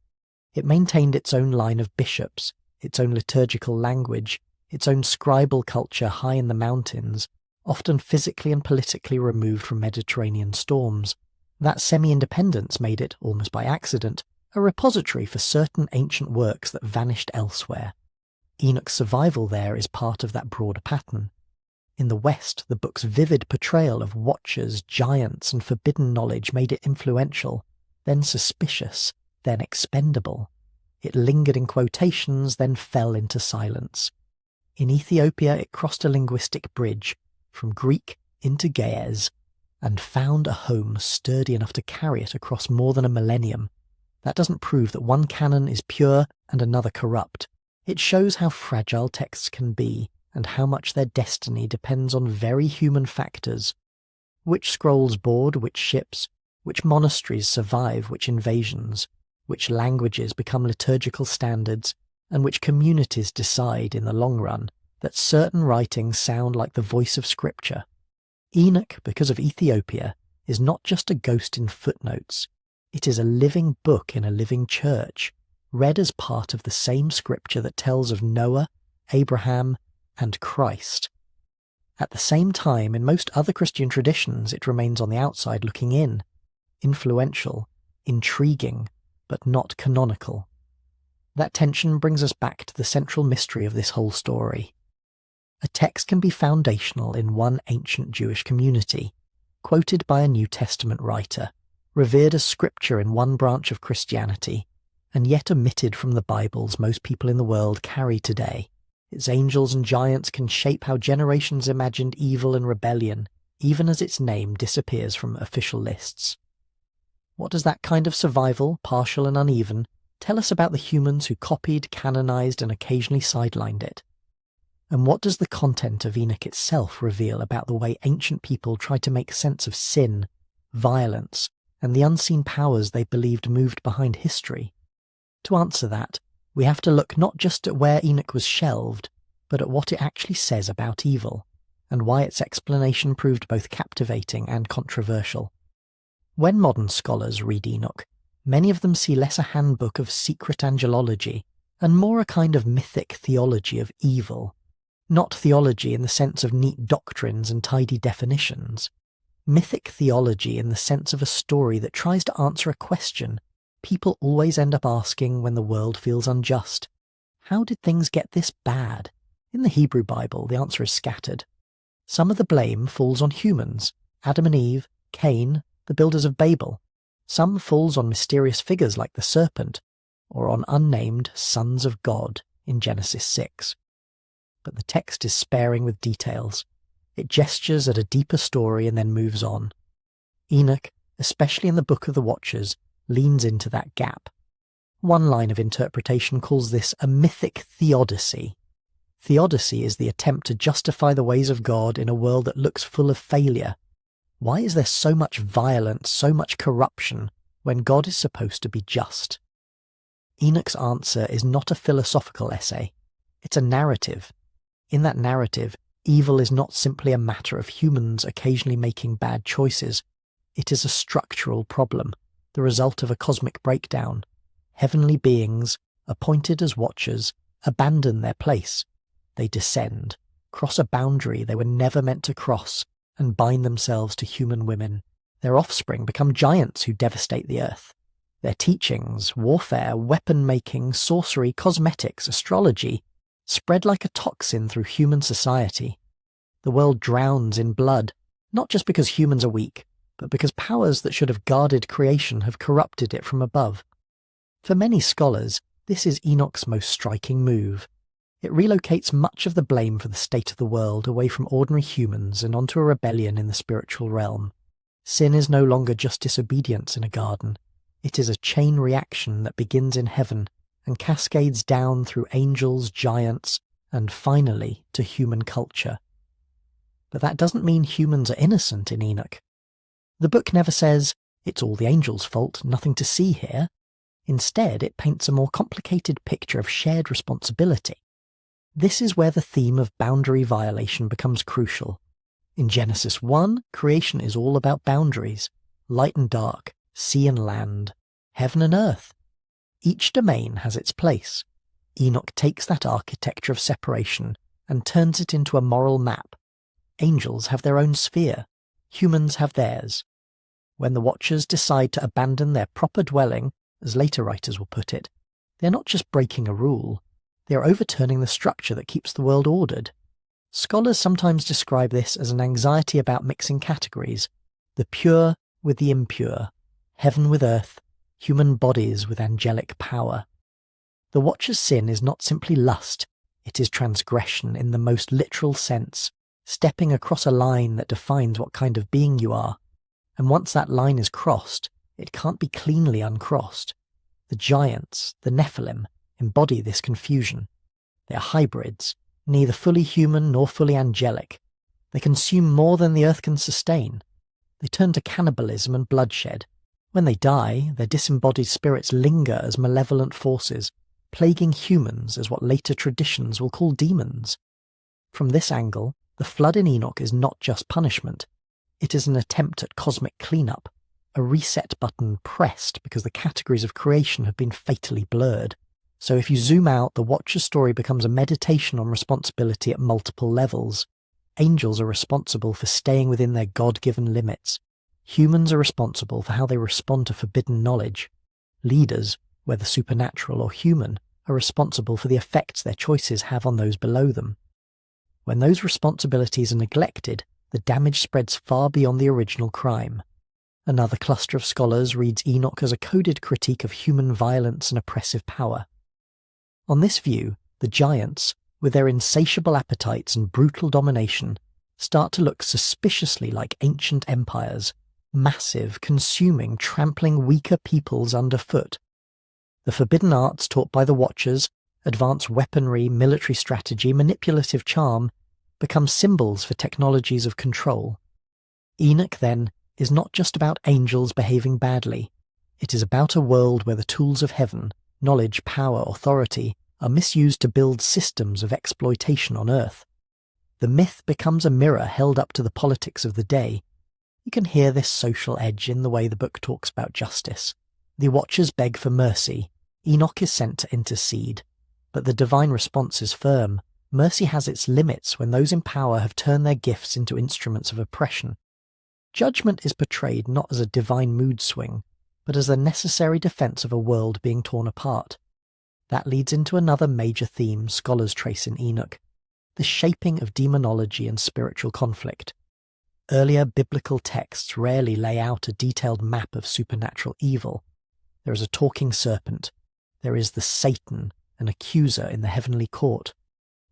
[SPEAKER 1] It maintained its own line of bishops, its own liturgical language, its own scribal culture high in the mountains, often physically and politically removed from Mediterranean storms. That semi-independence made it, almost by accident, a repository for certain ancient works that vanished elsewhere. Enoch's survival there is part of that broader pattern. In the West, the book's vivid portrayal of watchers, giants, and forbidden knowledge made it influential, then suspicious, then expendable. It lingered in quotations, then fell into silence. In Ethiopia, it crossed a linguistic bridge, from Greek into Ge'ez, and found a home sturdy enough to carry it across more than a millennium. That doesn't prove that one canon is pure and another corrupt. It shows how fragile texts can be, and how much their destiny depends on very human factors. Which scrolls board which ships, which monasteries survive which invasions, which languages become liturgical standards, and which communities decide in the long run that certain writings sound like the voice of Scripture. Enoch, because of Ethiopia, is not just a ghost in footnotes. It is a living book in a living church, read as part of the same Scripture that tells of Noah, Abraham, and Christ. At the same time, in most other Christian traditions, it remains on the outside looking in, influential, intriguing, but not canonical. That tension brings us back to the central mystery of this whole story. A text can be foundational in one ancient Jewish community, quoted by a New Testament writer, revered as Scripture in one branch of Christianity, and yet omitted from the Bibles most people in the world carry today. Its angels and giants can shape how generations imagined evil and rebellion, even as its name disappears from official lists. What does that kind of survival, partial and uneven, tell us about the humans who copied, canonized, and occasionally sidelined it? And what does the content of Enoch itself reveal about the way ancient people tried to make sense of sin, violence, and the unseen powers they believed moved behind history? To answer that, we have to look not just at where Enoch was shelved, but at what it actually says about evil, and why its explanation proved both captivating and controversial. When modern scholars read Enoch, many of them see less a handbook of secret angelology, and more a kind of mythic theology of evil. Not theology in the sense of neat doctrines and tidy definitions. Mythic theology in the sense of a story that tries to answer a question people always end up asking when the world feels unjust. How did things get this bad? In the Hebrew Bible, the answer is scattered. Some of the blame falls on humans, Adam and Eve, Cain, the builders of Babel. Some falls on mysterious figures like the serpent, or on unnamed sons of God in Genesis 6. But the text is sparing with details. It gestures at a deeper story and then moves on. Enoch, especially in the Book of the Watchers, leans into that gap. One line of interpretation calls this a mythic theodicy. Theodicy is the attempt to justify the ways of God in a world that looks full of failure. Why is there so much violence, so much corruption, when God is supposed to be just? Enoch's answer is not a philosophical essay. It's a narrative. In that narrative, evil is not simply a matter of humans occasionally making bad choices. It is a structural problem, the result of a cosmic breakdown. Heavenly beings, appointed as watchers, abandon their place. They descend, cross a boundary they were never meant to cross, and bind themselves to human women. Their offspring become giants who devastate the earth. Their teachings, warfare, weapon-making, sorcery, cosmetics, astrology, spread like a toxin through human society. The world drowns in blood, not just because humans are weak, but because powers that should have guarded creation have corrupted it from above. For many scholars, this is Enoch's most striking move. It relocates much of the blame for the state of the world away from ordinary humans and onto a rebellion in the spiritual realm. Sin is no longer just disobedience in a garden. It is a chain reaction that begins in heaven and cascades down through angels, giants, and finally to human culture. But that doesn't mean humans are innocent in Enoch. The book never says, it's all the angels' fault, nothing to see here. Instead, it paints a more complicated picture of shared responsibility. This is where the theme of boundary violation becomes crucial. In Genesis 1, creation is all about boundaries, light and dark, sea and land, heaven and earth. Each domain has its place. Enoch takes that architecture of separation and turns it into a moral map. Angels have their own sphere, humans have theirs. When the Watchers decide to abandon their proper dwelling as later writers will put it, they're not just breaking a rule, they are overturning the structure that keeps the world ordered. Scholars sometimes describe this as an anxiety about mixing categories, the pure with the impure, heaven with earth, human bodies with angelic power. The Watcher's sin is not simply lust, it is transgression in the most literal sense, stepping across a line that defines what kind of being you are. And once that line is crossed, it can't be cleanly uncrossed. The giants, the Nephilim, embody this confusion. They are hybrids, neither fully human nor fully angelic. They consume more than the earth can sustain. They turn to cannibalism and bloodshed. When they die, their disembodied spirits linger as malevolent forces, plaguing humans as what later traditions will call demons. From this angle, the flood in Enoch is not just punishment. It is an attempt at cosmic cleanup, a reset button pressed because the categories of creation have been fatally blurred. So if you zoom out, the Watcher's story becomes a meditation on responsibility at multiple levels. Angels are responsible for staying within their God-given limits. Humans are responsible for how they respond to forbidden knowledge. Leaders, whether supernatural or human, are responsible for the effects their choices have on those below them. When those responsibilities are neglected, the damage spreads far beyond the original crime. Another cluster of scholars reads Enoch as a coded critique of human violence and oppressive power. On this view, the giants, with their insatiable appetites and brutal domination, start to look suspiciously like ancient empires, massive, consuming, trampling weaker peoples underfoot. The forbidden arts taught by the Watchers, advanced weaponry, military strategy, manipulative charm, become symbols for technologies of control. Enoch, then, is not just about angels behaving badly. It is about a world where the tools of heaven, knowledge, power, authority, are misused to build systems of exploitation on earth. The myth becomes a mirror held up to the politics of the day. You can hear this social edge in the way the book talks about justice. The Watchers beg for mercy. Enoch is sent to intercede. But the divine response is firm. Mercy has its limits when those in power have turned their gifts into instruments of oppression. Judgment is portrayed not as a divine mood swing, but as the necessary defense of a world being torn apart. That leads into another major theme scholars trace in Enoch, the shaping of demonology and spiritual conflict. Earlier biblical texts rarely lay out a detailed map of supernatural evil. There is a talking serpent. There is the Satan, an accuser in the heavenly court.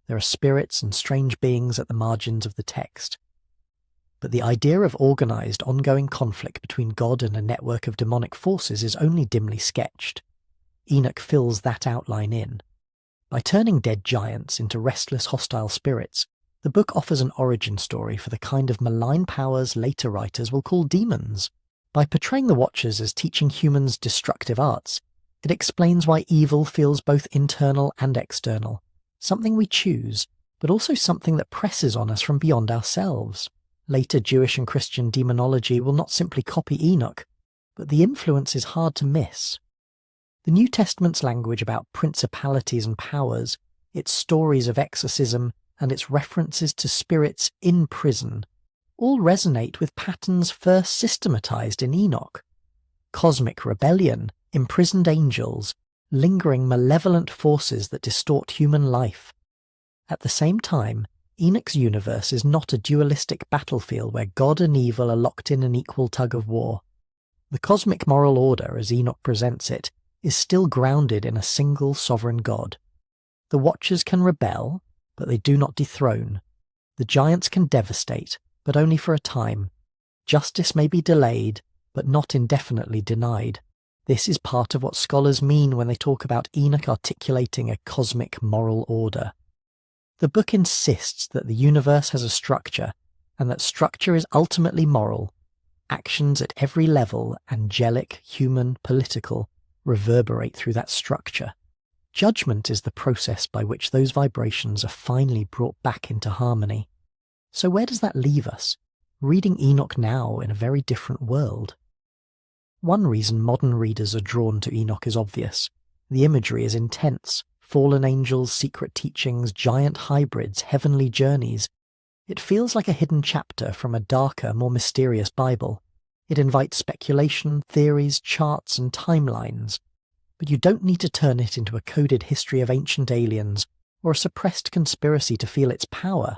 [SPEAKER 1] There are spirits and strange beings at the margins of the text. But the idea of organized, ongoing conflict between God and a network of demonic forces is only dimly sketched. Enoch fills that outline in. By turning dead giants into restless, hostile spirits, the book offers an origin story for the kind of malign powers later writers will call demons. By portraying the Watchers as teaching humans destructive arts, it explains why evil feels both internal and external, something we choose, but also something that presses on us from beyond ourselves. Later Jewish and Christian demonology will not simply copy Enoch, but the influence is hard to miss. The New Testament's language about principalities and powers, its stories of exorcism, and its references to spirits in prison, all resonate with patterns first systematized in Enoch. Cosmic rebellion, imprisoned angels, lingering malevolent forces that distort human life. At the same time, Enoch's universe is not a dualistic battlefield where God and evil are locked in an equal tug of war. The cosmic moral order, as Enoch presents it, is still grounded in a single sovereign God. The Watchers can rebel, but they do not dethrone. The giants can devastate, but only for a time. Justice may be delayed, but not indefinitely denied. This is part of what scholars mean when they talk about Enoch articulating a cosmic moral order. The book insists that the universe has a structure, and that structure is ultimately moral. Actions at every level, angelic, human, political, reverberate through that structure. Judgment is the process by which those vibrations are finally brought back into harmony. So where does that leave us? Reading Enoch now in a very different world. One reason modern readers are drawn to Enoch is obvious. The imagery is intense. Fallen angels, secret teachings, giant hybrids, heavenly journeys. It feels like a hidden chapter from a darker, more mysterious Bible. It invites speculation, theories, charts, and timelines. but you don't need to turn it into a coded history of ancient aliens or a suppressed conspiracy to feel its power.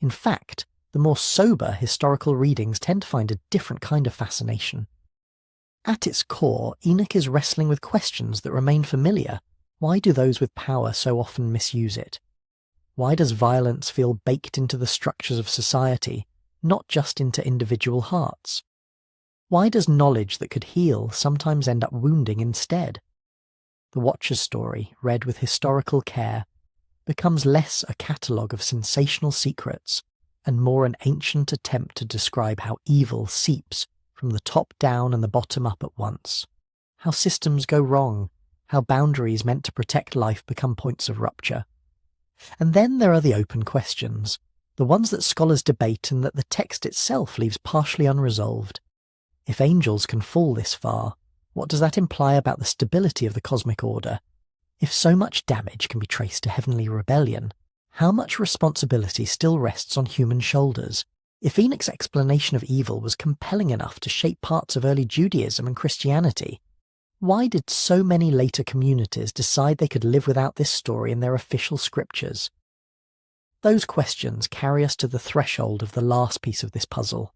[SPEAKER 1] In fact, the more sober historical readings tend to find a different kind of fascination. At its core, Enoch is wrestling with questions that remain familiar. Why do those with power so often misuse it? Why does violence feel baked into the structures of society, not just into individual hearts? Why does knowledge that could heal sometimes end up wounding instead? The Watcher's story, read with historical care, becomes less a catalogue of sensational secrets and more an ancient attempt to describe how evil seeps from the top down and the bottom up at once, how systems go wrong, how boundaries meant to protect life become points of rupture. And then there are the open questions, the ones that scholars debate and that the text itself leaves partially unresolved. If angels can fall this far, what does that imply about the stability of the cosmic order? If so much damage can be traced to heavenly rebellion, how much responsibility still rests on human shoulders? If Enoch's explanation of evil was compelling enough to shape parts of early Judaism and Christianity, why did so many later communities decide they could live without this story in their official scriptures? Those questions carry us to the threshold of the last piece of this puzzle.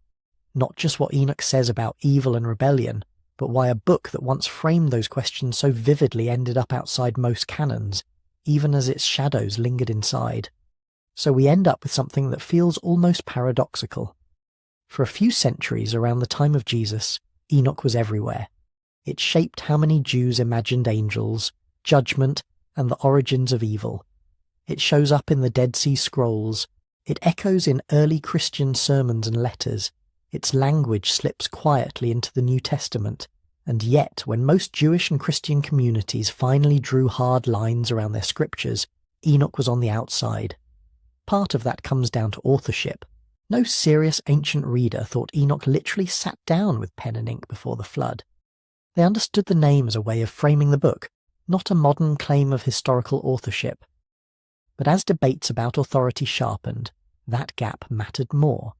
[SPEAKER 1] Not just what Enoch says about evil and rebellion, but why a book that once framed those questions so vividly ended up outside most canons, even as its shadows lingered inside. So we end up with something that feels almost paradoxical. For a few centuries around the time of Jesus, Enoch was everywhere. It shaped how many Jews imagined angels, judgment, and the origins of evil. It shows up in the Dead Sea Scrolls. It echoes in early Christian sermons and letters. Its language slips quietly into the New Testament, and yet when most Jewish and Christian communities finally drew hard lines around their scriptures, Enoch was on the outside. Part of that comes down to authorship. No serious ancient reader thought Enoch literally sat down with pen and ink before the flood. They understood the name as a way of framing the book, not a modern claim of historical authorship. But as debates about authority sharpened, that gap mattered more.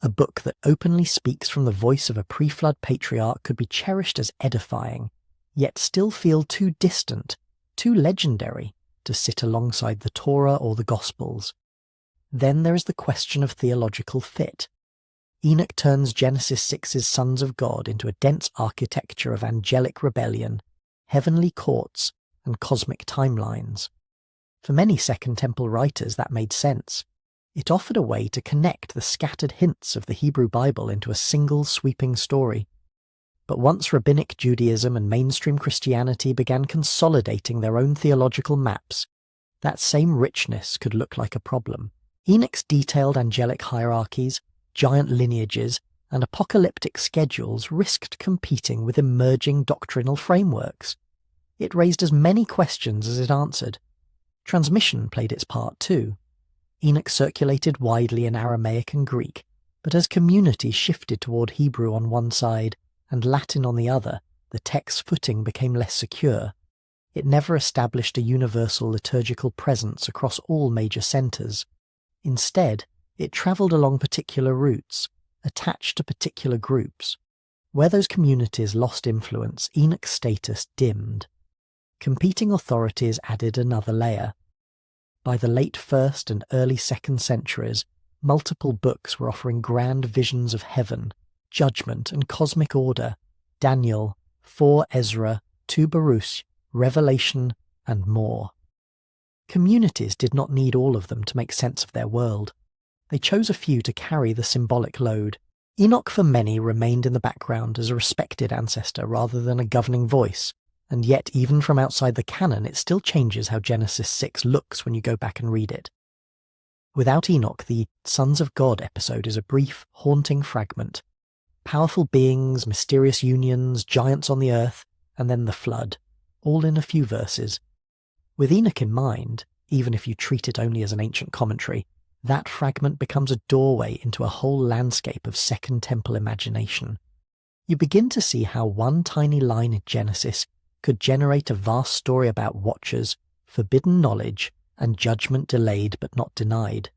[SPEAKER 1] A book that openly speaks from the voice of a pre-flood patriarch could be cherished as edifying, yet still feel too distant, too legendary, to sit alongside the Torah or the Gospels. Then there is the question of theological fit. Enoch turns Genesis 6's sons of God into a dense architecture of angelic rebellion, heavenly courts, and cosmic timelines. For many Second Temple writers that made sense. It offered a way to connect the scattered hints of the Hebrew Bible into a single sweeping story. But once Rabbinic Judaism and mainstream Christianity began consolidating their own theological maps, that same richness could look like a problem. Enoch's detailed angelic hierarchies, giant lineages, and apocalyptic schedules risked competing with emerging doctrinal frameworks. It raised as many questions as it answered. Transmission played its part too. Enoch circulated widely in Aramaic and Greek, but as communities shifted toward Hebrew on one side and Latin on the other, the text's footing became less secure. It never established a universal liturgical presence across all major centres. Instead, it travelled along particular routes, attached to particular groups. Where those communities lost influence, Enoch's status dimmed. Competing authorities added another layer. By the late 1st and early 2nd centuries, multiple books were offering grand visions of heaven, judgment, and cosmic order: Daniel, 4 Ezra, 2 Baruch, Revelation, and more. Communities did not need all of them to make sense of their world. They chose a few to carry the symbolic load. Enoch for many remained in the background as a respected ancestor rather than a governing voice. And yet, even from outside the canon, it still changes how Genesis 6 looks when you go back and read it. Without Enoch, the Sons of God episode is a brief, haunting fragment. Powerful beings, mysterious unions, giants on the earth, and then the flood, all in a few verses. With Enoch in mind, even if you treat it only as an ancient commentary, that fragment becomes a doorway into a whole landscape of Second Temple imagination. You begin to see how one tiny line in Genesis could generate a vast story about watchers, forbidden knowledge, and judgment delayed but not denied.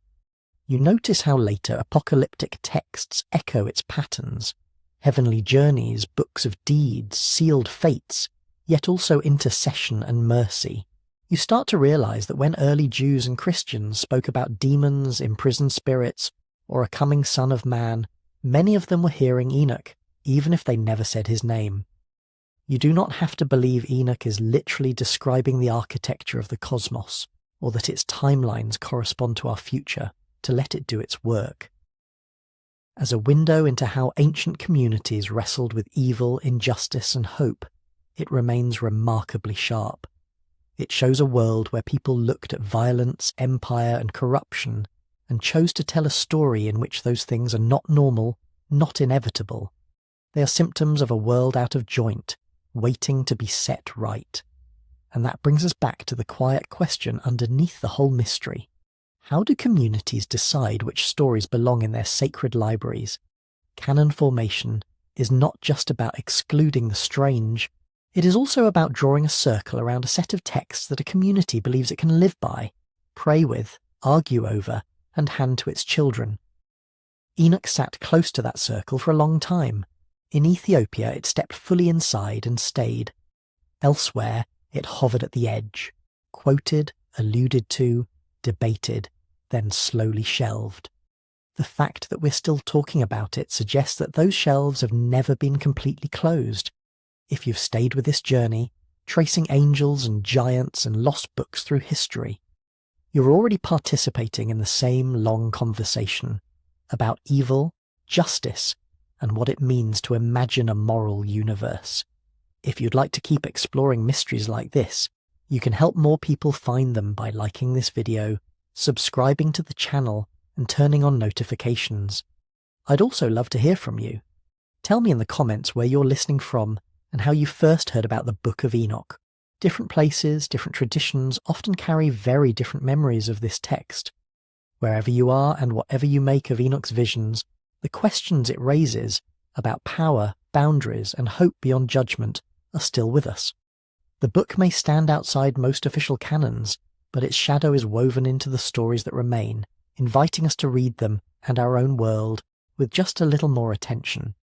[SPEAKER 1] You notice how later apocalyptic texts echo its patterns: heavenly journeys, books of deeds, sealed fates. yet also intercession and mercy. You start to realize that when early Jews and Christians spoke about demons, imprisoned spirits, or a coming Son of Man, many of them were hearing Enoch, even if they never said his name. You do not have to believe Enoch is literally describing the architecture of the cosmos, or that its timelines correspond to our future, to let it do its work. As a window into how ancient communities wrestled with evil, injustice, and hope, it remains remarkably sharp. It shows a world where people looked at violence, empire, and corruption and chose to tell a story in which those things are not normal, not inevitable. They are symptoms of a world out of joint, waiting to be set right. And that brings us back to the quiet question underneath the whole mystery. How do communities decide which stories belong in their sacred libraries? Canon formation is not just about excluding the strange, it is also about drawing a circle around a set of texts that a community believes it can live by, pray with, argue over, and hand to its children. Enoch sat close to that circle for a long time. In Ethiopia it stepped fully inside and stayed. Elsewhere it hovered at the edge, quoted, alluded to, debated, then slowly shelved. The fact that we're still talking about it suggests that those shelves have never been completely closed. If you've stayed with this journey, tracing angels and giants and lost books through history, you're already participating in the same long conversation about evil, justice, and what it means to imagine a moral universe. If you'd like to keep exploring mysteries like this, you can help more people find them by liking this video, subscribing to the channel, and turning on notifications. I'd also love to hear from you. Tell me in the comments where you're listening from and how you first heard about the Book of Enoch. Different places, different traditions often carry very different memories of this text. Wherever you are and whatever you make of Enoch's visions, the questions it raises about power, boundaries, and hope beyond judgment are still with us. The book may stand outside most official canons, but its shadow is woven into the stories that remain, inviting us to read them and our own world with just a little more attention.